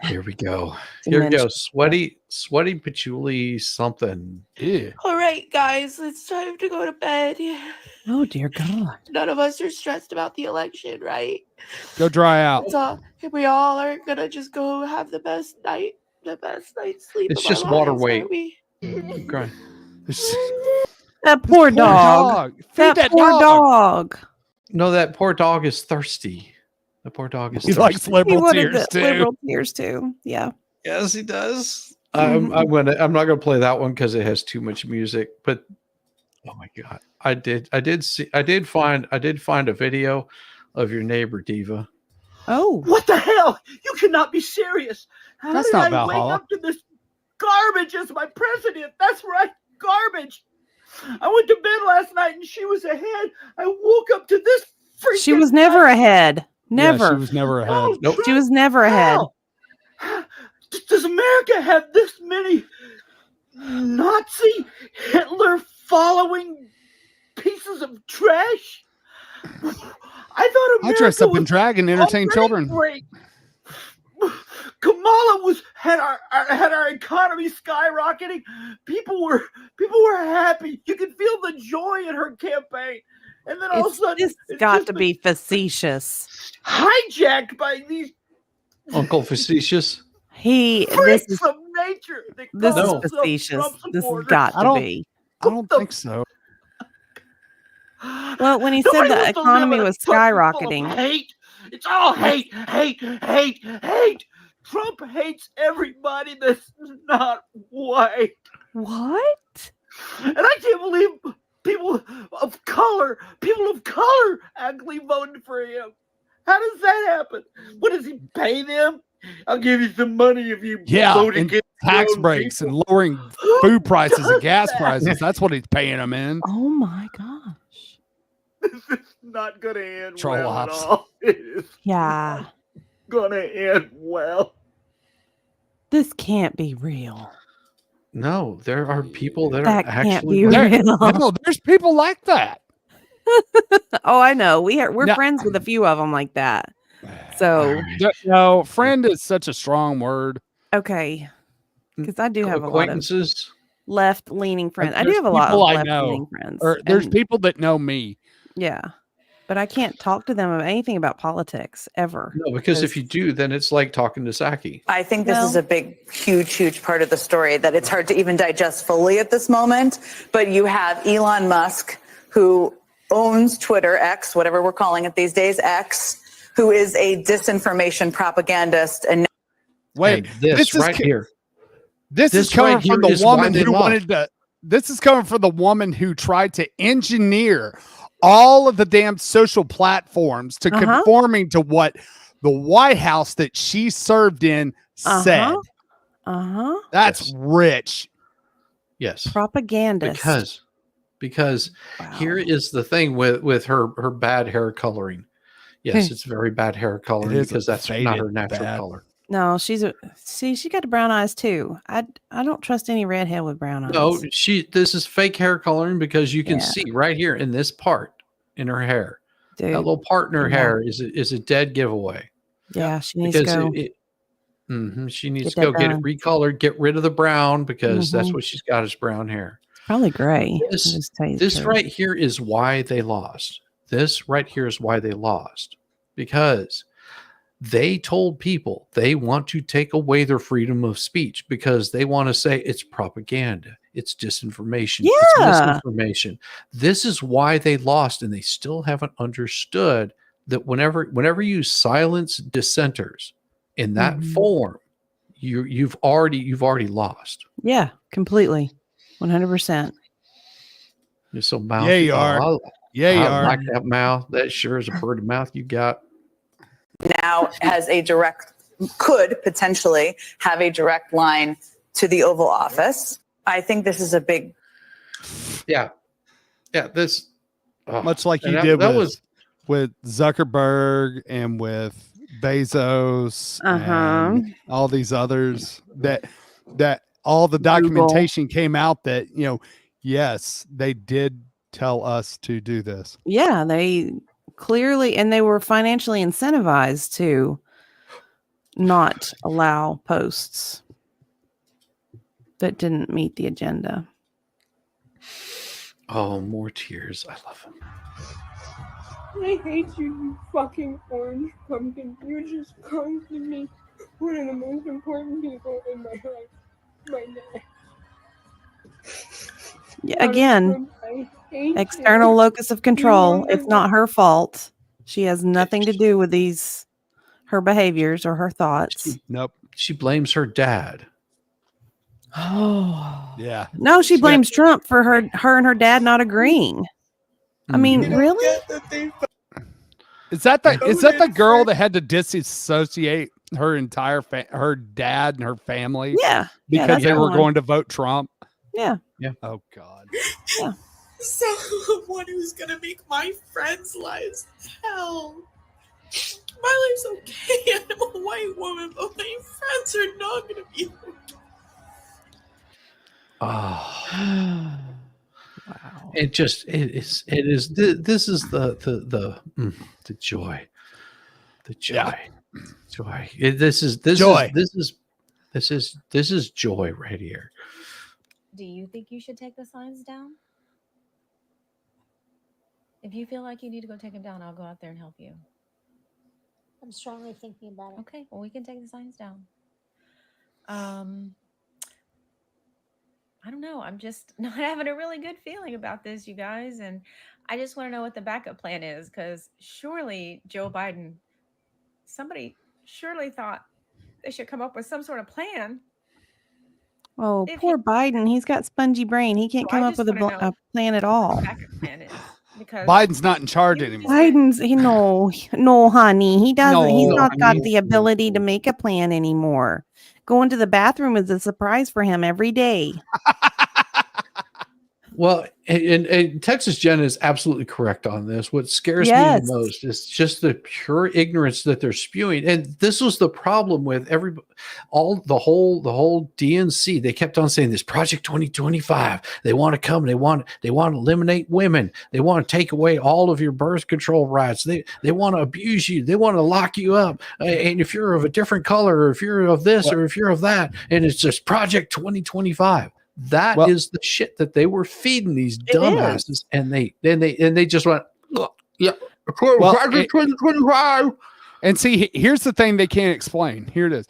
Here we go. Here we go. Sweaty patchouli something. Yeah. All right, guys, it's time to go to bed. Oh dear God. None of us are stressed about the election, right? Go dry out. So we all are gonna just go have the best night's sleep. It's of our just water lives, weight. aren't we? Cry. That poor dog. Feed that poor dog. dog. No, that poor dog is thirsty. The poor dog is He likes thirsty. He liberal wanted tears the too. liberal tears too. Yeah. Yes, he does. Mhm. I'm not gonna play that one because it has too much music. But oh my god, I did find a video of your neighbor Diva. Oh, What the hell? You cannot be serious. How That's did not I wake Valhalla. up to this garbage as my president? That's right, garbage. I went to bed last night and she was ahead. I woke up to this freaking. she was never ahead. Never. Yeah, she was never ahead. Nope. She was never ahead. How? Does America have this many Nazi Hitler following pieces of trash? I thought America I dressed up in was drag and entertained already children. great. Kamala had our economy skyrocketing. People were happy. You could feel the joy in her campaign. And then all of a sudden, It's got to be facetious. hijacked by these Uncle Facetious. This freaks is of nature. that this call is themselves facetious. Trump This has supporters. got I to don't- be. I don't think so. Well, when he said Nobody the wants to live economy in a was country full of skyrocketing, hate. It's all hate, hate, hate, hate. Trump hates everybody that's not white. what? And I can't believe people of color actually voted for him. How does that happen? What does he pay them? I'll give you some money if you Yeah, vote and against tax your own breaks people. and lowering Who food prices and does gas that? prices. That's what he's paying them in. Oh my gosh. This is not gonna end Troll well ops. at all. It is Yeah. gonna end well. This can't be real. No, there are people that That are can't actually be There- real. no, there's people like that. Oh, I know. We're No. friends with a few of them like that. So No, friend is such a strong word. okay, because I do have a lot of acquaintances. left-leaning friends. I do There's have a lot of people I left-leaning know, friends. or there's and- people that know me. Yeah, but I can't talk to them about anything about politics ever. No, because if you do, then it's like talking to Saki. I think this is a big, huge part of the story that it's hard to even digest fully at this moment. But you have Elon Musk, who owns Twitter, X, whatever we're calling it these days, X, who is a disinformation propagandist. And Wait, And this is right ca- here. This is This coming right from here the is why woman they who lost. wanted to. This is coming from the woman who tried to engineer all of the damn social platforms to conforming to what the White House that she served in said. That's rich. Yes. Propagandist. Because here is the thing with her bad hair coloring. Yes, it's very bad hair coloring is because that's not faded her natural bad. color. No, she got brown eyes too. I don't trust any redhead with brown eyes. No, this is fake hair coloring because you can Yeah. see right here in this part in her hair. Dude, that little part in her yeah. hair is a dead giveaway. Yeah, she needs to go. She needs Get to go that get it done. recolored, get rid of the brown because that's Mhm. what she's got is brown hair. Probably gray. This, I'll just tell you the this truth. right here is why they lost. This right here is why they lost because they told people they want to take away their freedom of speech because they want to say it's propaganda, it's disinformation, it's Yeah. misinformation. This is why they lost, and they still haven't understood that whenever you silence dissenters in that Mhm. form, you've already lost. Yeah, completely. 100%. You're so mouth. Yeah, you are. Yeah, you I are. like that mouth. That sure is a pretty mouth you got. now has could potentially have a direct line to the Oval Office. I think this is a big. Yeah. This Much like and you that- did that with Zuckerberg and with Bezos Uh-huh. and all these others that all the documentation came out that, yes, they did tell us to do this. Yeah, they clearly, and they were financially incentivized to not allow posts that didn't meet the agenda. Oh, more tears. I love him. I hate you, you fucking orange pumpkin. You just costed me one of the most important people in my life. My dad. Yeah, Donald again, Trump, I hate external you. locus of control. You It's not her fault. She has nothing to do with these her behaviors or her thoughts. Nope. She blames her dad. Oh. Yeah. No, she blames Trump for her and her dad not agreeing. I mean, really? Is that the girl that had to disassociate her entire her dad and her family? Yeah. Because they were going to vote Trump. Yeah. Yeah. Oh God. Yeah. Someone who's gonna make my friends' lives hell. My life's okay. I'm a white woman, but my friends are not gonna be okay. Oh. Wow. This is the joy. The joy. Joy. This is joy right here. Do you think you should take the signs down? If you feel like you need to go take them down, I'll go out there and help you. I'm strongly thinking about it. Okay, well, we can take the signs down. I don't know. I'm just not having a really good feeling about this, you guys. And I just want to know what the backup plan is, because surely Joe Biden, somebody surely thought they should come up with some sort of plan. Oh, poor Biden. He's got spongy brain. He can't come up with a plan at all. Plan is, because Biden's not in charge anymore. No, honey. He doesn't. No, He's not got honey. the ability to make a plan anymore. Going to the bathroom is a surprise for him every day. Well, and Texas Jen is absolutely correct on this. What scares me the most is just the pure ignorance that they're spewing. And this was the problem with the whole DNC. They kept on saying this Project 2025. They want to come. They want to eliminate women. They want to take away all of your birth control rights. They want to abuse you. They want to lock you up. And if you're of a different color, or if you're of this, or if you're of that, and it's just Project 2025. That is the shit that they were feeding these dumbasses, and they just went, yeah. Project 2025. And see, here's the thing they can't explain. Here it is.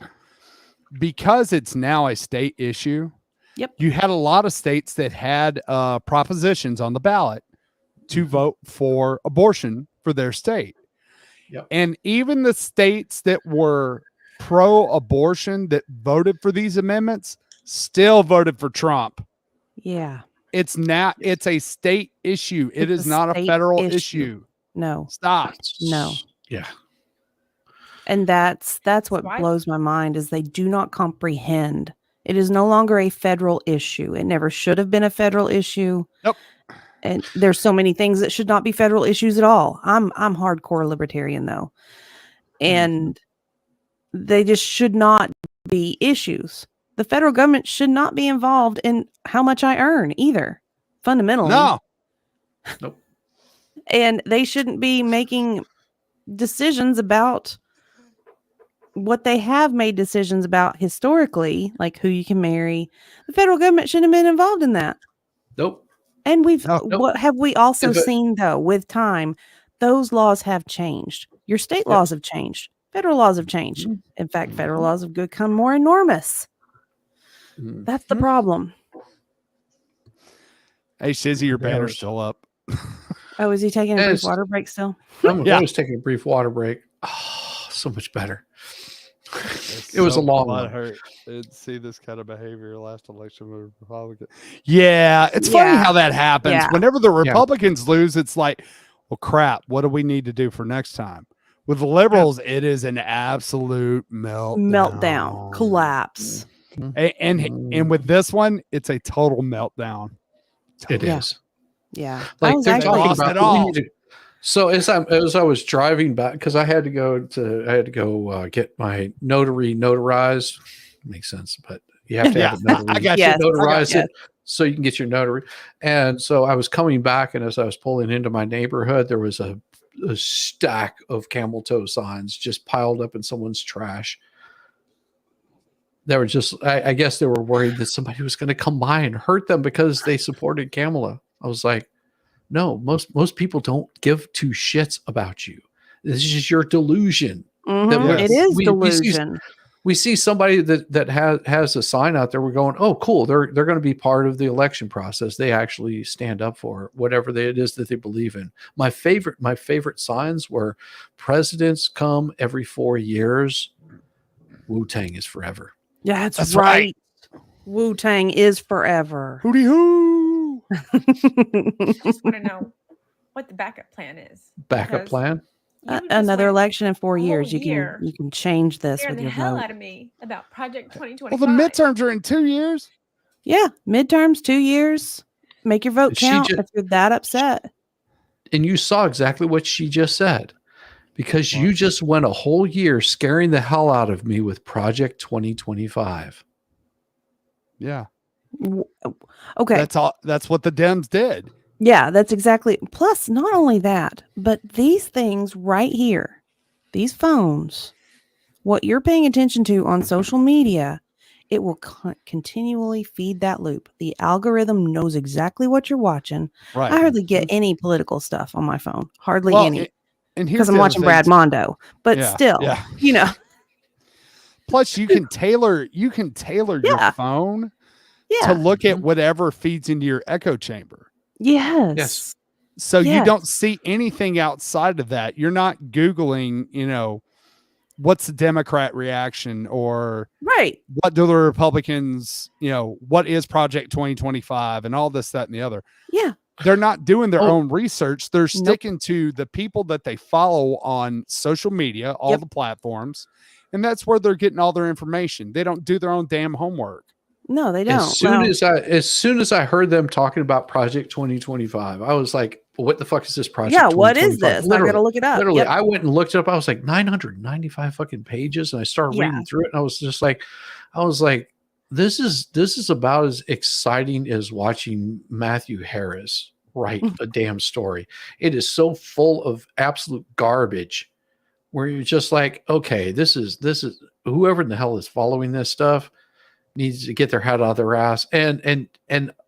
Because it's now a state issue. Yep. You had a lot of states that had propositions on the ballot to vote for abortion for their state. Yep. And even the states that were pro-abortion that voted for these amendments still voted for Trump. Yeah. It's a state issue. It is not a federal issue. No. Stop. No. Yeah. And that's what blows my mind is they do not comprehend. It is no longer a federal issue. It never should have been a federal issue. Nope. And there's so many things that should not be federal issues at all. I'm hardcore libertarian though. And they just should not be issues. The federal government should not be involved in how much I earn either, fundamentally. No. Nope. And they shouldn't be making decisions about what they have made decisions about historically, like who you can marry. The federal government shouldn't have been involved in that. Nope. And what have we also seen though with time? Those laws have changed. Your state laws have changed. Federal laws have changed. In fact, federal laws have become more enormous. That's the problem. Hey, Shizzy, your banner's still up. Oh, is he taking a brief water break still? I was taking a brief water break. Oh, so much better. It was a long one. Hurt. Didn't see this kind of behavior last election with Republicans. Yeah, it's funny how that happens. Yeah. Whenever the Republicans lose, it's like, well, crap. What do we need to do for next time? With the liberals, it is an absolute meltdown, collapse. And with this one, it's a total meltdown. It is. Yeah. Like they're talking about all. So as I was driving back, because I had to go get my notary notarized. Makes sense, but you have to have it notarized. I got notarize it so you can get your notary. And so I was coming back, and as I was pulling into my neighborhood, there was a stack of camel toe signs just piled up in someone's trash. They were just, I guess they were worried that somebody was going to come by and hurt them because they supported Kamala. I was like, no, most people don't give two shits about you. This is your delusion. It is delusion. we see somebody that has a sign out there. We're going, oh, cool. They're going to be part of the election process. They actually stand up for whatever it is that they believe in. My favorite signs were presidents come every 4 years. Wu-Tang is forever. Yeah, that's right. Wu-Tang is forever. Hooty hoo. I just want to know what the backup plan is. Backup plan? Another election in 4 years. year You can change this scaring with the your hell vote. out of me about Project 2025. Well, the midterms are in 2 years. Yeah, midterms, 2 years. Make your vote She count ju- if you're that upset. And you saw exactly what she just said. Because you just went a whole year scaring the hell out of me with Project 2025. Yeah. Okay. That's all. That's what the Dems did. Yeah, that's exactly. Plus, not only that, but these things right here, these phones, what you're paying attention to on social media, it will continually feed that loop. The algorithm knows exactly what you're watching. Right. I hardly get any political stuff on my phone. Hardly Well, any. And Because here's I'm the other watching Brad thing. Mondo. But Yeah, still, yeah. you know. Plus, you can tailor your phone to look at whatever feeds into your echo chamber. Yes. So you Yes. don't see anything outside of that. You're not Googling, what's the Democrat reaction or right. What do the Republicans, what is Project 2025 and all this, that, and the other. Yeah. They're not doing their own research. They're sticking to the people that they follow on social media, all the platforms. And that's where they're getting all their information. They don't do their own damn homework. No, they don't. As soon as I heard them talking about Project 2025, I was like, what the fuck is this project? Yeah, what is 2025? this? I gotta look it up. Literally, Yep. I went and looked it up. I was like 995 fucking pages, and I started Yeah. reading through it, and I was like, this is about as exciting as watching Matthew Harris write a damn story. It is so full of absolute garbage where you're just like, okay, this is whoever in the hell is following this stuff needs to get their head out of their ass. And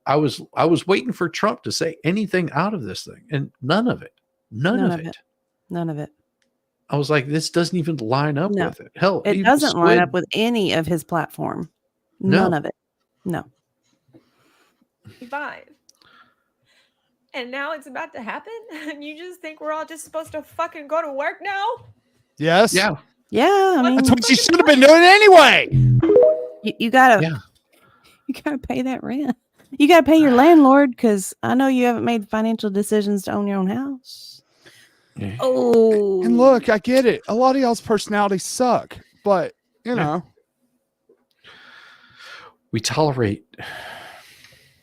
I was waiting for Trump to say anything out of this thing, and none of it. None of it. None of it. I was like, this doesn't even line up No. with it. Hell, It even doesn't line Squid- up with any of his platform. No. None of it. No. 25. And now it's about to happen? And you just think we're all just supposed to fucking go to work now? Yes. Yeah. Yeah. I mean, That's what you should have been doing anyway. you gotta you gotta pay that rent. You gotta pay your landlord because I know you haven't made financial decisions to own your own house. Oh, And look, I get it. A lot of y'all's personalities suck, but we tolerate.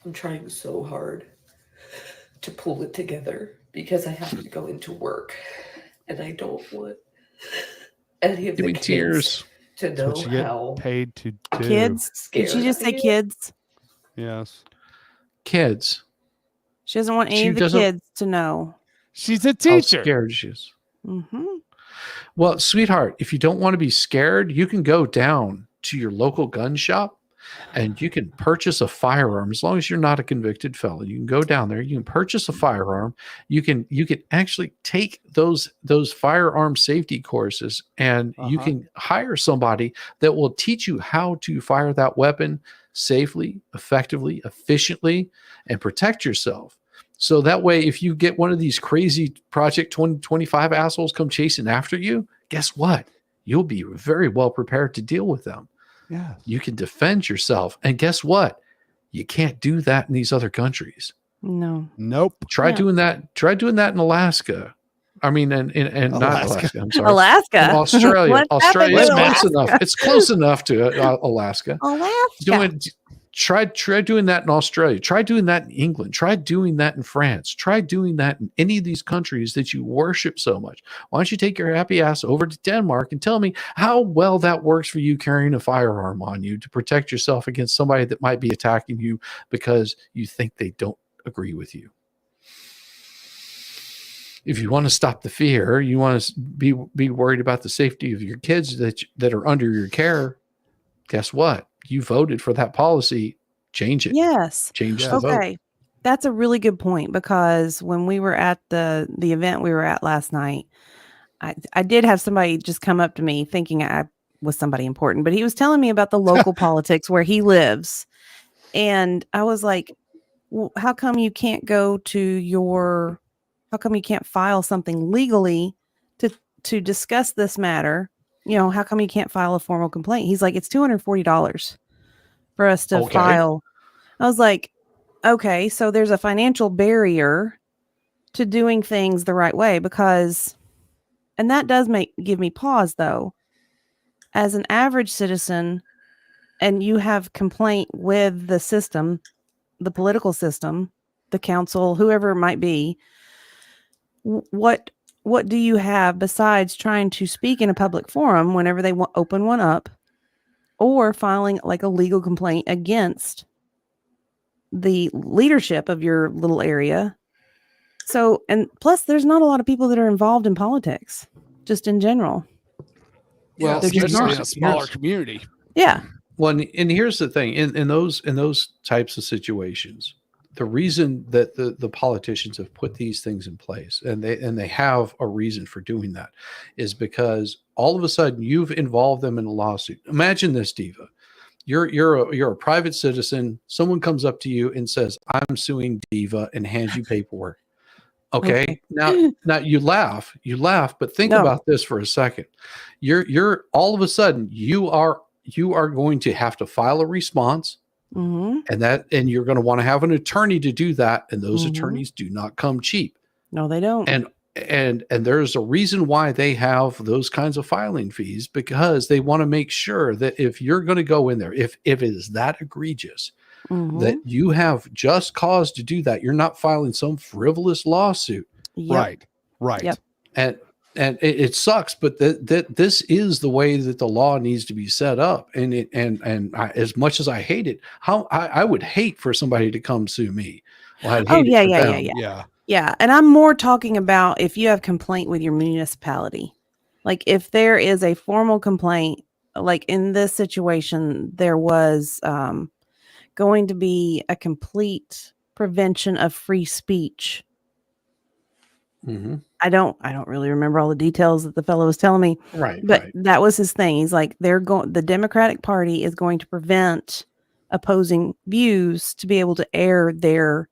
I'm trying so hard to pull it together because I have to go into work and I don't want any of Give the me kids tears. to That's know what you get how paid to do. kids. Did she just say kids? Yes. Kids. She doesn't want any She of the doesn't- kids to know. She's a How teacher. scared she is. Mm-hmm. Well, sweetheart, if you don't want to be scared, you can go down to your local gun shop and you can purchase a firearm as long as you're not a convicted felon. You can go down there, you can purchase a firearm. You can actually take those firearm safety courses, and you can hire somebody that will teach you how to fire that weapon safely, effectively, efficiently, and protect yourself. So that way, if you get one of these crazy Project 2025 assholes come chasing after you, guess what? You'll be very well prepared to deal with them. Yeah. You can defend yourself. And guess what? You can't do that in these other countries. No. Nope. Try Yeah. doing that. Try doing that in Alaska. I mean, and not Alaska. I'm sorry. Alaska? In Australia. What's Australia. It's happening in close enough. Alaska? It's close enough to Alaska. Alaska. Try doing that in Australia. Try doing that in England. Try doing that in France. Try doing that in any of these countries that you worship so much. Why don't you take your happy ass over to Denmark and tell me how well that works for you carrying a firearm on you to protect yourself against somebody that might be attacking you because you think they don't agree with you. If you want to stop the fear, you want to be worried about the safety of your kids that are under your care, guess what? You voted for that policy. Change it. Yes. Change the vote. Okay. That's a really good point because when we were at the event we were at last night, I did have somebody just come up to me thinking I was somebody important, but he was telling me about the local politics where he lives. And I was like, well, how come you can't how come you can't file something legally to discuss this matter? You know, how come you can't file a formal complaint? He's like, it's $240 for us to file. I was like, okay, so there's a financial barrier to doing things the right way and that does give me pause though. As an average citizen, and you have complaint with the system, the political system, the council, whoever it might be, what do you have besides trying to speak in a public forum whenever they open one up, or filing like a legal complaint against the leadership of your little area? So, and plus there's not a lot of people that are involved in politics just in general. Well, they're just especially not. in a smaller community. Yeah. Well, and here's the thing: in those types of situations, the reason that the politicians have put these things in place, and they have a reason for doing that, is because all of a sudden you've involved them in a lawsuit. Imagine this, Diva. You're a private citizen. Someone comes up to you and says, "I'm suing Diva," and hands you paperwork. Okay. Now you laugh, but think about this for a second. You're all of a sudden you are going to have to file a response, and you're going to want to have an attorney to do that. And those attorneys do not come cheap. No, they don't. And there's a reason why they have those kinds of filing fees, because they want to make sure that if you're going to go in there, if it is that egregious, that you have just cause to do that, you're not filing some frivolous lawsuit. Right. Yep. And it sucks, but this is the way that the law needs to be set up. And as much as I hate it, I would hate for somebody to come sue me. Well, Yeah. And I'm more talking about if you have complaint with your municipality, like if there is a formal complaint, like in this situation, there was going to be a complete prevention of free speech. I don't really remember all the details that the fellow was telling me. But that was his thing. He's like, the Democratic Party is going to prevent opposing views to be able to air their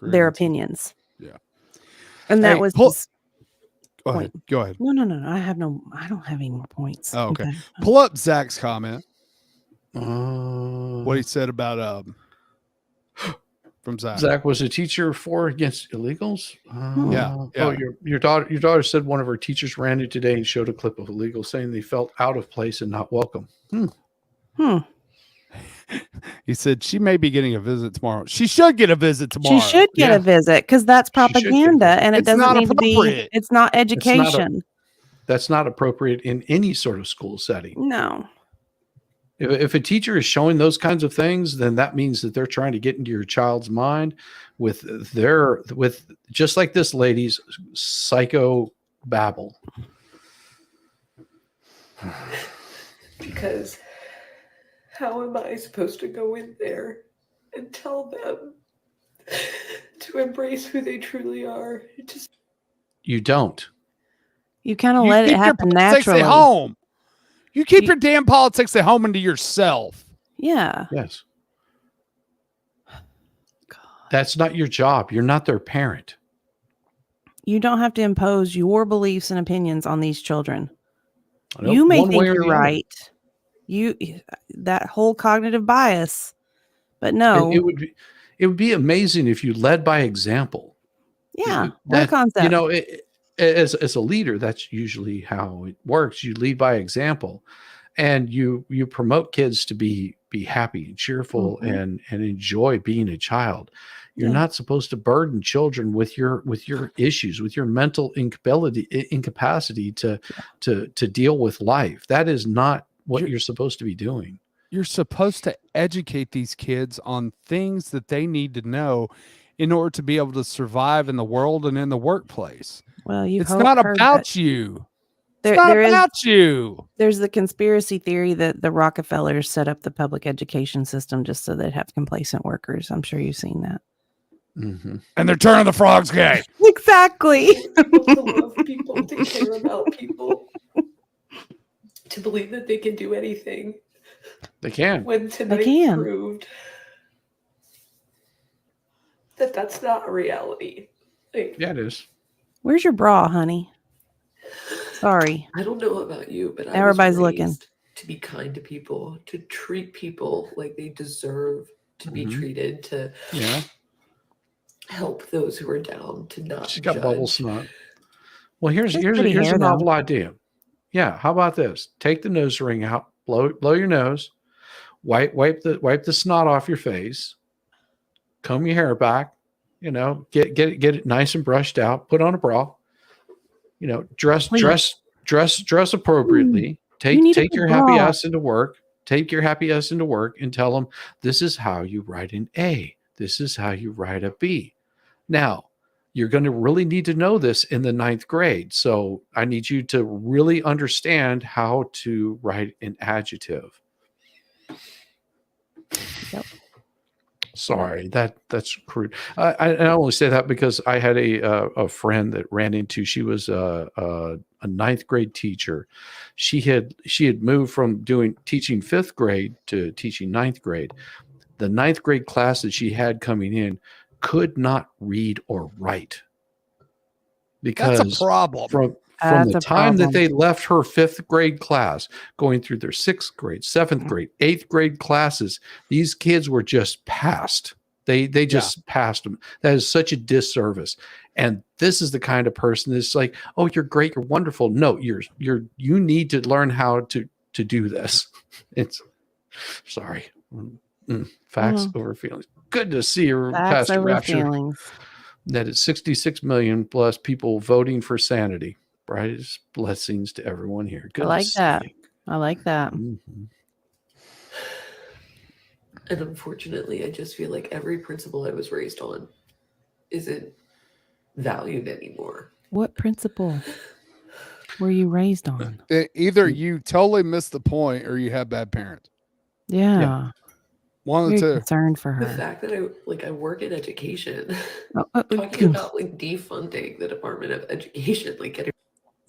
opinions. Yeah. And that was his point. Go ahead. No. I don't have any more points. Oh, okay. Pull up Zach's comment. What he said about from Zach. Zach was a teacher for against illegals. Yeah. Oh, your daughter said one of her teachers ran it today and showed a clip of illegals saying they felt out of place and not welcome. He said she may be getting a visit tomorrow. She should get a visit tomorrow. She should get a visit because that's propaganda, and it doesn't need to be. It's not education. That's not appropriate in any sort of school setting. No. If a teacher is showing those kinds of things, then that means that they're trying to get into your child's mind with just like this lady's psycho babble. Because how am I supposed to go in there and tell them to embrace who they truly are? You don't. You kind of let it happen naturally. At home. You keep your damn politics at home and to yourself. Yeah. Yes. That's not your job. You're not their parent. You don't have to impose your beliefs and opinions on these children. You may think you're right. That whole cognitive bias, but no. It would be amazing if you led by example. Yeah. What concept? You know, as a leader, that's usually how it works. You lead by example, and you promote kids to be happy and cheerful and enjoy being a child. You're not supposed to burden children with your issues, with your mental incapacity to deal with life. That is not what you're supposed to be doing. You're supposed to educate these kids on things that they need to know in order to be able to survive in the world and in the workplace. Well, it's not about you. It's not about you. There's the conspiracy theory that the Rockefellers set up the public education system just so they'd have complacent workers. I'm sure you've seen that. And they're turning the frogs gay. Exactly. People to love people, to care about people. to believe that they can do anything They can. when tonight can. proved that that's not a reality. Like, Yeah, it is. Where's your bra, honey? Sorry. I don't know about you, but I was Everybody's looking. raised to be kind to people, to treat people like they deserve to be treated, to Yeah. help those who are down, to not She's got judge. bubble snot. Well, here's She has pretty hair, a though. novel idea. Yeah, how about this? Take the nose ring out, blow your nose, wipe the snot off your face, comb your hair back, you know, get it nice and brushed out, put on a bra, you know, dress appropriately. Take your happy ass into work. Take your happy ass into work and tell them this is how you write an A. This is how you write a B. Now, you're going to really need to know this in the 9th grade. So I need you to really understand how to write an adjective. Yep. Sorry, that's crude. I only say that because I had a friend that ran into. She was a 9th grade teacher. She had moved from teaching 5th grade to teaching 9th grade. The 9th grade class that she had coming in could not read or write because That's a problem. From That's the a time that problem. they left her 5th grade class, going through their 6th grade, 7th grade, 8th grade classes, these kids were just passed. They just passed them. That is such a disservice. And this is the kind of person that's like, oh, you're great, you're wonderful. No, you need to learn how to do this. It's sorry. Facts over feelings. Good to see you, Facts Pastor over Rapture. feelings. That it's 66 million plus people voting for sanity. Brightest blessings to everyone here. Good I to like see that. you. I like that. Mhm. And unfortunately, I just feel like every principle I was raised on isn't valued anymore. What principle were you raised on? Either you totally missed the point or you have bad parents. Yeah. One of the Very two. concerned for The her. fact that I work in education, Oh, talking about like defunding the Department of Education, like getting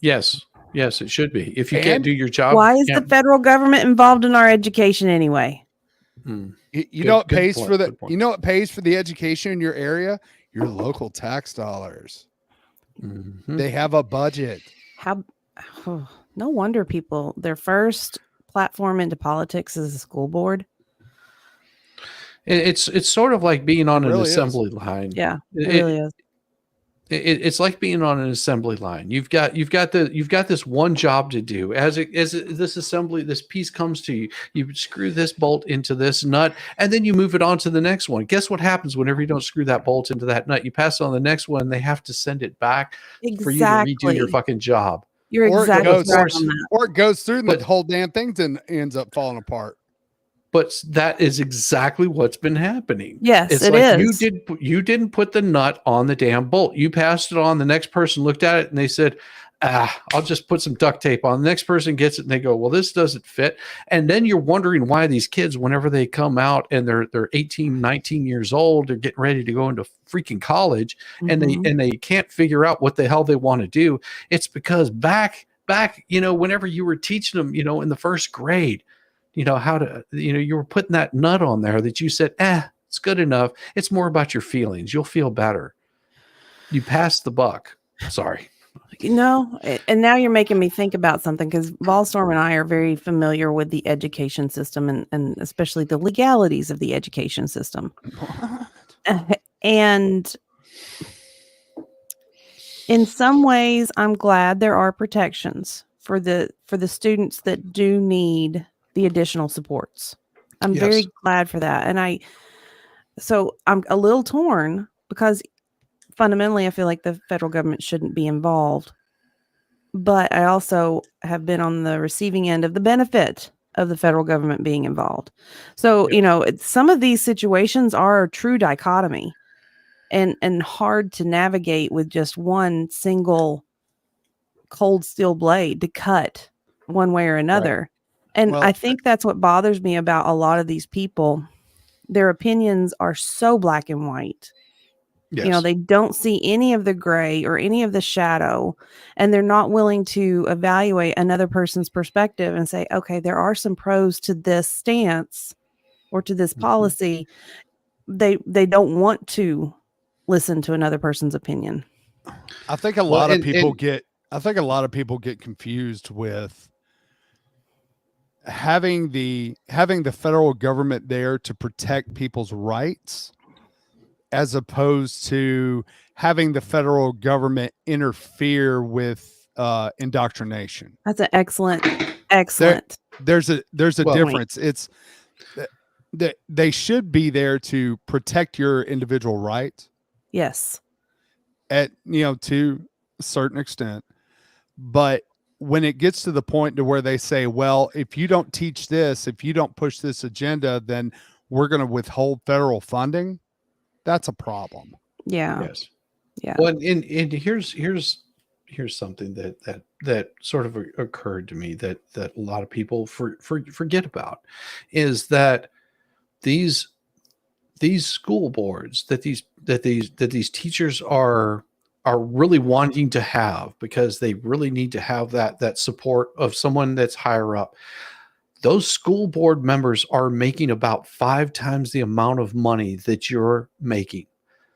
Yes, it should be. If you can't And do your job, Why you is the can't- federal government involved in our education anyway? Hmm. You know what Good pays point, for the good point. you know what pays for the education in your area? Your local tax dollars. Mhm. They have a budget. How? No wonder people their first platform into politics is the school board. It's sort of like being on an really is. assembly line. Yeah, it really is. It's like being on an assembly line. You've got this one job to do. As this piece comes to you, you screw this bolt into this nut, and then you move it on to the next one. Guess what happens whenever you don't screw that bolt into that nut? You pass it on the next one, and they have to send it back for you to redo your fucking job. You're Or exactly it goes, right on that. or it goes through and the whole damn thing and ends up falling apart. But that is exactly what's been happening. Yes, it's it like is. you didn't put the nut on the damn bolt. You passed it on. The next person looked at it and they said, I'll just put some duct tape on. The next person gets it and they go, well, this doesn't fit. And then you're wondering why these kids, whenever they come out and they're 18, 19 years old, they're getting ready to go into freaking college and they can't figure out what the hell they want to do. It's because back, whenever you were teaching them, in the first grade, how to, you were putting that nut on there that you said, it's good enough. It's more about your feelings. You'll feel better. You passed the buck. Sorry. And now you're making me think about something because Volstorm and I are very familiar with the education system and especially the legalities of the education system. And in some ways, I'm glad there are protections for the students that do need the additional supports. I'm very glad for that. And so I'm a little torn because fundamentally I feel like the federal government shouldn't be involved. But I also have been on the receiving end of the benefit of the federal government being involved. So, some of these situations are a true dichotomy and hard to navigate with just one single cold steel blade to cut one way or another. Right. And I think that's what bothers me about a lot of these people. Their opinions are so black and white You know, Yes. they don't see any of the gray or any of the shadow, and they're not willing to evaluate another person's perspective and say, okay, there are some pros to this stance or to this policy. They don't want to listen to another person's opinion. I think a lot of people get confused with having the federal government there to protect people's rights, as opposed to having the federal government interfere with indoctrination. That's an excellent. There's a Well, difference. It's that they should be there to protect your individual rights. Yes. To a certain extent. But when it gets to the point to where they say, well, if you don't teach this, if you don't push this agenda, then we're going to withhold federal funding. That's a problem. Yeah. Yes. Yeah. Well, and here's something that sort of occurred to me that a lot of people forget about, is that these school boards that these teachers are really wanting to have, because they really need to have that support of someone that's higher up. Those school board members are making about 5 times the amount of money that you're making.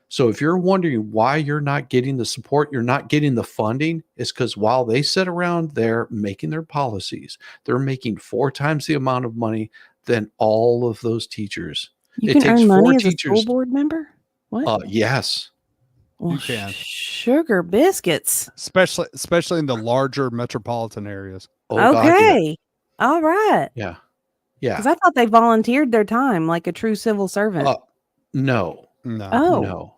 So if you're wondering why you're not getting the support, you're not getting the funding, it's because while they sit around there making their policies, they're making 4 times the amount of money than all of those teachers. You can earn money as a school board member? What? Yes. Well, You can. Sugar biscuits. Especially in the larger metropolitan areas. Oh, God, yeah. Okay. All right. Yeah. Yeah. Because I thought they volunteered their time like a true civil servant. No. Oh. No.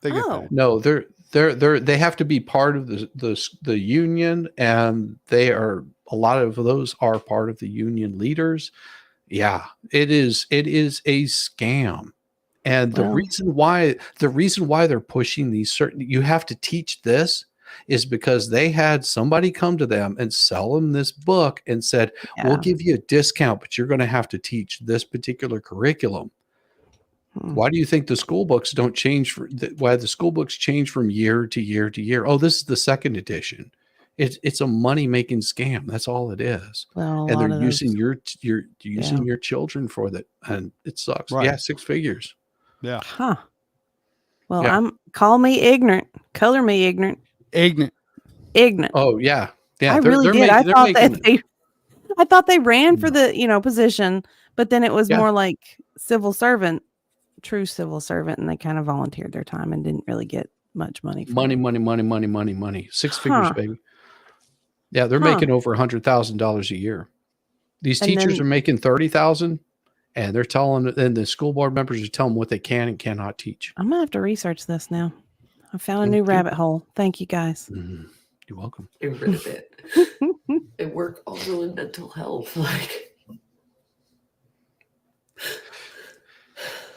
They get paid. No, they have to be part of the union, and a lot of those are part of the union leaders. Yeah, it is a scam. And the reason why they're pushing these you have to teach this, is because they had somebody come to them and sell them this book and said, we'll give you a discount, but you're going to have to teach this particular curriculum. Why do you think the school books don't change? Why the school books change from year to year to year? Oh, this is the second edition. It's a money making scam. That's all it is. Well, and they're using your children for that, and it sucks. Right. Yeah, 6 figures. Yeah. Huh. Well, Yeah. call me ignorant. Color me ignorant. Ignorant. Oh yeah. Yeah. I really did. I thought they ran for the position, but then it was more like civil servant, true civil servant, and they kind of volunteered their time and didn't really get much money. Money. 6 figures, baby. Yeah, they're making over $100,000 a year. These teachers are making $30,000, and they're telling, and the school board members are telling them what they can and cannot teach. I'm gonna have to research this now. I found a new rabbit hole. Thank you, guys. You're welcome. Get rid of it. I work also in mental health. Like,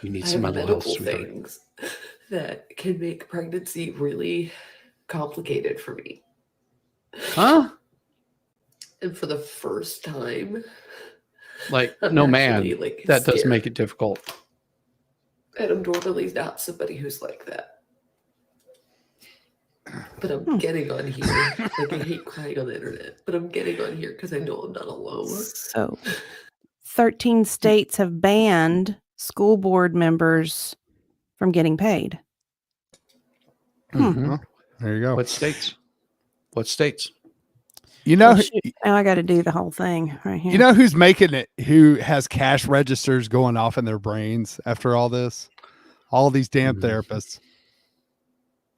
you need I some have mental health, medical sweetheart. things that can make pregnancy really complicated for me. Huh? And for the first time, Like, I'm no, man, actually, like, that does scared. make it difficult. and I'm normally not somebody who's like that. But I'm getting on here. Like, I hate crying on the internet, but I'm getting on here because I know I'm not alone. So 13 states have banned school board members from getting paid. Mhm. There you go. What states? What states? You know, Oh, shoot. Now I got to do the whole thing right here. you know who's making it? Who has cash registers going off in their brains after all this? All these damn therapists.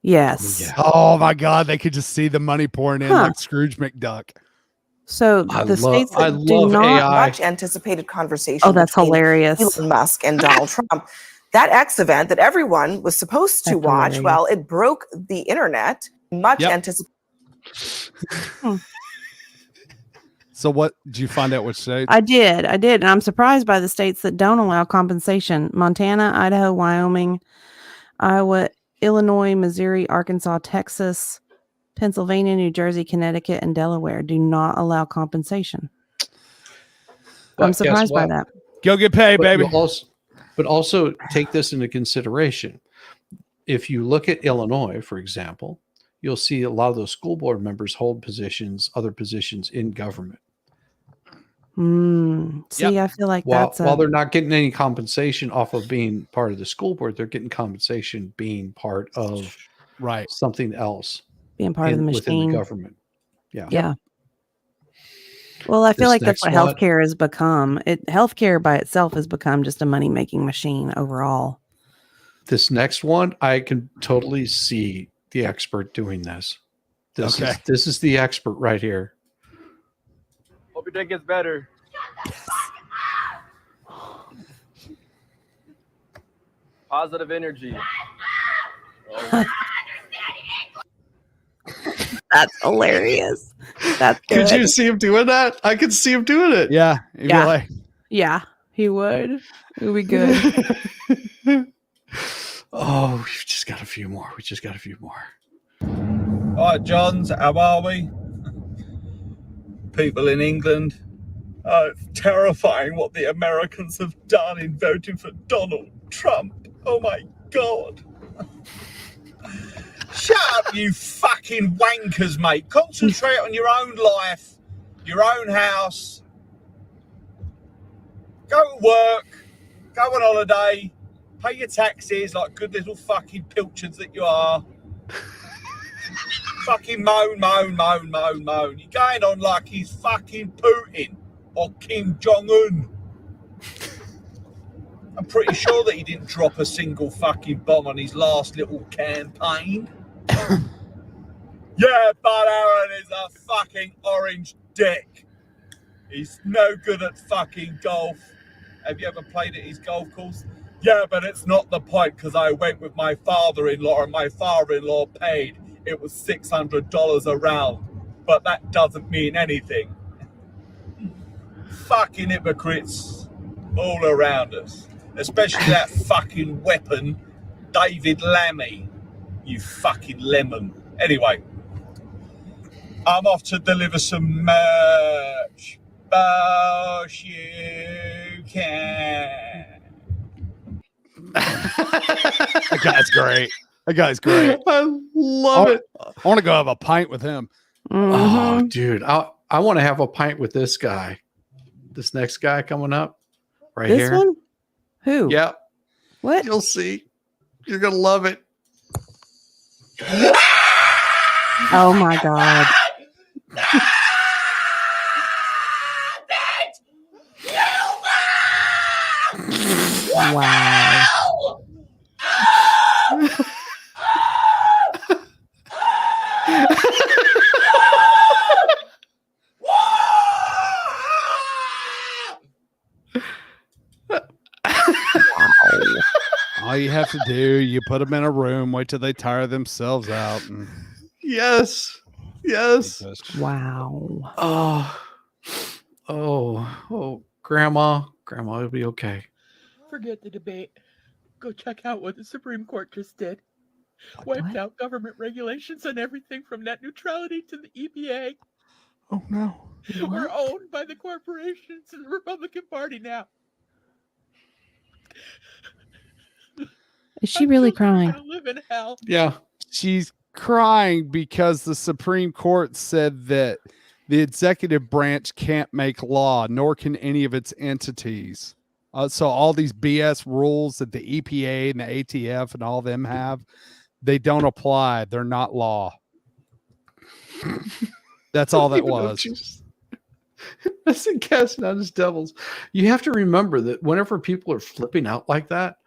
Yes. Oh my God, they could just see the money pouring in Huh. like Scrooge McDuck. So the states that do not much anticipated conversation. Oh, that's between hilarious. Elon Musk and Donald Trump. That X event that everyone was supposed to That's watch, hilarious. well, it broke the internet. Much anticipated. So what did you find out which states? I did. And I'm surprised by the states that don't allow compensation. Montana, Idaho, Wyoming, Iowa, Illinois, Missouri, Arkansas, Texas, Pennsylvania, New Jersey, Connecticut, and Delaware do not allow compensation. I'm But guess surprised by what? that. Go get paid, But baby. you but also take this into consideration. if you look at Illinois, for example, you'll see a lot of those school board members hold positions, other positions in government. See, I feel like While that's while they're not getting any compensation off of being part of the school board, they're getting compensation being part of something else, being part of the within the machine. government. Yeah. Yeah. Well, I feel This like that's what next one- healthcare has become. Healthcare by itself has become just a money-making machine overall. This next one, I can totally see the expert doing this. This is the expert right here. Hope your day gets better. Positive energy. That's hilarious. That's Could good. you see him doing that? I could see him doing it. Yeah. Yeah, he would. It would be good. Oh, we've just got a few more. All right, Johns, how are we? People in England, it's terrifying what the Americans have done in voting for Donald Trump. Oh my God. Shut up, you fucking wankers, mate. Concentrate on your own life, your own house. Go to work, go on holiday, pay your taxes like good little fucking pilchards that you are. Fucking moan. You're going on like he's fucking Putin or Kim Jong-un. I'm pretty sure that he didn't drop a single fucking bomb on his last little campaign. Yeah, Bud Aaron is a fucking orange dick. He's no good at fucking golf. Have you ever played at his golf course? Yeah, but it's not the point because I went with my father-in-law and my father-in-law paid. It was $600 a round, but that doesn't mean anything. Fucking hypocrites all around us, especially that fucking weapon, David Lammy. You fucking lemon. Anyway, I'm off to deliver some merch. Bosh you can. That guy's great. I love it. I want to go have a pint with him. Oh, dude. I want to have a pint with this guy. This next guy coming up right This here. one? Who? Yep. What? You'll see. You're going to love it. Oh my God. Wow. All you have to do, you put them in a room, wait till they tire themselves out. And Yes. Wow. Oh, Grandma, it'll be okay. Forget the debate. Go check out what the Supreme Court just did. Wiped out government regulations and everything from net neutrality to the EPA. Oh no. We're owned by the corporations and the Republican Party now. Is she really crying? I live in hell. Yeah. She's crying because the Supreme Court said that the executive branch can't make law, nor can any of its entities. So all these BS rules that the EPA and the ATF and all them have, they don't apply. They're not law. That's all that was. That's in casting out as devils. You have to remember that whenever people are flipping out like that,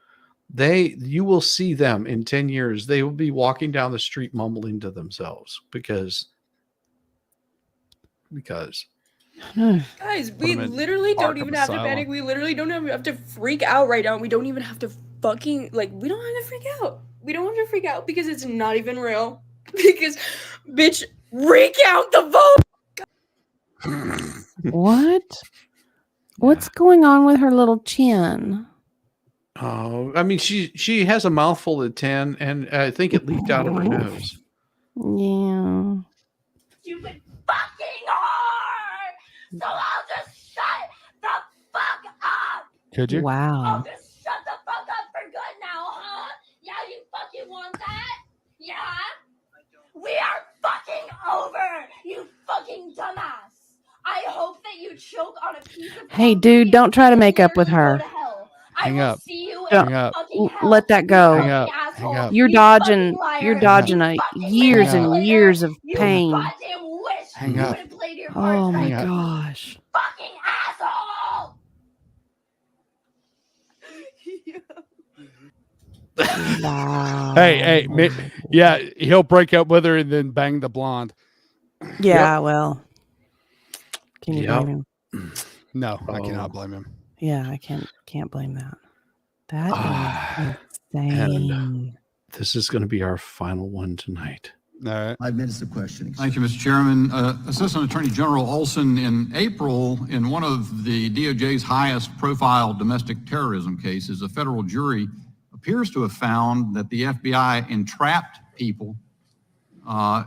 you will see them in 10 years. They will be walking down the street mumbling to themselves because Guys, we literally don't even have to panic. We literally don't have to freak out right now. We don't even have to fucking, we don't have to freak out. We don't have to freak out because it's not even real. Because, bitch, recount the vote. What? What's going on with her little chin? Oh, I mean, she has a mouthful of 10, and I think it leaked out of her nose. Yeah. Stupid fucking whore! So I'll just shut the fuck up! Could you? Wow. I'll just shut the fuck up for good now, huh? Yeah, you fucking want I hope that you choke on a piece of Hey, dude, don't try to make up with her. Hang up. see you in Hang up. fucking hell. Let that go. Hang up. Hang up. You're You dodging. fucking You're liar. dodging You a fucking years and manipulator. years of You pain. goddamn wish Hang you up. would have played your Oh cards my right. up. gosh. Fucking asshole. Wow. Hey, yeah, he'll break up with her and then bang the blonde. Yeah, well, can you Yep. blame him? No, I cannot blame him. Yeah, I can't blame that. That is And insane. this is going to be our final one tonight. All right. 5 minutes of questioning. Thank you, Mr. Chairman. Assistant Attorney General Olson, in April, in one of the DOJ's highest profile domestic terrorism cases, a federal jury appears to have found that the FBI entrapped people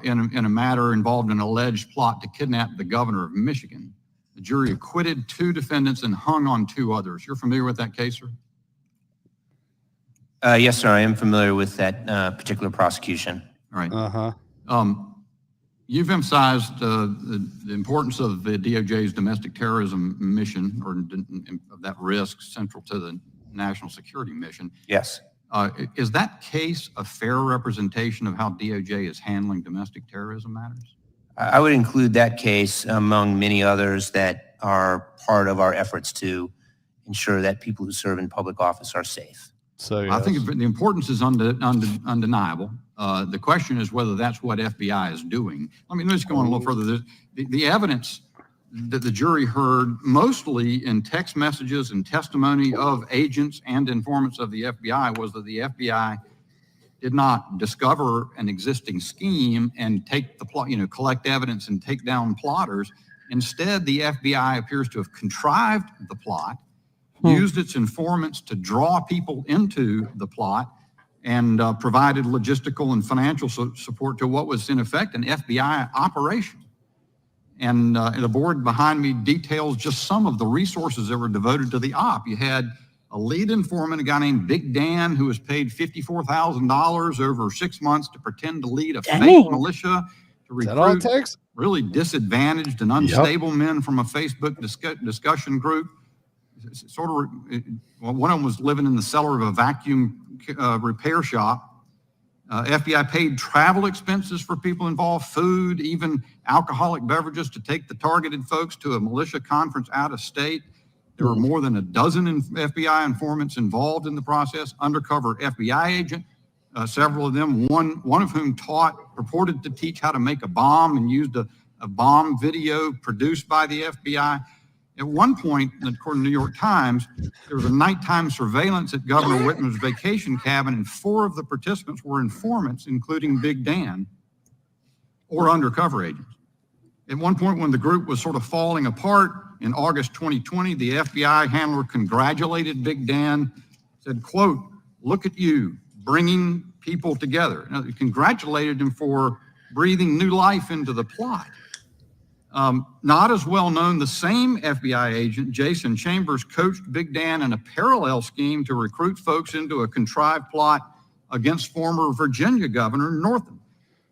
in a matter involved in an alleged plot to kidnap the governor of Michigan. The jury acquitted 2 defendants and hung on 2 others. You're familiar with that case, sir? Yes, sir. I am familiar with that particular prosecution. All right. Uh-huh. You've emphasized the importance of the DOJ's domestic terrorism mission, or of that risk central to the national security mission. Yes. Is that case a fair representation of how DOJ is handling domestic terrorism matters? I would include that case among many others that are part of our efforts to ensure that people who serve in public office are safe. So I think the importance is undeniable. The question is whether that's what FBI is doing. Let's go on a little further. The evidence that the jury heard, mostly in text messages and testimony of agents and informants of the FBI, was that the FBI did not discover an existing scheme and take the plot, collect evidence and take down plotters. Instead, the FBI appears to have contrived the plot, used its informants to draw people into the plot, and provided logistical and financial support to what was in effect an FBI operation. And the board behind me details just some of the resources that were devoted to the op. You had a lead informant, a guy named Big Dan, who was paid $54,000 over 6 months to pretend to lead a fake militia to Is that all it recruit takes? really disadvantaged and unstable men from a Facebook discussion group. One of them was living in the cellar of a vacuum repair shop. FBI paid travel expenses for people involved, food, even alcoholic beverages to take the targeted folks to a militia conference out of state. There were more than a dozen FBI informants involved in the process, undercover FBI agent, several of them, one of whom purported to teach how to make a bomb and used a bomb video produced by the FBI. At one point, according to the New York Times, there was a nighttime surveillance at Governor Whitman's vacation cabin, and 4 of the participants were informants, including Big Dan, or undercover agents. At one point, when the group was sort of falling apart in August 2020, the FBI handler congratulated Big Dan, said, quote, "Look at you, bringing people together." Now, he congratulated him for breathing new life into the plot. Not as well known, the same FBI agent, Jason Chambers, coached Big Dan in a parallel scheme to recruit folks into a contrived plot against former Virginia Governor Northam.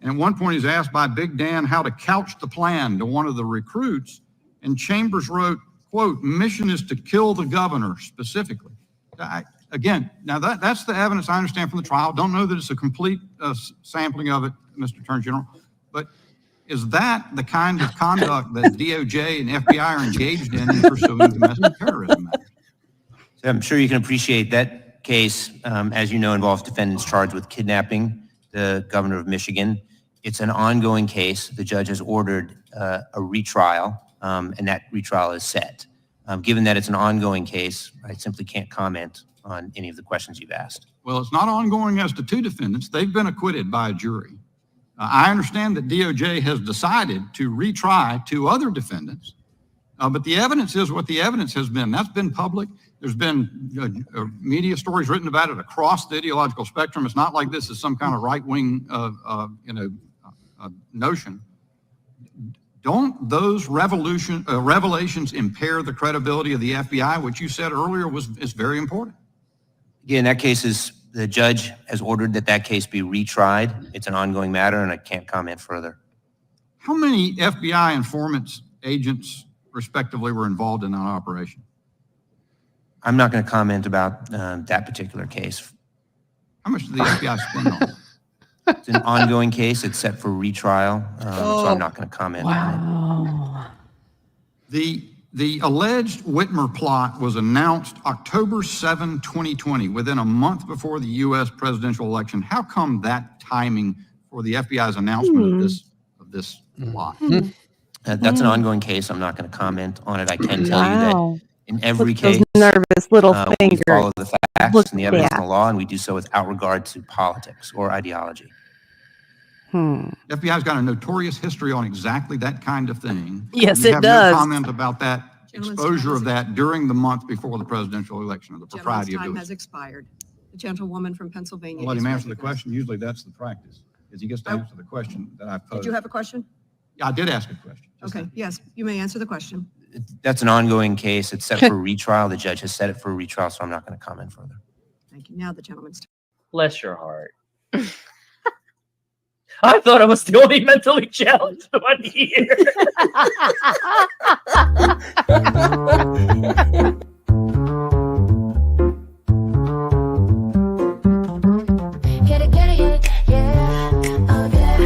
And at one point, he's asked by Big Dan how to couch the plan to one of the recruits. And Chambers wrote, quote, "Mission is to kill the governor specifically." Again, now that's the evidence I understand from the trial. Don't know that it's a complete sampling of it, Mr. Attorney General, but is that the kind of conduct that DOJ and FBI are engaged in pursuing domestic terrorism matters? So I'm sure you can appreciate that case, as you know, involves defendants charged with kidnapping the governor of Michigan. It's an ongoing case. The judge has ordered a retrial, and that retrial is set. Given that it's an ongoing case, I simply can't comment on any of the questions you've asked. Well, it's not ongoing as to 2 defendants. They've been acquitted by a jury. I understand that DOJ has decided to retry 2 other defendants, but the evidence is what the evidence has been. That's been public. There's been media stories written about it across the ideological spectrum. It's not like this is some kind of right-wing, notion. Don't those revelations impair the credibility of the FBI, which you said earlier is very important? Again, that case the judge has ordered that case be retried. It's an ongoing matter, and I can't comment further. How many FBI informants, agents, respectively were involved in that operation? I'm not going to comment about that particular case. How much did the FBI spend on it? It's an ongoing case. It's set for retrial, so I'm not going to comment on it. The alleged Whitmer plot was announced October 7, 2020, within a month before the U.S. presidential election. How come that timing for the FBI's announcement of this plot? That's an ongoing case. I'm not going to comment on it. I can tell you that in every case, nervous little we fingers. follow the facts Look and the evidence at and the law, and we do so without regard to politics or ideology. FBI's got a notorious history on exactly that kind of thing. Yes, You it have does. No comment about that exposure of that during the month before the presidential election, or the propriety of time doing has it. expired. The gentlewoman from Pennsylvania. I'll let is him answer the recognized. question. Usually that's the practice, is he gets to answer the question that I posed. Did you have a question? Yeah, I did ask a question. Okay, yes, you may answer the question. That's an ongoing case. It's set for retrial. The judge has set it for retrial, so I'm not going to comment further. Thank you. Now the gentleman's turn. Bless your heart. I thought I was the only mentally challenged one here. Get it, yeah, oh yeah.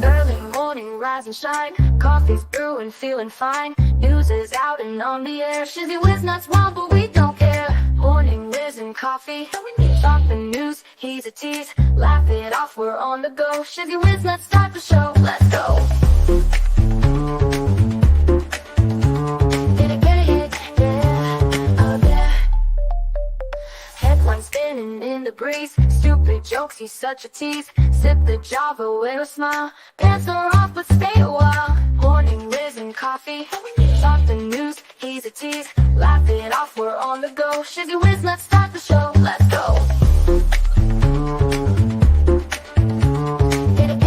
Early morning, rise and shine. Coffee's brewing, feeling fine. News is out and on the air. Shizzy whiz nuts wild, but we don't care. Morning whiz and coffee. Talk the news, he's a tease. Laugh it off, we're on the go. Shizzy whiz nuts, start the show. Let's go. Get it, yeah, oh yeah. Headlines spinning in the breeze. Stupid jokes, he's such a tease. Sip the Java with a smile. Pants are off, but stay a while. Morning whiz and coffee. Talk the news, he's a tease. Laugh it off, we're on the go. Shizzy whiz, let's start the show. Let's go. Get it,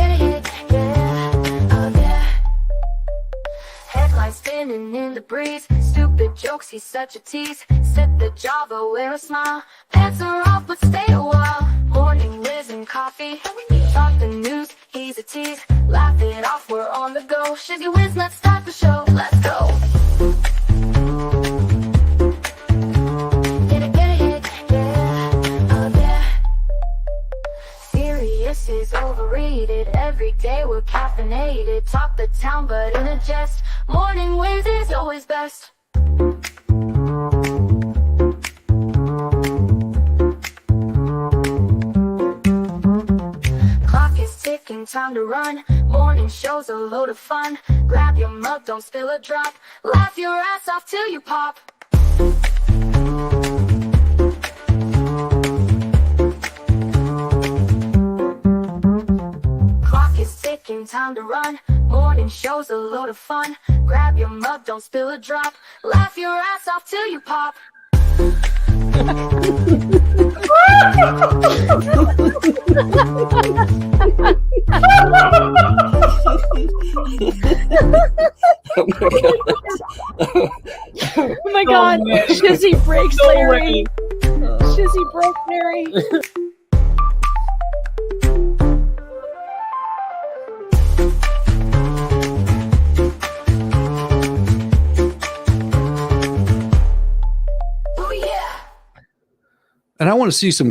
yeah, oh yeah. Headlines spinning in the breeze. Stupid jokes, he's such a tease. Sip the Java, wear a smile. Pants are off, but stay a while. Morning whiz and coffee. Talk the news, he's a tease. Laugh it off, we're on the go. Shizzy whiz, let's start the show. Let's go. Get it, yeah, oh yeah. Serious is overrated. Every day we're caffeinated. Talk the town, but in a jest. Morning whiz is always best. Clock is ticking, time to run. Morning show's a load of fun. Grab your mug, don't spill a drop. Laugh your ass off till you pop. Clock is ticking, time to run. Morning show's a load of fun. Grab your mug, don't spill a drop. Laugh your ass off till you pop. Oh my god, Shizzy breaks Larry. Shizzy broke Larry. And I want to see some